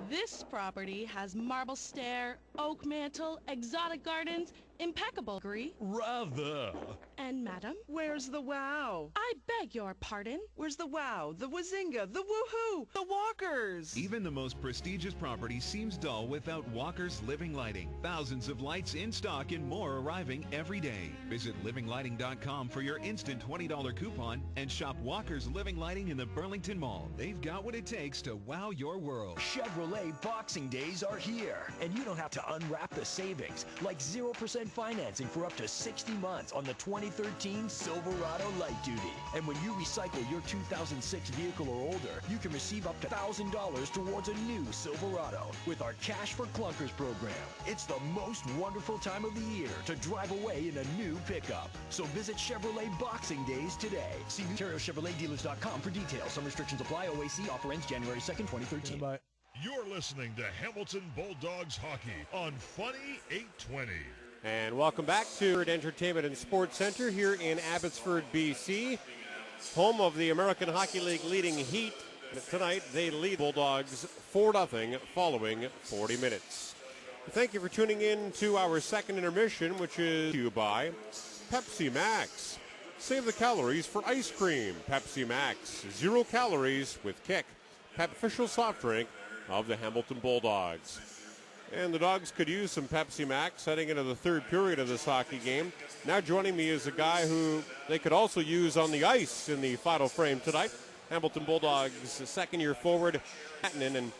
This property has marble stair, oak mantel, exotic gardens, impeccable greenery. Rather. And madam? Where's the wow? I beg your pardon? Where's the wow, the wazinga, the woohoo, the walkers? Even the most prestigious property seems dull without Walker's Living Lighting. Thousands of lights in stock and more arriving every day. Visit livinglighting.com for your instant $20 coupon and shop Walker's Living Lighting in the Burlington Mall. They've got what it takes to wow your world. Chevrolet Boxing Days are here, and you don't have to unwrap the savings, like 0% financing for up to 60 months on the 2013 Silverado Light Duty. And when you recycle your 2006 vehicle or older, you can receive up to $1,000 towards a new Silverado with our Cash for Clunkers program. It's the most wonderful time of the year to drive away in a new pickup. So visit Chevrolet Boxing Days today. See OntarioChevroletDealers.com for details. Some restrictions apply. OAC offer ends January 2nd, 2013. Bye. You're listening to Hamilton Bulldogs Hockey on Funny 820. And welcome back to Entertainment and Sports Center here in Abbotsford, BC, home of the American Hockey League leading Heat. Tonight, they lead Bulldogs 4-0 following 40 minutes. Thank you for tuning in to our second intermission, which is to you by Pepsi Max. Save the calories for ice cream. Pepsi Max, 0 calories with kick. Pep official soft drink of the Hamilton Bulldogs. And the Dogs could use some Pepsi Max heading into the third period of this hockey game. Now joining me is a guy who they could also use on the ice in the final frame tonight. Hamilton Bulldogs second-year forward, and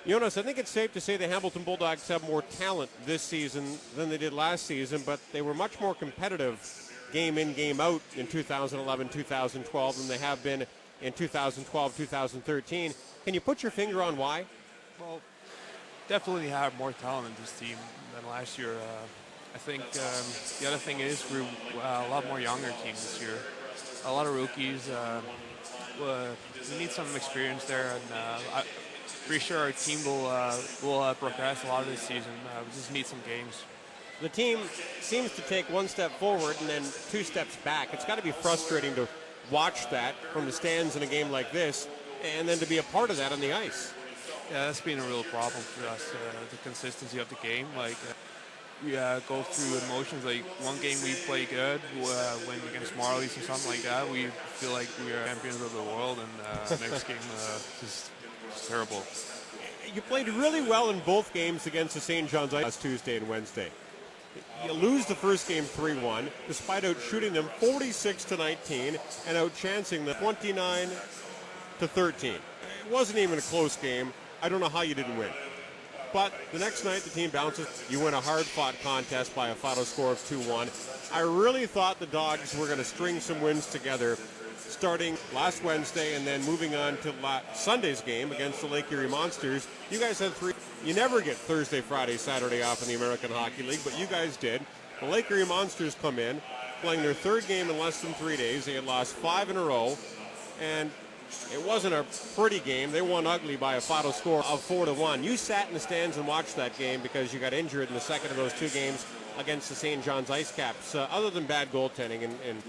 Jonas, I think it's safe to say the Hamilton Bulldogs have more talent this season than they did last season, but they were much more competitive game in, game out in 2011, 2012 than they have been in 2012, 2013. Can you put your finger on why? Well, definitely have more talent in this team than last year. I think the other thing is we're a lot more younger team this year. A lot of rookies. We need some experience there, and I'm pretty sure our team will progress a lot of this season. We just need some games. The team seems to take one step forward and then two steps back. It's got to be frustrating to watch that from the stands in a game like this, and then to be a part of that on the ice. Yeah, that's been a real problem for us, the consistency of the game. Like, we go through emotions. Like, one game we play good, win against Marlies or something like that. We feel like we are champions of the world, and next game just terrible. You played really well in both games against the St. John's Ice last Tuesday and Wednesday. You lose the first game 3-1, despite out-shooting them 46-19 and out-chancing them 29-13. It wasn't even a close game. I don't know how you didn't win. But the next night, the team bounces. You win a hard-fought contest by a final score of 2-1. I really thought the Dogs were going to string some wins together starting last Wednesday and then moving on to Sunday's game against the Lake Erie Monsters. You guys had three. You never get Thursday, Friday, Saturday off in the American Hockey League, but you guys did. The Lake Erie Monsters come in, playing their third game in less than 3 days. They had lost 5 in a row, and it wasn't a pretty game. They won ugly by a final score of 4-1. You sat in the stands and watched that game because you got injured in the second of those two games against the St. John's Ice Caps. Other than bad goaltending, and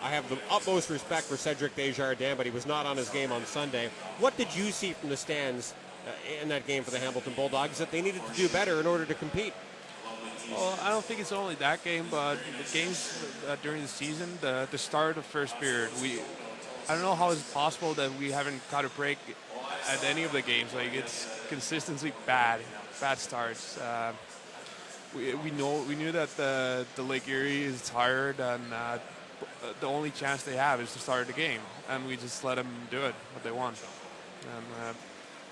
I have the utmost respect for Cedric Desjardins, but he was not on his game on Sunday. What did you see from the stands in that game for the Hamilton Bulldogs that they needed to do better in order to compete? Well, I don't think it's only that game, but the games during the season, the start of the first period, I don't know how it's possible that we haven't got a break at any of the games. Like, it's consistently bad starts. We knew that the Lake Erie is tired, and the only chance they have is to start the game, and we just let them do it what they want.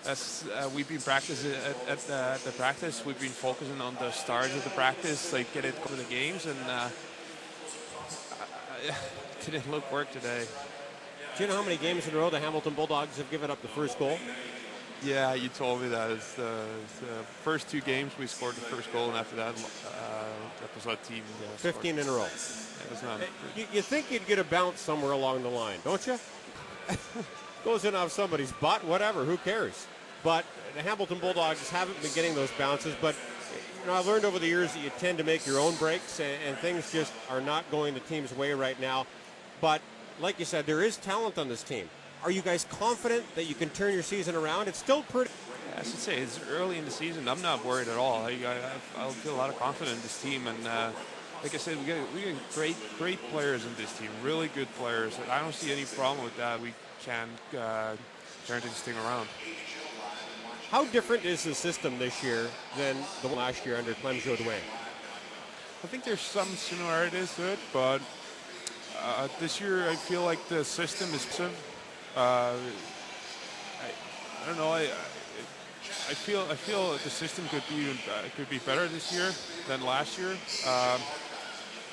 And we've been practicing at the practice. We've been focusing on the stars of the practice, like get it to the games, and it didn't work today. Do you know how many games in a row the Hamilton Bulldogs have given up the first goal? Yeah, you told me that. It's the first two games we scored the first goal, and after that, that was our team. 15 in a row. It was not. You think you'd get a bounce somewhere along the line, don't you? Goes in off somebody's butt, whatever, who cares? But the Hamilton Bulldogs haven't been getting those bounces, but I've learned over the years that you tend to make your own breaks, and things just are not going the team's way right now. But like you said, there is talent on this team. Are you guys confident that you can turn your season around? It's still pretty. I should say it's early in the season. I'm not worried at all. I feel a lot of confidence in this team, and like I said, we got great players in this team, really good players. I don't see any problem with that. We can turn this thing around. How different is the system this year than the one last year under Clem Jodouin? I think there's some similarities to it, but this year I feel like the system is I don't know. I feel the system could be better this year than last year.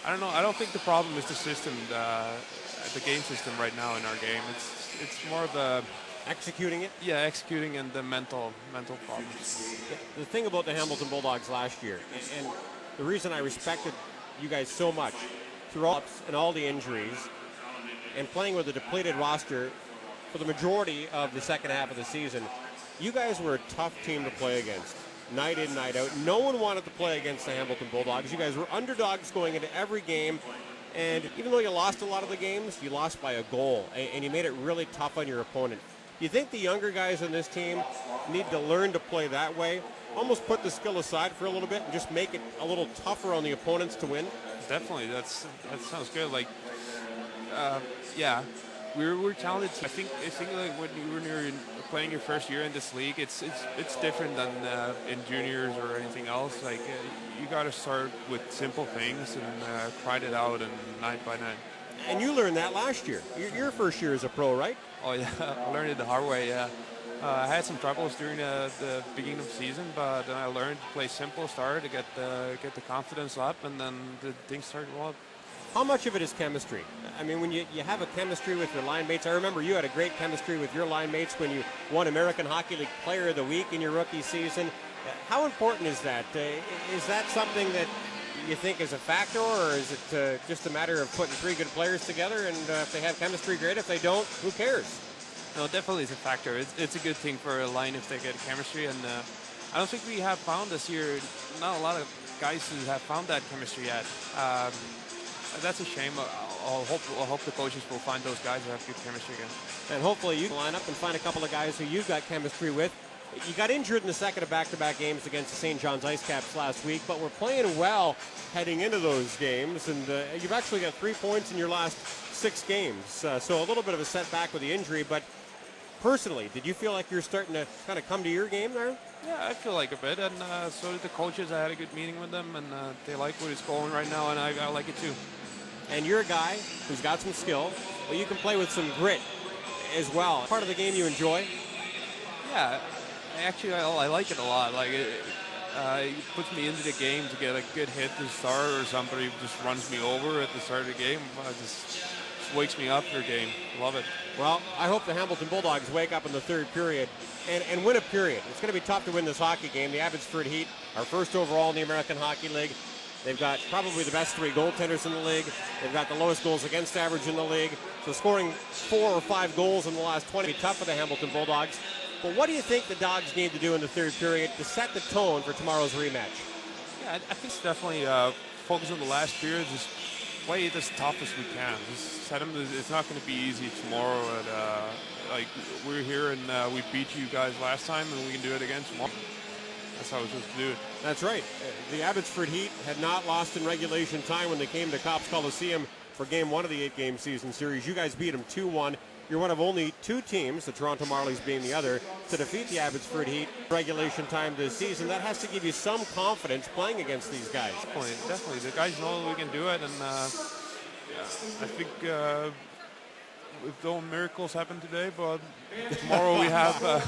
I don't know. I don't think the problem is the system, the game system right now in our game. It's more of the executing it. Yeah, executing and the mental problems. The thing about the Hamilton Bulldogs last year, and the reason I respected you guys so much through ups and all the injuries, and playing with a depleted roster for the majority of the second half of the season, you guys were a tough team to play against, night in, night out. No one wanted to play against the Hamilton Bulldogs. You guys were underdogs going into every game, and even though you lost a lot of the games, you lost by a goal, and you made it really tough on your opponent. Do you think the younger guys on this team need to learn to play that way? Almost put the skill aside for a little bit and just make it a little tougher on the opponents to win? Definitely. That sounds good. Like, yeah. We're talented. I think like when you're playing your first year in this league, it's different than in juniors or anything else. Like you got to start with simple things and grind it out and night by night. And you learned that last year. Your first year as a pro, right? Oh yeah, I learned it the hard way. Yeah, I had some troubles during the beginning of the season, but then I learned to play simple, started to get the confidence up, and then the things started to go up. How much of it is chemistry? I mean, when you have a chemistry with your line mates, I remember you had a great chemistry with your line mates when you won American Hockey League Player of the Week in your rookie season. How important is that? Is that something that you think is a factor, or is it just a matter of putting three good players together, and if they have chemistry, great. If they don't, who cares? No, definitely it's a factor. It's a good thing for a line if they get chemistry, and I don't think we have found this year, not a lot of guys who have found that chemistry yet. That's a shame. I'll hope the coaches will find those guys who have good chemistry again. And hopefully you can line up and find a couple of guys who you've got chemistry with. You got injured in the second of back-to-back games against the St. John's Ice Caps last week, but we're playing well heading into those games, and you've actually got 3 points in your last 6 games. So a little bit of a setback with the injury, but personally, did you feel like you're starting to kind of come to your game there? Yeah, I feel like a bit, and so did the coaches. I had a good meeting with them, and they like what is going right now, and I like it too. And you're a guy who's got some skill, but you can play with some grit as well. Part of the game you enjoy? Yeah, actually I like it a lot. Like it puts me into the game to get a good hit to start, or somebody just runs me over at the start of the game. It just wakes me up for a game. Love it. Well, I hope the Hamilton Bulldogs wake up in the third period and win a period. It's going to be tough to win this hockey game. The Abbotsford Heat are first overall in the American Hockey League. They've got probably the best 3 goaltenders in the league. They've got the lowest goals against average in the league. So scoring 4 or 5 goals in the last 20 will be tough for the Hamilton Bulldogs. But what do you think the Dogs need to do in the third period to set the tone for tomorrow's rematch? Yeah, I think it's definitely focus on the last period. Just play it as tough as we can. Just set them. It's not going to be easy tomorrow. Like we're here and we beat you guys last time, and we can do it again tomorrow. That's how we're supposed to do it. That's right. The Abbotsford Heat had not lost in regulation time when they came to Copps Coliseum for Game 1 of the 8-game season series. You guys beat them 2-1. You're one of only 2 teams, the Toronto Marlies being the other, to defeat the Abbotsford Heat regulation time this season. That has to give you some confidence playing against these guys. Definitely. The guys know we can do it, and I think if no miracles happen today, but tomorrow we have a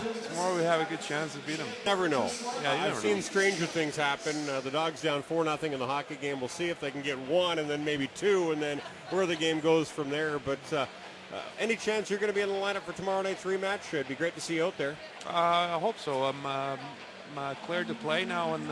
good chance to beat them. Never know. Yeah, I've seen stranger things happen. The Dogs down 4-0 in the hockey game. We'll see if they can get 1 and then maybe 2, and then where the game goes from there. But any chance you're going to be in the lineup for tomorrow night's rematch? It'd be great to see you out there. I hope so. I'm cleared to play now, and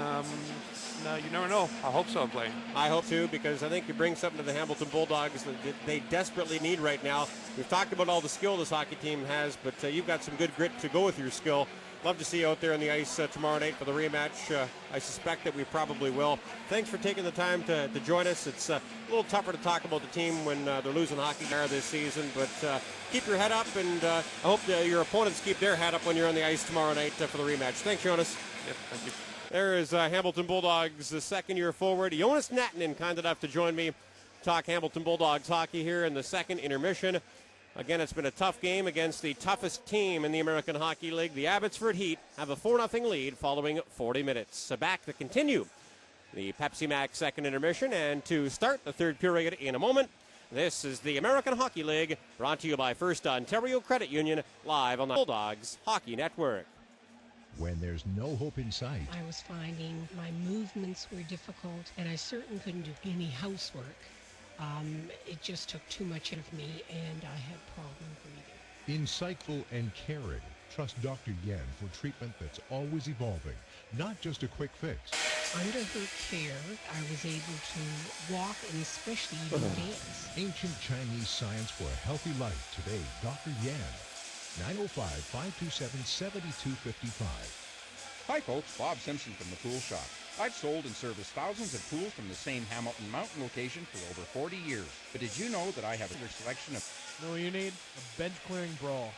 you never know. I hope so. I'm playing. I hope too, because I think you bring something to the Hamilton Bulldogs that they desperately need right now. We've talked about all the skill this hockey team has, but you've got some good grit to go with your skill. Love to see you out there on the ice tomorrow night for the rematch. I suspect that we probably will. Thanks for taking the time to join us. It's a little tougher to talk about the team when they're losing hockey this season, but keep your head up, and I hope your opponents keep their head up when you're on the ice tomorrow night for the rematch. Thanks, Jonas. Yep, thank you. There is Hamilton Bulldogs, the second-year forward, Jonas Nattinen, kind enough to join me. Talk Hamilton Bulldogs hockey here in the second intermission. Again, it's been a tough game against the toughest team in the American Hockey League. The Abbotsford Heat have a 4-0 lead following 40 minutes. So back to continue the Pepsi Max second intermission, and to start the third period in a moment, this is the American Hockey League, brought to you by First Ontario Credit Union, live on the Bulldogs Hockey Network. When there's no hope in sight. I was finding my movements were difficult, and I certainly couldn't do any housework. It just took too much of me, and I had problem breathing. Insightful and caring. Trust Dr. Yen for treatment that's always evolving, not just a quick fix. Under her care, I was able to walk and especially even dance. Ancient Chinese science for a healthy life today. Dr. Yan. 905-527-7255. Hi folks, Bob Simpson from the Pool Shop. I've sold and serviced thousands of pools from the same Hamilton Mountain location for over 40 years. But did you know that I have a selection of... No, you need a bench clearing brawl.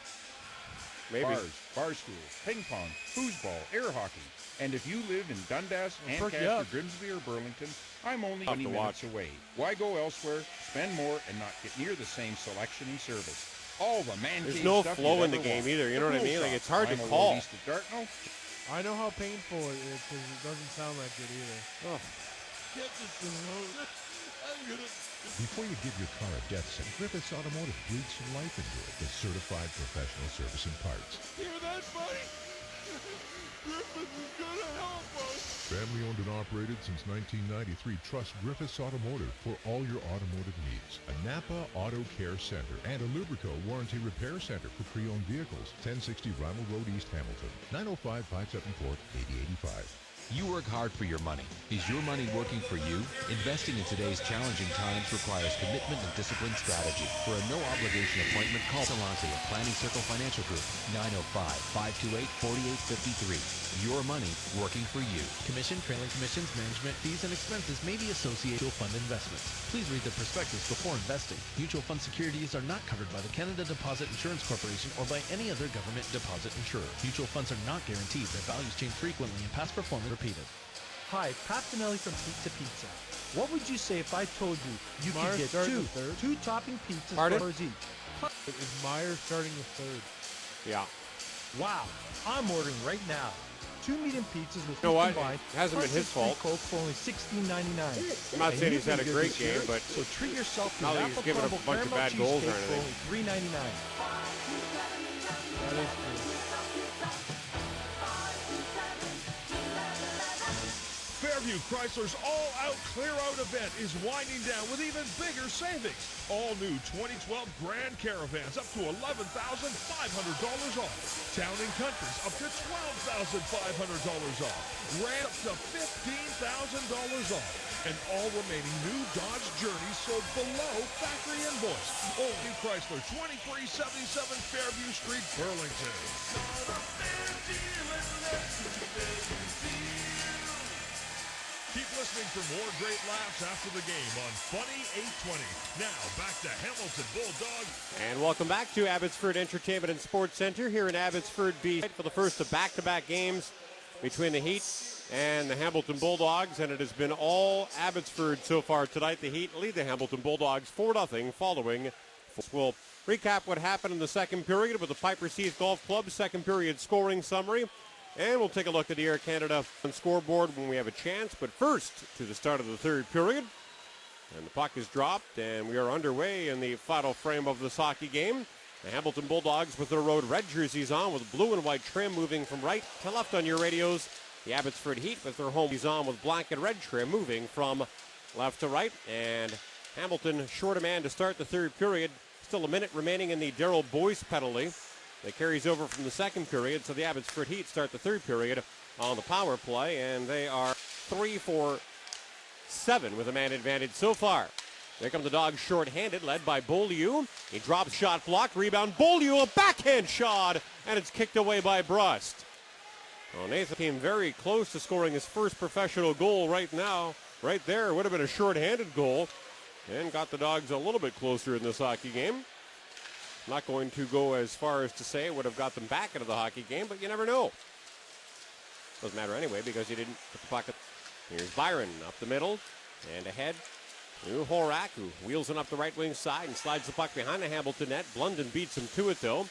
Maybe. Bars, bar stools, ping pong, foosball, air hockey. And if you live in Dundas, Ancaster, Grimsby, or Burlington, I'm only 20 minutes away. Why go elsewhere, spend more, and not get near the same selection and service? All the man There's no flow in the game either, you know what I mean? Like, it's hard to call. I know how painful it is because it doesn't sound like it either. Get this thing out. I'm gonna Before you give your car a death sentence, Griffiths Automotive breathes some life into it with certified professional service and parts. Hear that, buddy? Griffiths is gonna help us. Family owned and operated since 1993, trust Griffiths Automotive for all your automotive needs. A Napa Auto Care Center and a Lubrico Warranty Repair Center for pre-owned vehicles. 1060 Ronald Road, East Hamilton. 905-574-8085. You work hard for your money. Is your money working for you? Investing in today's challenging times requires commitment and disciplined strategy. For a no-obligation appointment, call Galante at Planning Circle Financial Group, 905-528-4853. Your money working for you. Commission, trailing commissions, management fees, and expenses may be associated with fund investments. Please read the prospectus before investing. Mutual fund securities are not covered by the Canada Deposit Insurance Corporation or by any other government deposit insurer. Mutual funds are not guaranteed. Their values change frequently and past performance repeated. Hi, Pat Finelli from Pizza. What would you say if I told you you could get two topping pizzas for $4 each? Is Meyer starting the third? Yeah. Wow, I'm ordering right now. 2 medium pizzas with You know what? combined. It hasn't been his fault. Coke for only $16.99. I'm not saying he's had a great game, but so treat yourself to not an that he's apple given up crumble a bunch of caramel bad goals or cheesecake for anything. only $3.99. That is true. Fairview Chrysler's all-out clear-out event is winding down with even bigger savings. All new 2012 Grand Caravans up to $11,500 off. Town & Country's up to $12,500 off. Ram up to $15,000 off. And all remaining new Dodge Journeys sold below factory invoice. Only Chrysler, 2377 Fairview Street, Burlington. Keep listening for more great laughs after the game on Funny 820. Now, back to Hamilton Bulldogs. And welcome back to Abbotsford Entertainment and Sports Center here in Abbotsford, BC, for the first of back-to-back games between the Heat and the Hamilton Bulldogs, and it has been all Abbotsford so far tonight. The Heat lead the Hamilton Bulldogs 4-0 following. We'll recap what happened in the second period with the Piper Seas Golf Club second period scoring summary. And we'll take a look at the Air Canada scoreboard when we have a chance. But first, to the start of the third period. And the puck is dropped, and we are underway in the final frame of this hockey game. The Hamilton Bulldogs with their road red jerseys on with blue and white trim moving from right to left on your radios. The Abbotsford Heat with their home jerseys on with black and red trim moving from left to right. And Hamilton short a man to start the third period. Still a minute remaining in the Darryl Boyce penalty. That carries over from the second period, so the Abbotsford Heat start the third period on the power play, and they are 3 for 7 with a man advantage so far. There come the Dogs short-handed, led by Beaulieu. He drops shot blocked, rebound. Beaulieu, a backhand shot, and it's kicked away by Brust. Well, Nathan came very close to scoring his first professional goal right now. Right there, it would have been a short-handed goal, and got the Dogs a little bit closer in this hockey game. Not going to go as far as to say it would have got them back into the hockey game, but you never know. Doesn't matter anyway because he didn't put the puck up. Here's Byron up the middle and ahead to Horak, who wheels it up the right wing side and slides the puck behind the Hamilton net. Blunden beats him to it though.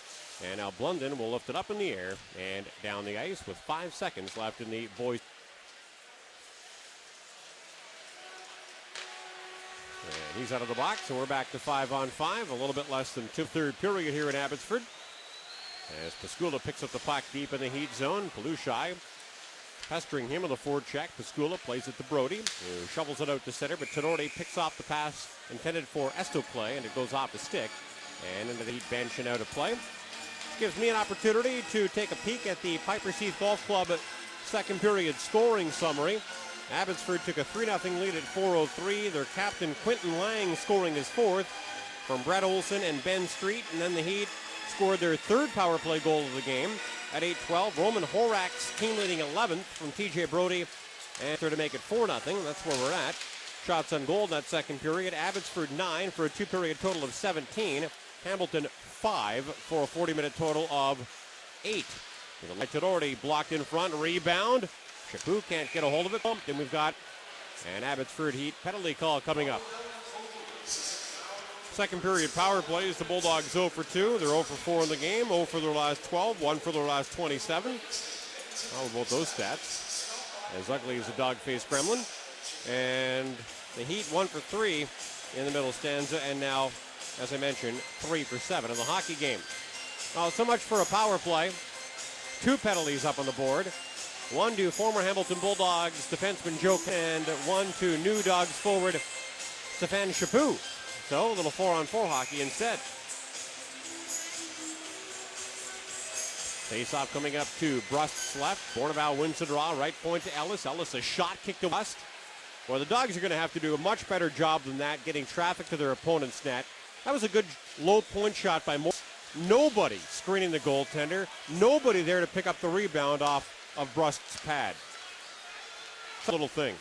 And now Blunden will lift it up in the air and down the ice with 5 seconds left in the boys. And he's out of the box, so we're back to 5-on-5. A little bit less than third period here in Abbotsford. As Pascula picks up the puck deep in the Heat zone. Palushai pestering him on the forecheck. Pascula plays it to Brody, who shovels it out to center, but Tenorde picks off the pass intended for Estoclay, and it goes off the stick. And into the Heat bench and out of play. This gives me an opportunity to take a peek at the Piper Seas Golf Club second period scoring summary. Abbotsford took a 3-0 lead at 4:03. Their captain, Quentin Lang, scoring his fourth from Brett Olson and Ben Street. And then the Heat scored their third power play goal of the game at 8:12. Roman Horak's team-leading 11th from TJ Brody. And to make it 4-0. That's where we're at. Shots on goal in that second period. Abbotsford 9 for a two-period total of 17. Hamilton 5 for a 40-minute total of 8. Tenorde blocked in front. Rebound. Chaput can't get a hold of it. And we've got an Abbotsford Heat penalty call coming up. Second period power plays. The Bulldogs 0 for 2. They're 0 for 4 in the game. 0 for their last 12. 1 for their last 27. How about those stats? As ugly as a dog-faced gremlin. And the Heat 1 for 3 in the middle stanza, and now, as I mentioned, 3 for 7 in the hockey game. So much for a power play. 2 penalties up on the board. 1 to former Hamilton Bulldogs defenseman Joe, and 1 to New Dogs forward Stefan Chaput. So a little 4-on-4 hockey instead. Face-off coming up to Brust's left. Bourneval wins the draw. Right point to Ellis. Ellis, a shot kick to West. Well, the Dogs are going to have to do a much better job than that, getting traffic to their opponent's net. That was a good low point shot by Moore. Nobody screening the goaltender. Nobody there to pick up the rebound off of Brust's pad. It's a little thing.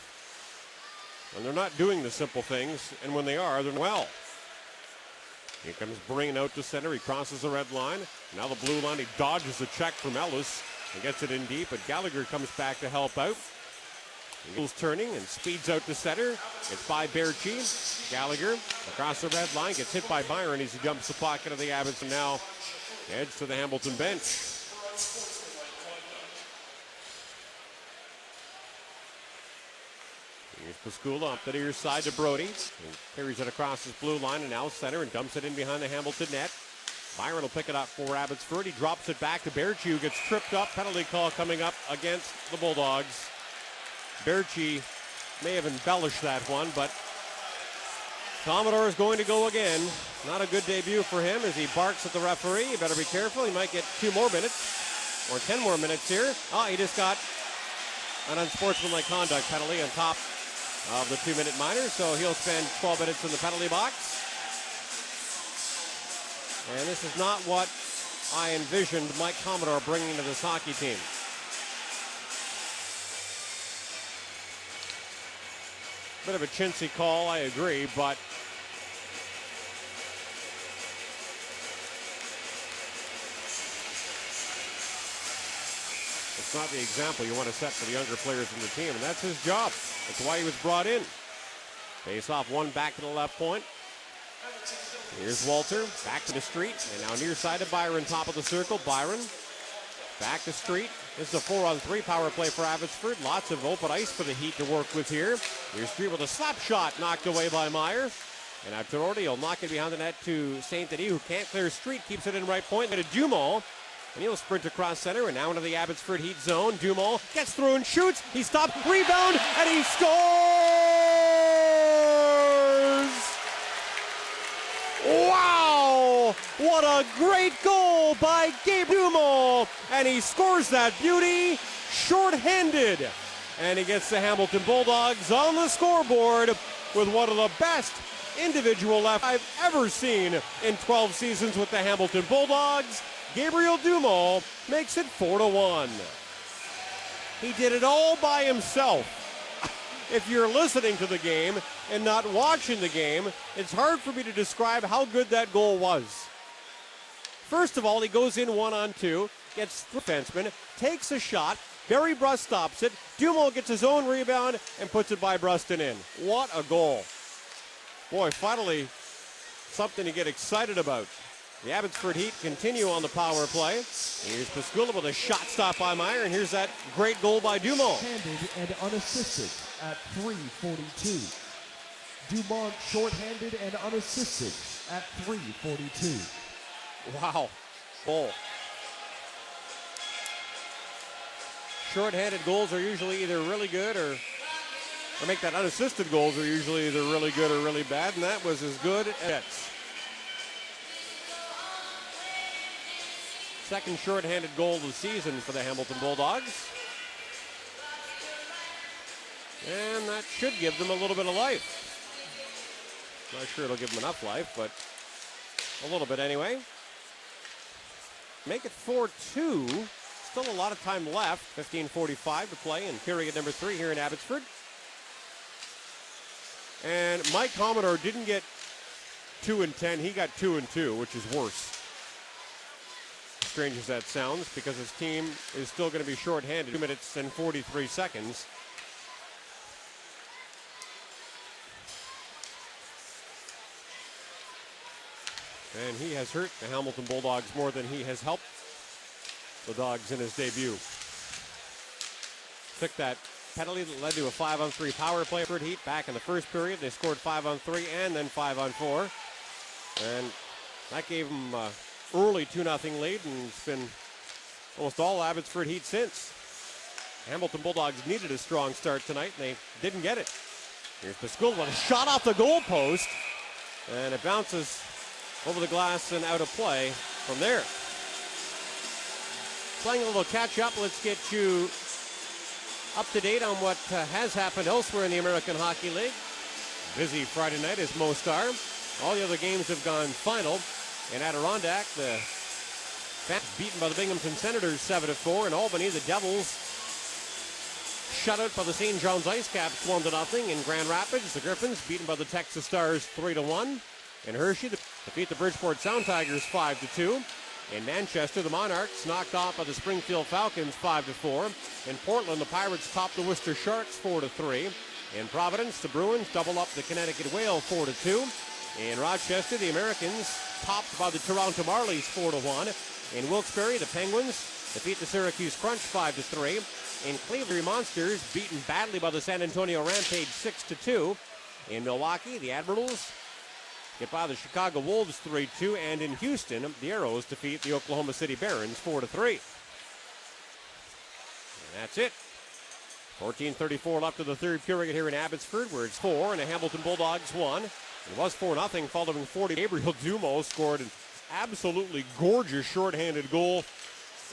And they're not doing the simple things, and when they are, they're well. Here comes Brain out to center. He crosses the red line. Now the blue line. He dodges the check from Ellis and gets it in deep, but Gallagher comes back to help out. Eagles turning and speeds out to center. It's by Berchi. Gallagher across the red line. Gets hit by Byron as he jumps the pocket of the Abbotsford. Now heads to the Hamilton bench. Here's Pascula up the near side to Brody. He carries it across his blue line and now center and dumps it in behind the Hamilton net. Byron will pick it up for Abbotsford. He drops it back to Berchi, who gets tripped up. Penalty call coming up against the Bulldogs. Berchi may have embellished that one, but Commodore is going to go again. Not a good debut for him as he barks at the referee. You better be careful. He might get 2 more minutes or 10 more minutes here. He just got an unsportsmanlike conduct penalty on top of the 2-minute minor, so he'll spend 12 minutes in the penalty box. And this is not what I envisioned Mike Commodore bringing to this hockey team. Bit of a chintzy call, I agree, but it's not the example you want to set for the younger players in the team, and that's his job. That's why he was brought in. Face off one back to the left point. Here's Walter, back to the street, and now near side to Byron, top of the circle. Byron, back to Street. This is a 4-on-3 power play for Abbotsford. Lots of open ice for the Heat to work with here. Here's Street with a slap shot knocked away by Meyer. And now Torordi will knock it behind the net to St. Denis, who can't clear Street, keeps it in right point. And to Dumont. And he'll sprint across center and now into the Abbotsford Heat zone. Dumont gets through and shoots. He stopped, rebound, and he scores! Wow! What a great goal by Gabe Dumont. And he scores that beauty short-handed. And he gets the Hamilton Bulldogs on the scoreboard with one of the best individual left I've ever seen in 12 seasons with the Hamilton Bulldogs. Gabriel Dumont makes it 4-1. He did it all by himself. If you're listening to the game and not watching the game, it's hard for me to describe how good that goal was. First of all, he goes in 1-on-2, gets the defenseman, takes a shot, Barry Brust stops it, Dumont gets his own rebound and puts it by Bruston in. What a goal. Boy, finally something to get excited about. The Abbotsford Heat continue on the power play. Here's Pascula with a shot stop by Meyer, and here's that great goal by Dumont. Handed and unassisted at 3:42. Dumont short-handed and unassisted at 3:42. Wow. Goal. Short-handed goals are usually either really good or make that unassisted goals are usually either really good or really bad, and that was as good as it gets. Second short-handed goal of the season for the Hamilton Bulldogs. And that should give them a little bit of life. Not sure it'll give them enough life, but a little bit anyway. Make it 4-2. Still a lot of time left. 15:45 to play in period number 3 here in Abbotsford. And Mike Commodore didn't get 2 and 10. He got 2 and 2, which is worse. Strange as that sounds, because his team is still going to be shorthanded. 2 minutes and 43 seconds. And he has hurt the Hamilton Bulldogs more than he has helped the Dogs in his debut. Took that penalty that led to a 5-on-3 power play for Heat back in the first period. They scored 5-on-3 and then 5-on-4. And that gave them early 2-0 lead, and it's been almost all Abbotsford Heat since. Hamilton Bulldogs needed a strong start tonight, and they didn't get it. Here's Pascoul with a shot off the goal post, and it bounces over the glass and out of play from there. Playing a little catch-up, let's get you up to date on what has happened elsewhere in the American Hockey League. Busy Friday night as most are. All the other games have gone final. In Adirondack, the Fats beaten by the Binghamton Senators 7-4. In Albany, the Devils shut out by the St. John's Icecaps 1-0. In Grand Rapids, the Griffins beaten by the Texas Stars 3-1. In Hershey, they defeat the Bridgeport Sound Tigers 5-2. In Manchester, the Monarchs knocked off by the Springfield Falcons 5-4. In Portland, the Pirates topped the Worcester Sharks 4-3. In Providence, the Bruins double up the Connecticut Whale 4-2. In Rochester, the Americans topped by the Toronto Marlies 4-1. In Wilkes-Barre, the Penguins defeat the Syracuse Crunch 5-3. In Cleveland, Monsters beaten badly by the San Antonio Rampage 6-2. In Milwaukee, the Admirals get by the Chicago Wolves 3-2. And in Houston, the Arrows defeat the Oklahoma City Barons 4-3. And that's it. 14:34 left of the third period here in Abbotsford, where it's 4 and the Hamilton Bulldogs 1. It was 4-0 following 40. Gabriel Dumo scored an absolutely gorgeous shorthanded goal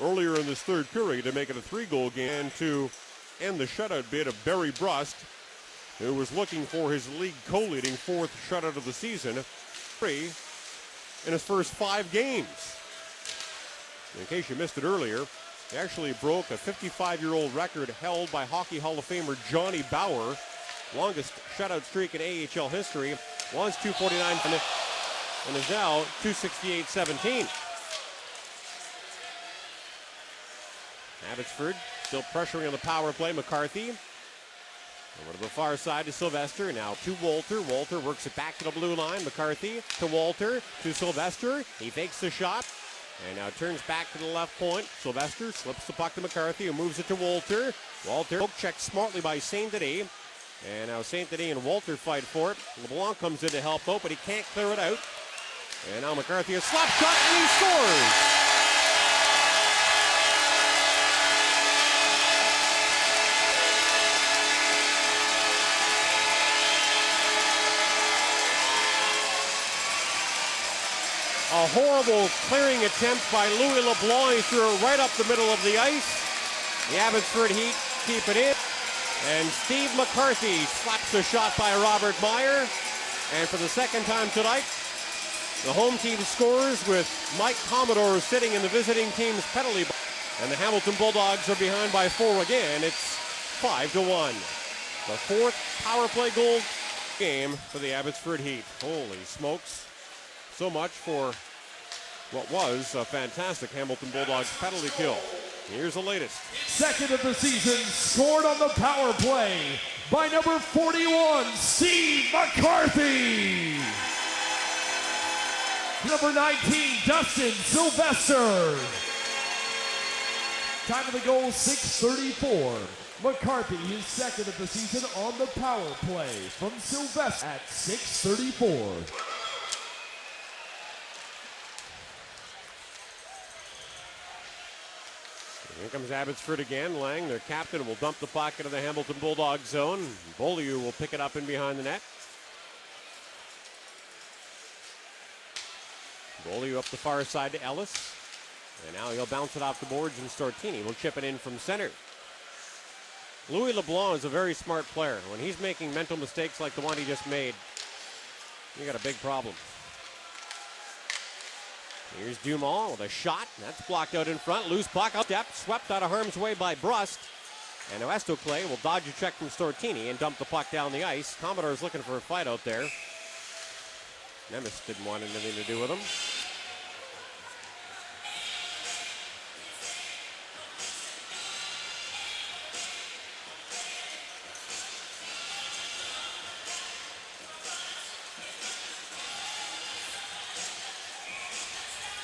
earlier in this third period to make it a 3-goal game, and to end the shutout bid of Barry Brust, who was looking for his league co-leading 4th shutout of the season, 3 in his first 5 games. In case you missed it earlier, he actually broke a 55-year-old record held by Hockey Hall of Famer Johnny Bauer. Longest shutout streak in AHL history was 249 and is now 268-17. Abbotsford still pressuring on the power play. McCarthy over to the far side to Sylvester. Now to Walter. Walter works it back to the blue line. McCarthy to Walter to Sylvester. He fakes the shot and now turns back to the left point. Sylvester slips the puck to McCarthy, who moves it to Walter. Walter poke checked smartly by Saint Denis. And now Saint Denis and Walter fight for it. LeBlanc comes in to help out, but he can't clear it out. And now McCarthy a slap shot, and he scores! A horrible clearing attempt by Louis LeBlanc. He threw it right up the middle of the ice. The Abbotsford Heat keep it in. And Steve McCarthy slaps a shot by Robert Meyer. And for the second time tonight, the home team scores with Mike Commodore sitting in the visiting team's penalty box. And the Hamilton Bulldogs are behind by 4 again. It's 5-1. The 4th power play goal game for the Abbotsford Heat. Holy smokes. So much for what was a fantastic Hamilton Bulldogs penalty kill. Here's the latest. Second of the season, scored on the power play by number 41, Steve McCarthy. Number 19, Dustin Sylvester. Time of the goal, 6:34. McCarthy, his second of the season on the power play from Sylvester at 6:34. Here comes Abbotsford again. Lang, their captain, will dump the puck into the Hamilton Bulldog zone. Beaulieu will pick it up in behind the net. Beaulieu up the far side to Ellis. And now he'll bounce it off the boards, and Stortini will chip it in from center. Louis LeBlanc is a very smart player. When he's making mental mistakes like the one he just made, you got a big problem. Here's Dumont with a shot. That's blocked out in front. Loose puck, up step, swept out of harm's way by Brust. And now Estoclay will dodge a check from Stortini and dump the puck down the ice. Commodore's looking for a fight out there. Nemes didn't want anything to do with him.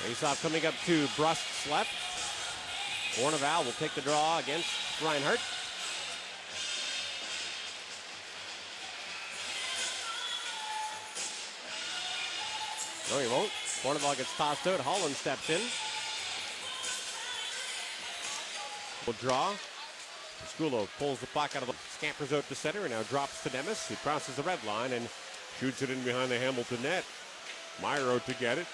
Face-off coming up to Brust's left. Bourneval will take the draw against Reinhardt. No, he won't. Bornevall gets tossed out. Holland steps in. Will draw. Pasculo pulls the puck out of the scampers out to center and now drops to Nemes, who crosses the red line and shoots it in behind the Hamilton net. Meyer out to get it.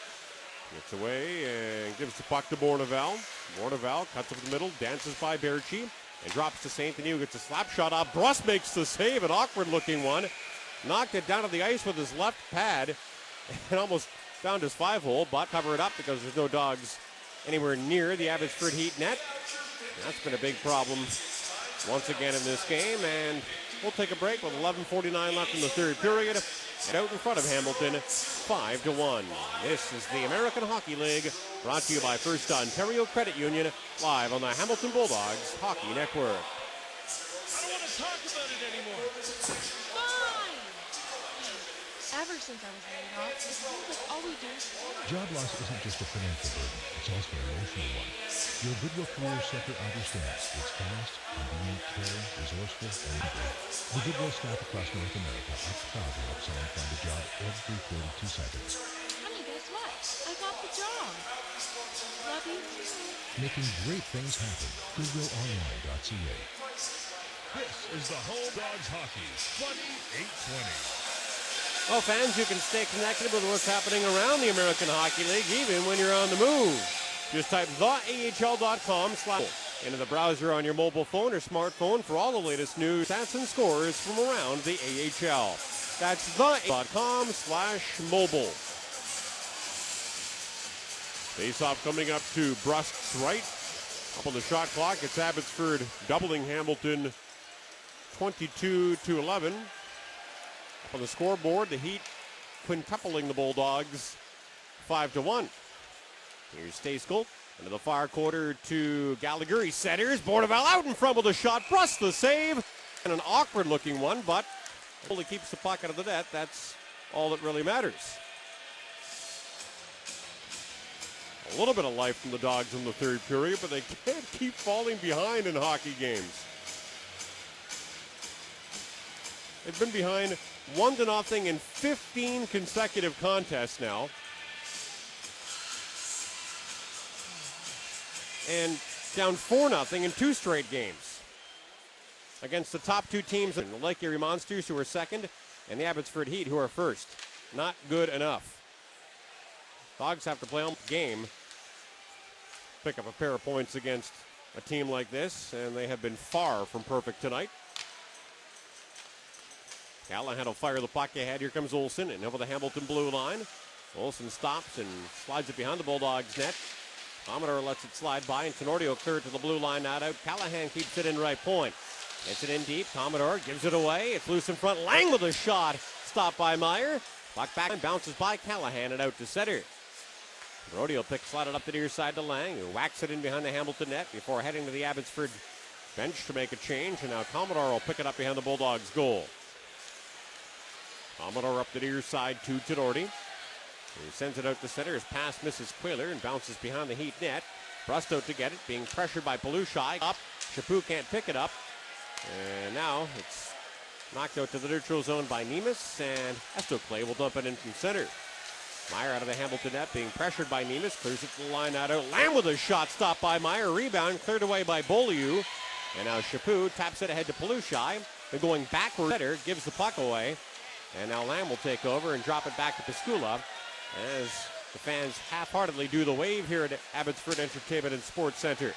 Gets away and gives the puck to Bornevall. Bornevall cuts up the middle, dances by Berchi, and drops to St. Denis, who gets a slap shot off. Brust makes the save, an awkward-looking one. Knocked it down to the ice with his left pad and almost found his 5-hole, but cover it up because there's no dogs anywhere near the Abbotsford Heat net. That's been a big problem once again in this game, and we'll take a break with 11:49 left in the third period. And out in front of Hamilton, 5-1. This is the American Hockey League, brought to you by First Ontario Credit Union, live on the Hamilton Bulldogs Hockey Network. I don't want to talk about it anymore. Fine! Ever since I was laid off, it seems like all we do is Job loss isn't just a financial burden, it's also an emotional one. Your Goodwill Career Center understands it's fast, convenient, caring, resourceful, and great. The Goodwill staff across North America are proud to help someone find a job every 42 seconds. Honey, guess what? I got the job. Love you. Making great things happen. GoodwillOnline.ca. This is the Home Dogs Hockey, Funny 820. Well, fans, you can stay connected with what's happening around the American Hockey League, even when you're on the move. Just type theahl.com/ into the browser on your mobile phone or smartphone for all the latest news, stats, and scores from around the AHL. That's theahl.com/mobile. Face-off coming up to Brust's right. Up on the shot clock, it's Abbotsford doubling Hamilton 22-11. Up on the scoreboard, the Heat quintupling the Bulldogs 5-1. Here's Stejskal into the far quarter to Gallagher. He centers. Bornevall out in front with a shot. Brust the save. And an awkward-looking one, but only keeps the puck out of the net. That's all that really matters. A little bit of life from the Dogs in the third period, but they can't keep falling behind in hockey games. They've been behind 1-0 in 15 consecutive contests now. And down 4-0 in 2 straight games. Against the top 2 teams, the Lake Erie Monsters, who are second, and the Abbotsford Heat, who are first. Not good enough. Dogs have to play on game, pick up a pair of points against a team like this, and they have been far from perfect tonight. Gallagher will fire the puck ahead. Here comes Olsen and over the Hamilton blue line. Olsen stops and slides it behind the Bulldogs net. Commodore lets it slide by, and Tenordio cleared to the blue line, not out. Callahan keeps it in right point. Gets it in deep. Commodore gives it away. It's loose in front. Lang with a shot. Stopped by Meyer. Puck back and bounces by Callahan and out to center. Tenordio slided up the near side to Lang, who whacks it in behind the Hamilton net before heading to the Abbotsford bench to make a change. And now Commodore will pick it up behind the Bulldogs' goal. Commodore up the near side to Tenordi. He sends it out to center. His pass misses Quayler and bounces behind the Heat net. Brust out to get it, being pressured by Palushai. Up, Chaput can't pick it up. And now it's knocked out to the neutral zone by Nemes, and Estoclay will dump it in from center. Meyer out of the Hamilton net, being pressured by Nemes, clears it to the line out. Lamb with a shot, stopped by Meyer. Rebound cleared away by Beaulieu. And now Chaput taps it ahead to Palushai. They're going backward. Center gives the puck away. And now Lamb will take over and drop it back to Pasculo as the fans half-heartedly do the wave here at Abbotsford Entertainment and Sports Center.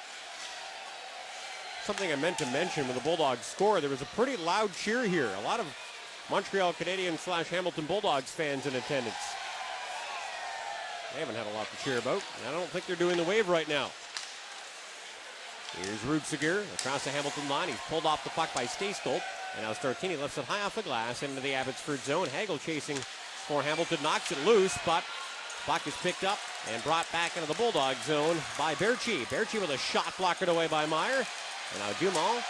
Something I meant to mention when the Bulldogs scored, there was a pretty loud cheer here. A lot of Montreal Canadiens / Hamilton Bulldogs fans in attendance. They haven't had a lot to cheer about. I don't think they're doing the wave right now. Here's Rutziger across the Hamilton line. He's pulled off the puck by Stejskal. And now Startini lifts it high off the glass into the Abbotsford zone. Hagel chasing for Hamilton, knocks it loose, but puck is picked up and brought back into the Bulldog zone by Berchi. Berchi with a shot blockered away by Meyer. And now Dumont,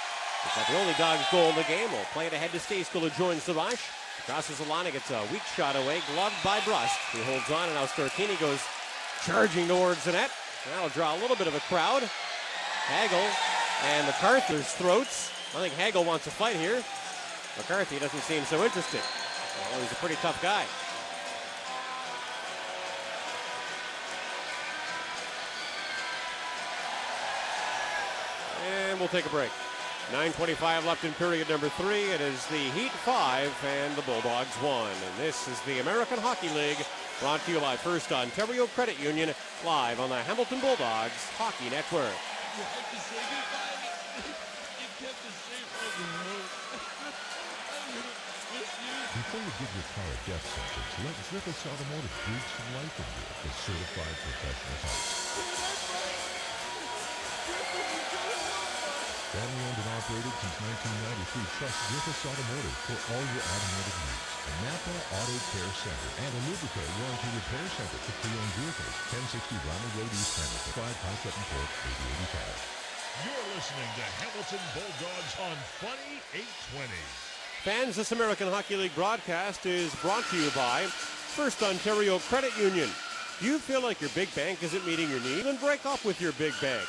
it's not the only Dogs goal in the game. Will play it ahead to Stejskal, who joins the rush. Crosses the line, gets a weak shot away, gloved by Brust, who holds on, and now Startini goes charging towards the net. That'll draw a little bit of a crowd. Hagel and McCarthy's throats. I think Hagel wants a fight here. McCarthy doesn't seem so interested. Well, he's a pretty tough guy. we'll take a break. 9:25 left in period number 3. It is the Heat 5 and the Bulldogs 1. And this is the American Hockey League, brought to you by First Ontario Credit Union, live on the Hamilton Bulldogs Hockey Network. Before you give your car a death sentence, let Griffiths Automotive breathe some life into it with certified professional help. Family owned and operated since 1993, trust Griffiths Automotive for all your automotive needs. A Napa Auto Care Center and a Lubrico Warranty Repair Center for pre-owned vehicles. 1060 Ronald Road, East Hamilton. 5 High Sutton Court, 8085. You're listening to Hamilton Bulldogs on Funny 820. Fans, this American Hockey League broadcast is brought to you by First Ontario Credit Union. Do you feel like your big bank isn't meeting your needs? Then break up with your big bank.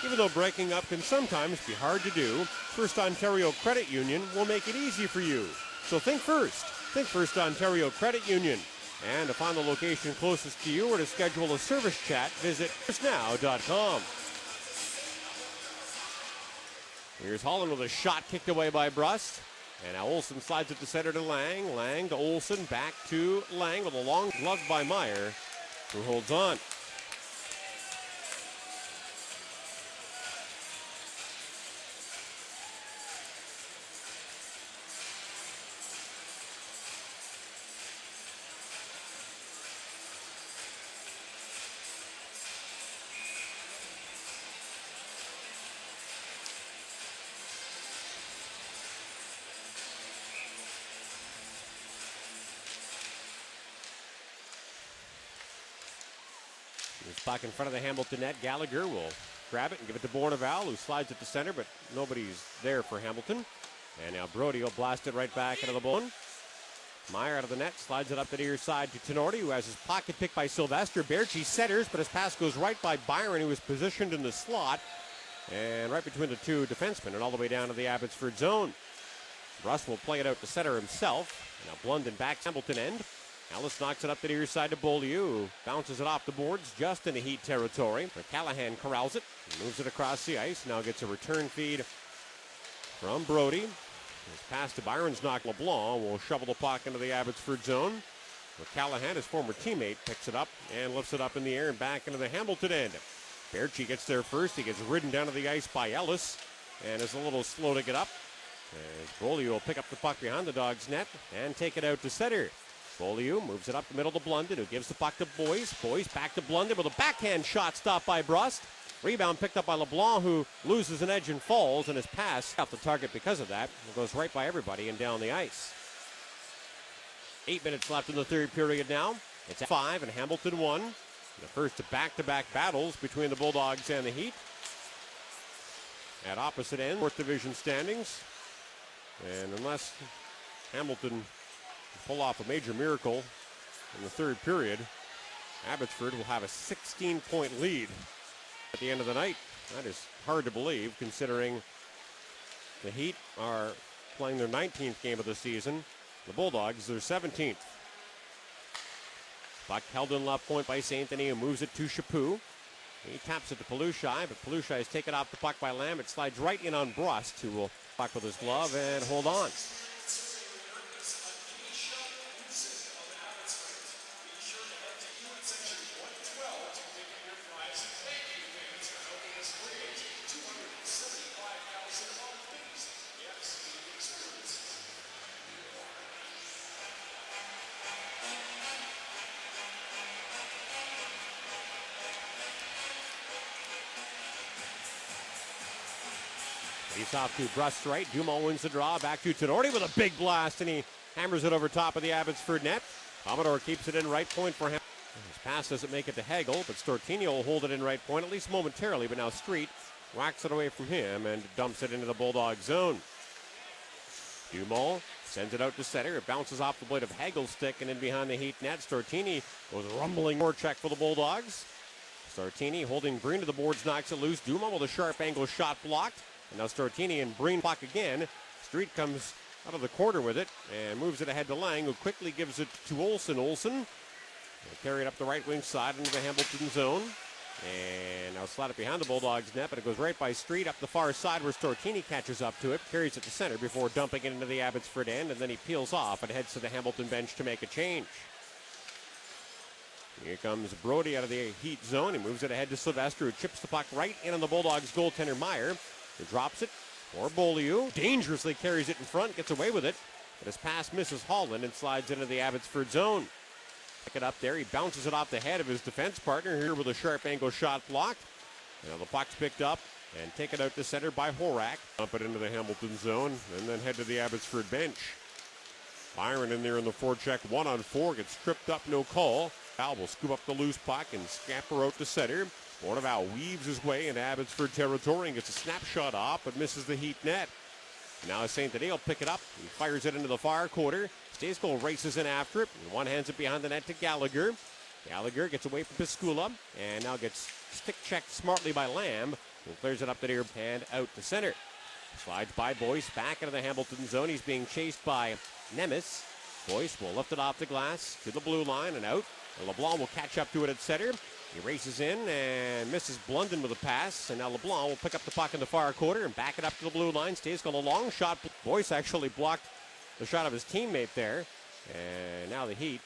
Even though breaking up can sometimes be hard to do, First Ontario Credit Union will make it easy for you. So think first. Think First Ontario Credit Union. And to find the location closest to you or to schedule a service chat, visit firstnow.com. Here's Holland with a shot kicked away by Brust. And now Olsen slides it to center to Lang. Lang to Olsen, back to Lang with a long glove by Meyer, who holds on. This puck in front of the Hamilton net. Gallagher will grab it and give it to Bourneval, who slides it to center, but nobody's there for Hamilton. And now Brody will blast it right back into the bone. Meyer out of the net, slides it up the near side to Tenorti, who has his pocket picked by Sylvester. Berchi centers, but his pass goes right by Byron, who is positioned in the slot. And right between the two defensemen and all the way down to the Abbotsford zone. Russ will play it out to center himself. Now Blunden back Hamilton end. Ellis knocks it up the near side to Beaulieu, who bounces it off the boards just into Heat territory. But Callahan corrals it, moves it across the ice. Now gets a return feed from Brody. His pass to Byron's knock. LeBlanc will shovel the puck into the Abbotsford zone. But Callahan, his former teammate, picks it up and lifts it up in the air and back into the Hamilton end. Berchi gets there first. He gets ridden down to the ice by Ellis and is a little slow to get up. As Beaulieu will pick up the puck behind the Dogs' net and take it out to center. Beaulieu moves it up the middle to Blunden, who gives the puck to Boyce. Boyce back to Blunden with a backhand shot stopped by Brust. Rebound picked up by LeBlanc, who loses an edge and falls, and his pass off the target because of that. It goes right by everybody and down the ice. 8 minutes left in the third period now. It's 5 and Hamilton 1. The first of back-to-back battles between the Bulldogs and the Heat. At opposite ends, 4th division standings. And unless Hamilton pull off a major miracle in the third period, Abbotsford will have a 16-point lead at the end of the night. That is hard to believe, considering the Heat are playing their 19th game of the season. The Bulldogs, their 17th. Puck held in left point by St. Denis, who moves it to Chaput. He taps it to Pelushai, but Pelushai is taken off the puck by Lamb. It slides right in on Brust, who will puck with his glove and hold on. He's off to Brust right. Dumont wins the draw. Back to Tenorti with a big blast, and he hammers it over top of the Abbotsford net. Commodore keeps it in right point for him. His pass doesn't make it to Hagel, but Stortini will hold it in right point, at least momentarily. But now Street whacks it away from him and dumps it into the Bulldog zone. Dumont sends it out to center. It bounces off the blade of Hagel's stick and in behind the Heat net. Stortini goes rumbling more check for the Bulldogs. Stortini holding Breen to the boards, knocks it loose. Dumont with a sharp angle shot blocked. And now Stortini and Breen block again. Street comes out of the corner with it and moves it ahead to Lang, who quickly gives it to Olsen. Olsen will carry it up the right wing side into the Hamilton zone. And now slide it behind the Bulldogs net, but it goes right by Street up the far side where Stortini catches up to it, carries it to center before dumping it into the Abbotsford end, and then he peels off and heads to the Hamilton bench to make a change. Here comes Brody out of the Heat zone. He moves it ahead to Sylvester, who chips the puck right in on the Bulldogs goaltender Meyer, who drops it for Beaulieu. Dangerously carries it in front, gets away with it, but his pass misses Holland and slides into the Abbotsford zone. Pick it up there. He bounces it off the head of his defense partner here with a sharp angle shot blocked. Now the puck's picked up and taken out to center by Horak. Dump it into the Hamilton zone and then head to the Abbotsford bench. Byron in there in the forecheck, 1-on-4, gets tripped up, no call. Val will scoop up the loose puck and scamper out to center. Bourneval weaves his way into Abbotsford territory and gets a snapshot off, but misses the Heat net. Now St. Denis will pick it up. He fires it into the far quarter. Stejskal races in after it. And one hands it behind the net to Gallagher. Gallagher gets away from Piscula and now gets stick checked smartly by Lamb, who clears it up the near and out to center. Slides by Boyce back into the Hamilton zone. He's being chased by Nemes. Boyce will lift it off the glass to the blue line and out. And LeBlanc will catch up to it at center. He races in and misses Blunden with a pass. And now LeBlanc will pick up the puck in the far quarter and back it up to the blue line. Stejskal a long shot. Boyce actually blocked the shot of his teammate there. And now the Heat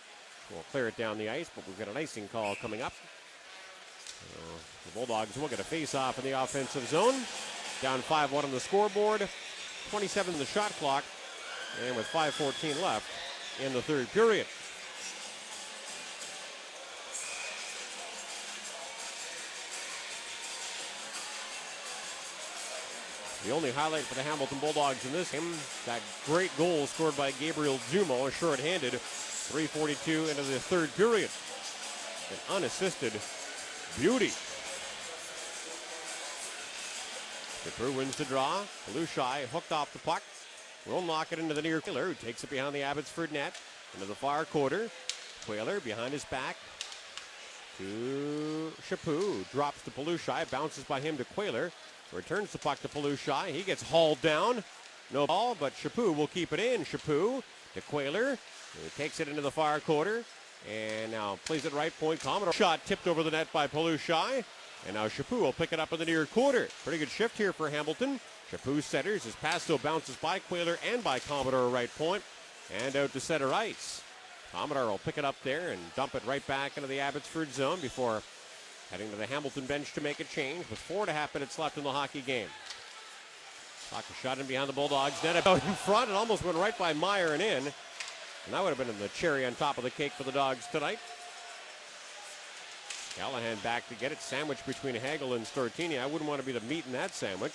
will clear it down the ice, but we've got an icing call coming up. The Bulldogs will get a face-off in the offensive zone. Down 5-1 on the scoreboard. 27 in the shot clock. And with 5:14 left in the third period. The only highlight for the Hamilton Bulldogs in this game, that great goal scored by Gabriel Jumeau, short-handed, 3:42 into the third period. An unassisted beauty. Chaput wins the draw. Belushi hooked off the puck. Will knock it into the near Quayler, who takes it behind the Abbotsford net, into the far quarter. Quayler behind his back to Chaput, drops to Belushi, bounces by him to Quayler. Returns the puck to Belushi. He gets hauled down. No ball, but Chaput will keep it in. Chaput to Quayler. He takes it into the far quarter. And now plays it right point. Commodore shot tipped over the net by Belushi. And now Chaput will pick it up in the near quarter. Pretty good shift here for Hamilton. Chaput centers. His pass still bounces by Quayler and by Commodore right point. And out to center ice. Commodore will pick it up there and dump it right back into the Abbotsford zone before heading to the Hamilton bench to make a change with 4.5 minutes left in the hockey game. Puck is shot in behind the Bulldogs. Net out in front. It almost went right by Meyer and in. And that would have been the cherry on top of the cake for the Dogs tonight. Callahan back to get it. Sandwiched between Hagel and Stortini. I wouldn't want to be the meat in that sandwich.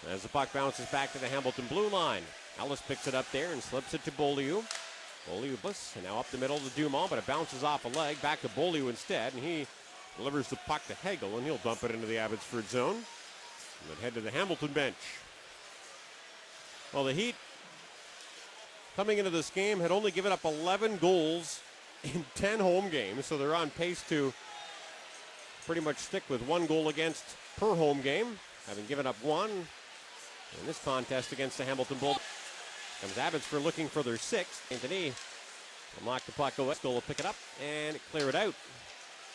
As the puck bounces back to the Hamilton blue line. Ellis picks it up there and slips it to Beaulieu. Beaulieu, and now up the middle to Dumont, but it bounces off a leg. Back to Beaulieu instead, and he delivers the puck to Hagel, and he'll dump it into the Abbotsford zone. And then head to the Hamilton bench. Well, the Heat, coming into this game, had only given up 11 goals in 10 home games, so they're on pace to pretty much stick with 1 goal against per home game, having given up 1 in this contest against the Hamilton Bulldogs. Comes Abbotsford looking for their 6th. Anthony will knock the puck away. Will pick it up and clear it out.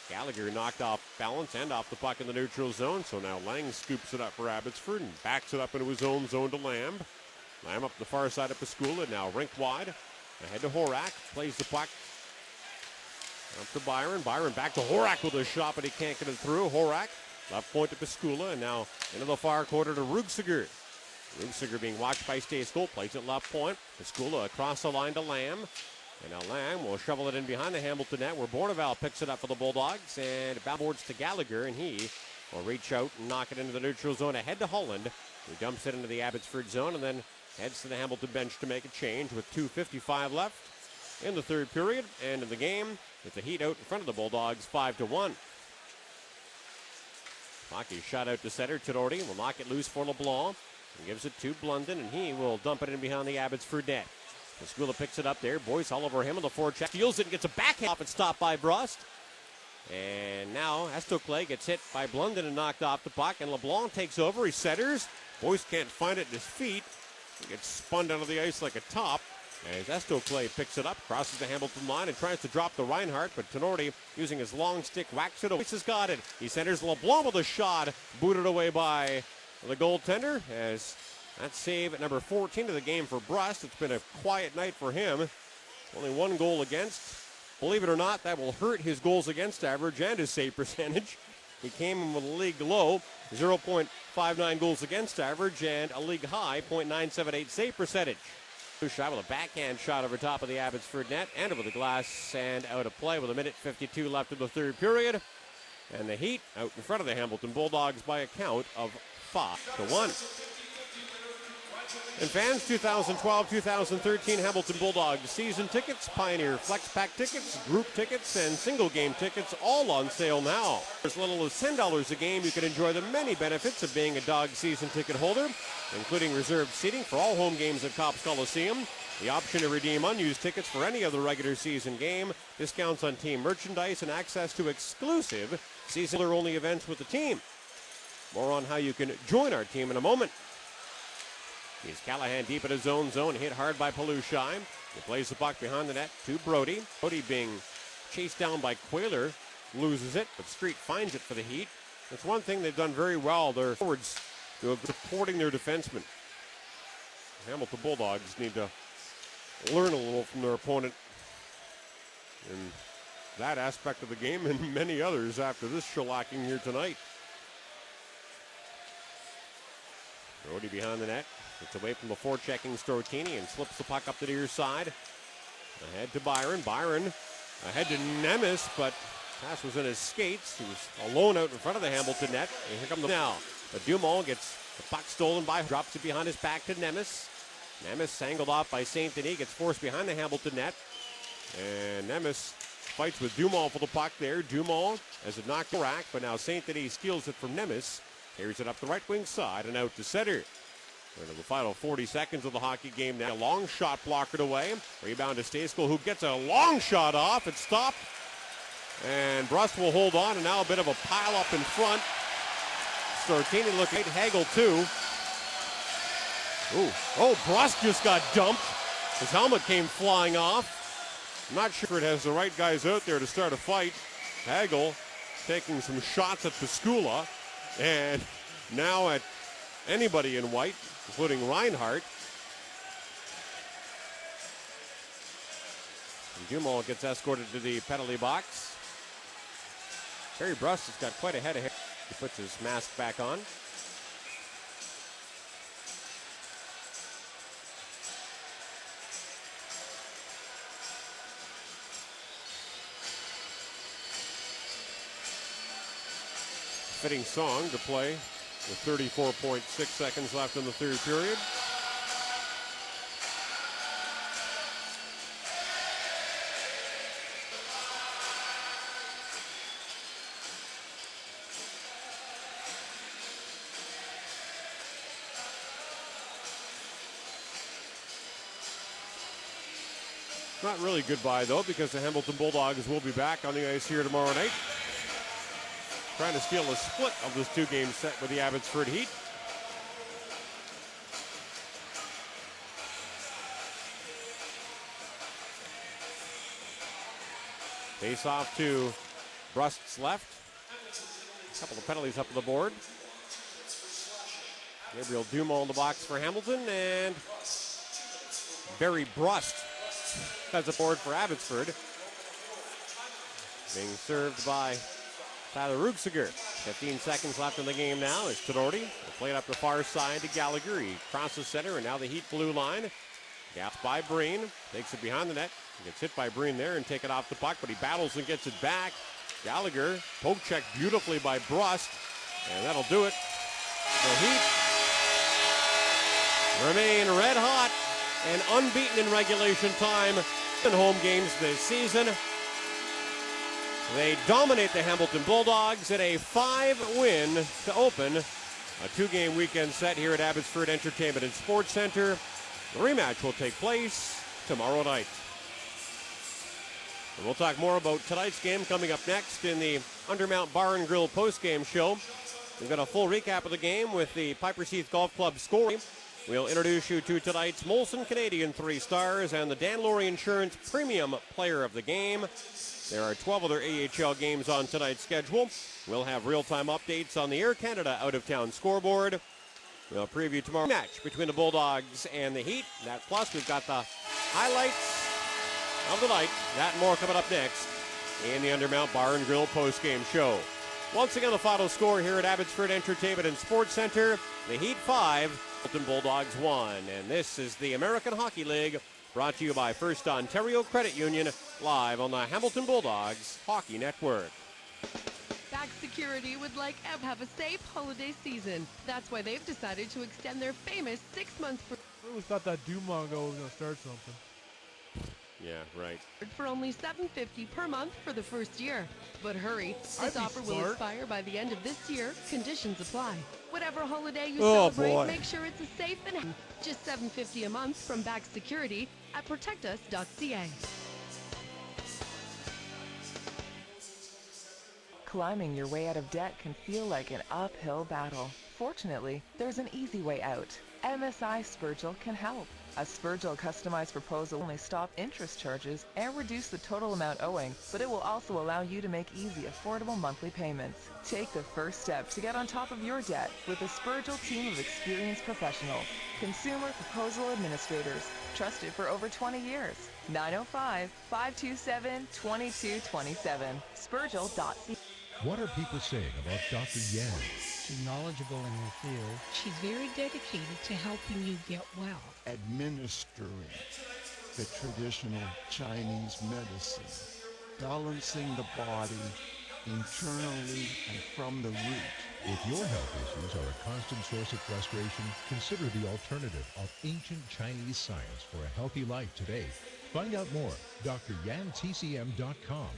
Gallagher knocked off balance and off the puck in the neutral zone, so now Lang scoops it up for Abbotsford and backs it up into his own zone to Lamb. Lamb up the far side of Piscula, now rink wide. Ahead to Horak, plays the puck up to Byron. Byron back to Horak with a shot, but he can't get it through. Horak, left point to Piscula, and now into the far quarter to Rugsiger. Rugsiger being watched by Stejskal, plays it left point. Piscula across the line to Lamb. And now Lamb will shovel it in behind the Hamilton net where Bourneval picks it up for the Bulldogs. And it bounces to Gallagher, and he will reach out and knock it into the neutral zone ahead to Holland, who dumps it into the Abbotsford zone and then heads to the Hamilton bench to make a change with 2:55 left in the third period. And in the game, with the Heat out in front of the Bulldogs, 5-1. Hockey shot out to center. Tidordi will knock it loose for LeBlanc. And gives it to Blunden, and he will dump it in behind the Abbotsford net. Piscula picks it up there. Boyce all over him on the forecheck. Steals it and gets a backhand off and stopped by Brust. And now Estoclay gets hit by Blunden and knocked off the puck. And LeBlanc takes over. He centers. Boyce can't find it at his feet. He gets spun down to the ice like a top. As Estoclay picks it up, crosses the Hamilton line and tries to drop the Reinhardt, but Tenorti, using his long stick, whacks it away. Has got it. He centers LeBlanc with a shot, booted away by the goaltender, as that save at number 14 of the game for Brust. It's been a quiet night for him. Only one goal against. Believe it or not, that will hurt his goals against average and his save percentage. He came in with a league low, 0.59 goals against average, and a league high, .978 save percentage. Shot with a backhand shot over top of the Abbotsford net and over the glass and out of play with 1:52 left in the third period. And the Heat out in front of the Hamilton Bulldogs by a count of 5-1. And fans, 2012-2013 Hamilton Bulldogs season tickets, Pioneer Flex Pack tickets, group tickets, and single game tickets all on sale now. For as little as $10 a game, you can enjoy the many benefits of being a Dog season ticket holder, including reserved seating for all home games at Copps Coliseum, the option to redeem unused tickets for any other regular season game, discounts on team merchandise, and access to exclusive season-only events with the team. More on how you can join our team in a moment. Here's Callahan deep in his own zone, hit hard by Palushai. He plays the puck behind the net to Brody. Brody being chased down by Quayler, loses it, but Street finds it for the Heat. That's one thing they've done very well. Their forwards supporting their defensemen. The Hamilton Bulldogs need to learn a little from their opponent in that aspect of the game and many others after this shellacking here tonight. Brody behind the net. It's away from the forechecking Stortini and slips the puck up the near side. Ahead to Byron. Byron ahead to Nemes, but pass was in his skates. He was alone out in front of the Hamilton net. And here come the now. But Dumont gets the puck stolen by, drops it behind his back to Nemes. Nemes angled off by St. Denis, gets forced behind the Hamilton net. And Nemes fights with Dumont for the puck there. Dumont has it knocked the rack, but now St. Denis steals it from Nemes. Carries it up the right wing side and out to center. We're into the final 40 seconds of the hockey game now. A long shot blockered away. Rebound to Stejskal, who gets a long shot off. It's stopped. And Brust will hold on, and now a bit of a pile up in front. Stortini looking at Hagel too. Ooh. Oh, Brust just got dumped. His helmet came flying off. I'm not sure it has the right guys out there to start a fight. Hagel taking some shots at Piscula. And now at anybody in white, including Reinhardt. And Dumont gets escorted to the penalty box. Barry Brust has got quite a head of hair. He puts his mask back on. Fitting song to play with 34.6 seconds left in the third period. Not really goodbye though, because the Hamilton Bulldogs will be back on the ice here tomorrow night, trying to steal a split of this two-game set with the Abbotsford Heat. Face off to Brust's left. A couple of penalties up on the board. Gabriel Dumont in the box for Hamilton, and Barry Brust has a board for Abbotsford. Being served by Tyler Rugsiger. 15 seconds left in the game now as Tenorti will play it up the far side to Gallagher. He crosses center, and now the Heat blue line. Gapped by Breen. Takes it behind the net. He gets hit by Breen there and taken off the puck, but he battles and gets it back. Gallagher poke checked beautifully by Brust, and that'll do it. The Heat remain red hot and unbeaten in regulation time in home games this season. They dominate the Hamilton Bulldogs in a 5-win to open a two-game weekend set here at Abbotsford Entertainment and Sports Center. The rematch will take place tomorrow night. And we'll talk more about tonight's game coming up next in the Undermount Bar and Grill postgame show. We've got a full recap of the game with the Pipers Heath Golf Club scoring. We'll introduce you to tonight's Molson Canadian 3 Stars and the Dan Laurie Insurance Premium Player of the Game. There are 12 other AHL games on tonight's schedule. We'll have real-time updates on the Air Canada out-of-town scoreboard. We'll preview tomorrow's match between the Bulldogs and the Heat. That plus, we've got the highlights of the night. That and more coming up next in the Undermount Bar and Grill postgame show. Once again, the final score here at Abbotsford Entertainment and Sports Center. The Heat 5, Hamilton Bulldogs 1. And this is the American Hockey League, brought to you by First Ontario Credit Union, live on the Hamilton Bulldogs Hockey Network. Back Security would like Eb have a safe holiday season. That's why they've decided to extend their famous 6 months I always thought that Dumongo was going to start something. Yeah, right. for only $7.50 per month for the first year. But hurry, this offer will expire by the end of this year. Conditions apply. Whatever holiday you celebrate, make sure it's a safe and just $7.50 a month from Back Security at protectus.ca. Climbing your way out of debt can feel like an uphill battle. Fortunately, there's an easy way out. MSI Spurgel can help. A Spurgel customized proposal will only stop interest charges and reduce the total amount owing, but it will also allow you to make easy, affordable monthly payments. Take the first step to get on top of your debt with a Spurgel team of experienced professionals. Consumer Proposal Administrators, trusted for over 20 years. 905-527-2227. Spurgel.ca. What are people saying about Dr. Yan? She's knowledgeable in her field. She's very dedicated to helping you get well. Administering the traditional Chinese medicine, balancing the body internally and from the root. If your health issues are a constant source of frustration, consider the alternative of ancient Chinese science for a healthy life today. Find out more. DrYanTCM.com.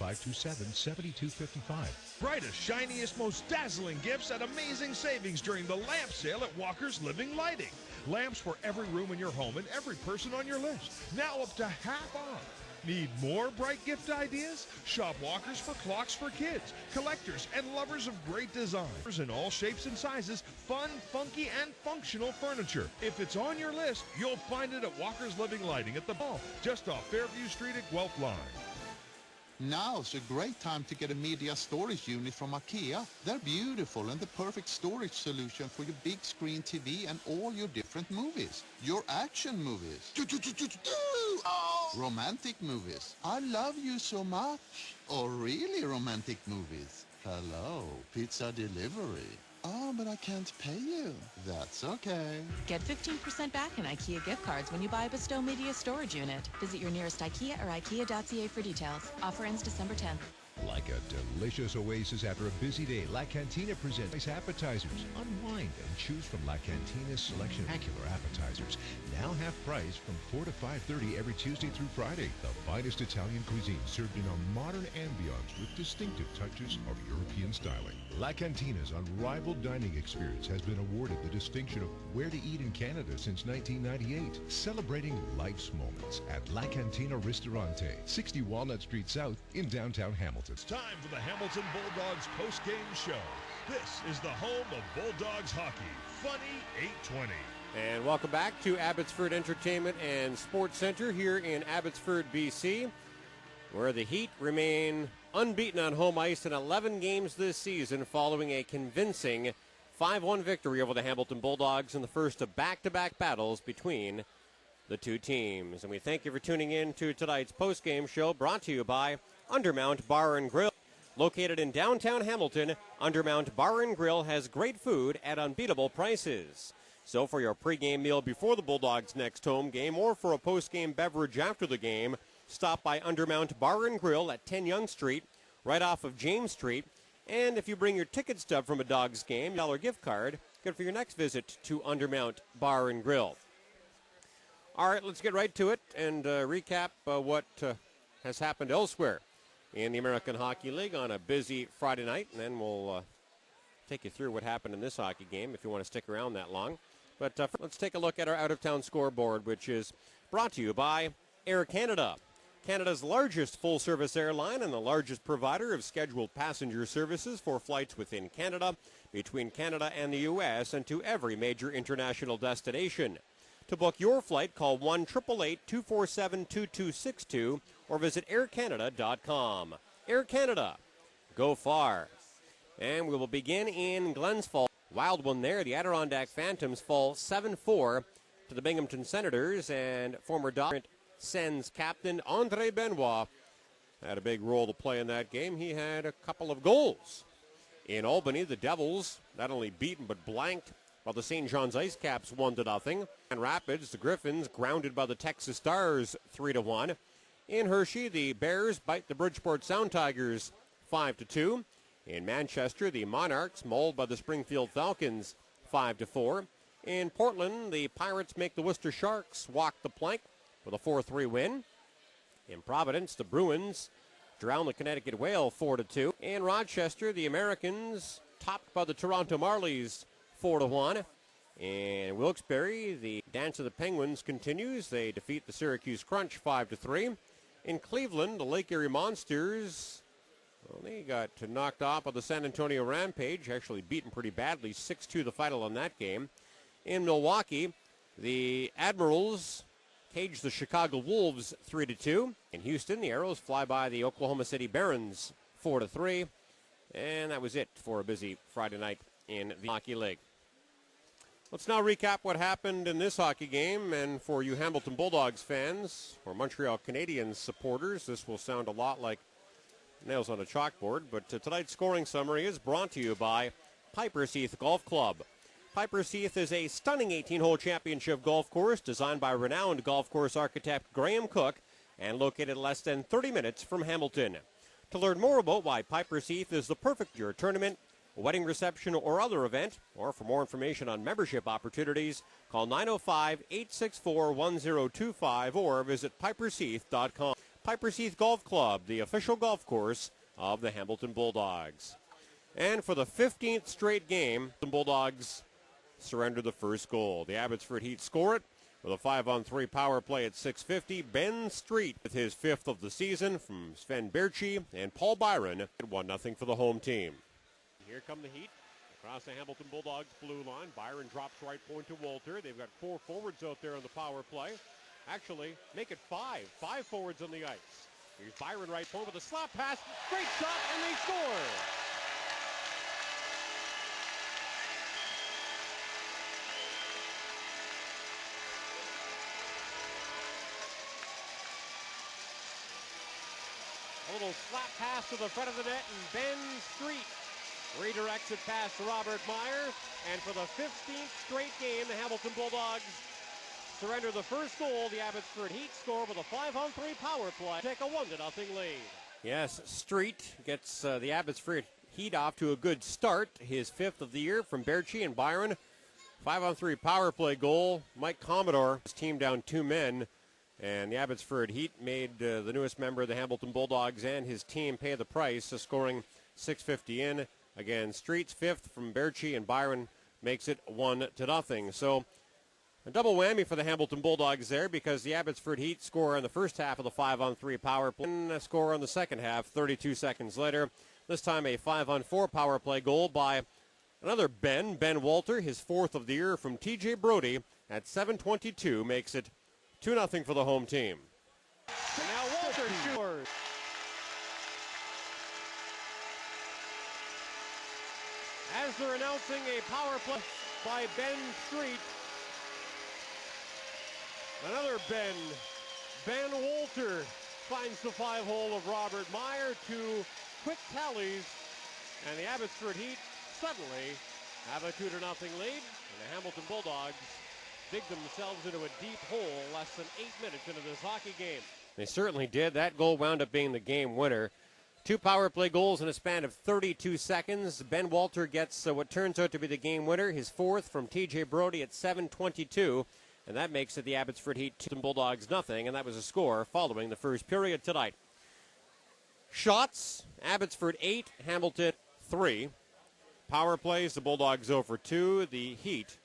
905-527-7255. Brightest, shiniest, most dazzling gifts at amazing savings during the lamp sale at Walker's Living Lighting. Lamps for every room in your home and every person on your list. Now up to half off. Need more bright gift ideas? Shop Walker's for clocks for kids, collectors, and lovers of great designs in all shapes and sizes, fun, funky, and functional furniture. If it's on your list, you'll find it at Walker's Living Lighting at the mall, just off Fairview Street at Guelph Line. Now's a great time to get a media storage unit from IKEA. They're beautiful and the perfect storage solution for your big screen TV and all your different movies. Your action movies. Romantic movies. I love you so much. Or really romantic movies. Hello, pizza delivery. Oh, but I can't pay you. That's okay. Get 15% back in IKEA gift cards when you buy a Bestow Media Storage Unit. Visit your nearest IKEA or IKEA.ca for details. Offer ends December 10th. Like a delicious oasis after a busy day, La Cantina presents nice appetizers. Unwind and choose from La Cantina's selection of spectacular appetizers. Now half price from 4 to 5:30 every Tuesday through Friday. The finest Italian cuisine served in a modern ambiance with distinctive touches of European styling. La Cantina's unrivaled dining experience has been awarded the distinction of Where to Eat in Canada since 1998. Celebrating life's moments at La Cantina Ristorante, 60 Walnut Street South in downtown Hamilton. It's time for the Hamilton Bulldogs postgame show. This is the home of Bulldogs hockey. Funny 820. And welcome back to Abbotsford Entertainment and Sports Center here in Abbotsford, BC, where the Heat remain unbeaten on home ice in 11 games this season following a convincing 5-1 victory over the Hamilton Bulldogs in the first of back-to-back battles between the two teams. And we thank you for tuning in to tonight's postgame show, brought to you by Undermount Bar and Grill. Located in downtown Hamilton, Undermount Bar and Grill has great food at unbeatable prices. So for your pregame meal before the Bulldogs' next home game or for a postgame beverage after the game, stop by Undermount Bar and Grill at 10 Yonge Street, right off of James Street. And if you bring your ticket stub from a Dogs game, $1 gift card, good for your next visit to Undermount Bar and Grill. All right, let's get right to it and recap what has happened elsewhere in the American Hockey League on a busy Friday night, and then we'll take you through what happened in this hockey game if you want to stick around that long. But let's take a look at our out-of-town scoreboard, which is brought to you by Air Canada. Canada's largest full-service airline and the largest provider of scheduled passenger services for flights within Canada, between Canada and the U.S., and to every major international destination. To book your flight, call 1-888-247-2262 or visit aircanada.com. Air Canada. Go far. And we will begin in Glens Falls. Wild one there. The Adirondack Phantoms fall 7-4 to the Binghamton Senators, and former Dodger Sens captain Andre Benoit had a big role to play in that game. He had a couple of goals. In Albany, the Devils not only beaten but blanked by the St. John's Ice Caps 1-0. In Rapids, the Griffins grounded by the Texas Stars 3-1. In Hershey, the Bears bite the Bridgeport Sound Tigers 5-2. In Manchester, the Monarchs mauled by the Springfield Falcons 5-4. In Portland, the Pirates make the Worcester Sharks walk the plank with a 4-3 win. In Providence, the Bruins drown the Connecticut Whale 4-2. In Rochester, the Americans topped by the Toronto Marlies 4-1. In Wilkes-Barre, the dance of the Penguins continues. They defeat the Syracuse Crunch 5-3. In Cleveland, the Lake Erie Monsters, well, they got knocked off by the San Antonio Rampage, actually beaten pretty badly, 6-2 the final on that game. In Milwaukee, the Admirals cage the Chicago Wolves 3-2. In Houston, the Arrows fly by the Oklahoma City Barons 4-3. And that was it for a busy Friday night in the Hockey League. Let's now recap what happened in this hockey game. And for you Hamilton Bulldogs fans or Montreal Canadiens supporters, this will sound a lot like nails on a chalkboard, but tonight's scoring summary is brought to you by Piper's Heath Golf Club. Piper's Heath is a stunning 18-hole championship golf course designed by renowned golf course architect Graham Cook and located less than 30 minutes from Hamilton. To learn more about why Piper's Heath is the perfect year tournament, wedding reception, or other event, or for more information on membership opportunities, call 905-864-1025 or visit pipersheath.com. Piper's Heath Golf Club, the official golf course of the Hamilton Bulldogs. And for the 15th straight game, the Bulldogs surrender the first goal. The Abbotsford Heat score it with a 5-on-3 power play at 6:50. Ben Street with his fifth of the season from Sven Berchi and Paul Byron at 1-0 for the home team. Here come the Heat across the Hamilton Bulldogs blue line. Byron drops right point to Walter. They've got 4 forwards out there on the power play. Actually, make it 5. 5 forwards on the ice. Here's Byron right point with a slap pass. Great shot, and they score. A little slap pass to the front of the net, and Ben Street redirects it past Robert Meyer. And for the 15th straight game, the Hamilton Bulldogs surrender the first goal. The Abbotsford Heat score with a 5-on-3 power play. Take a 1-0 lead. Yes, Street gets the Abbotsford Heat off to a good start. His 5th of the year from Berchi and Byron. 5-on-3 power play goal. Mike Commodore, his team down 2 men. And the Abbotsford Heat made the newest member of the Hamilton Bulldogs and his team pay the price, scoring 6:50 in. Again, Street's 5th from Berchi and Byron makes it 1-0. So a double whammy for the Hamilton Bulldogs there, because the Abbotsford Heat score in the first half of the 5-on-3 power play and a score on the second half 32 seconds later. This time a 5-on-4 power play goal by another Ben Walter, his 4th of the year from TJ Brody at 7:22 makes it 2-0 for the home team. And now Walter scores. As they're announcing a power play by Ben Street, another Ben Walter finds the 5-hole of Robert Meyer. 2 quick tallies, and the Abbotsford Heat suddenly have a 2-0 lead, and the Hamilton Bulldogs dig themselves into a deep hole less than 8 minutes into this hockey game. They certainly did. That goal wound up being the game winner. 2 power play goals in a span of 32 seconds. Ben Walter gets what turns out to be the game winner, his 4th from TJ Brody at 7:22, and that makes it the Abbotsford Heat 2 and Bulldogs 0, and that was a score following the first period tonight. Shots, Abbotsford 8, Hamilton 3. Power plays, the Bulldogs 0 for 2, the Heat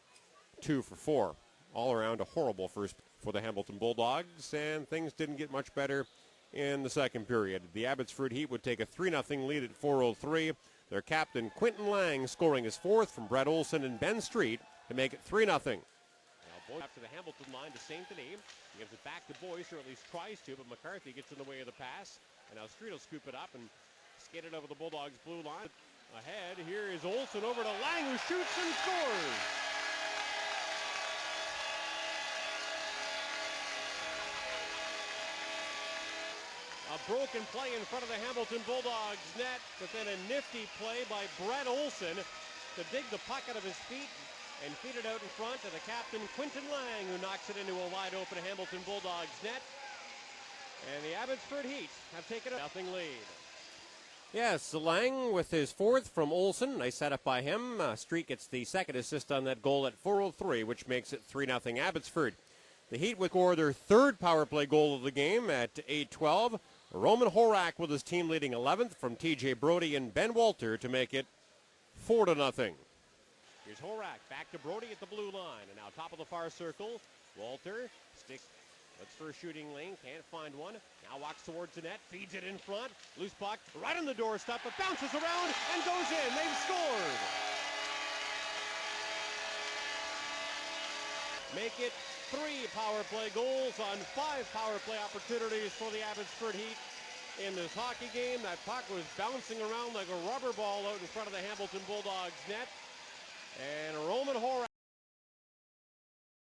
2 for 4. All around a horrible first for the Hamilton Bulldogs, and things didn't get much better in the second period. The Abbotsford Heat would take a 3-0 lead at 4:03. Their captain, Quentin Lang, scoring his fourth from Brett Olson and Ben Street to make it 3-0. Now Boyce after the Hamilton line to St. Denis. He gives it back to Boyce, or at least tries to, but McCarthy gets in the way of the pass. And now Street will scoop it up and skate it over the Bulldogs' blue line. Ahead, here is Olson over to Lang, who shoots and scores. A broken play in front of the Hamilton Bulldogs net, but then a nifty play by Brett Olson to dig the puck out of his feet and feed it out in front to the captain, Quentin Lang, who knocks it into a wide-open Hamilton Bulldogs net. And the Abbotsford Heat have taken a 0 lead. Yes, Lang with his fourth from Olson. Nice setup by him. Street gets the second assist on that goal at 4:03, which makes it 3-0 Abbotsford. The Heat would score their third power play goal of the game at 8:12. Roman Horak with his team leading 11th from TJ Brody and Ben Walter to make it 4-0. Here's Horak back to Brody at the blue line. And now top of the far circle. Walter sticks, looks for a shooting lane, can't find one. Now walks towards the net, feeds it in front. Loose puck right on the doorstep, but bounces around and goes in. They've scored. Make it 3 power play goals on 5 power play opportunities for the Abbotsford Heat in this hockey game. That puck was bouncing around like a rubber ball out in front of the Hamilton Bulldogs net. And Roman Horak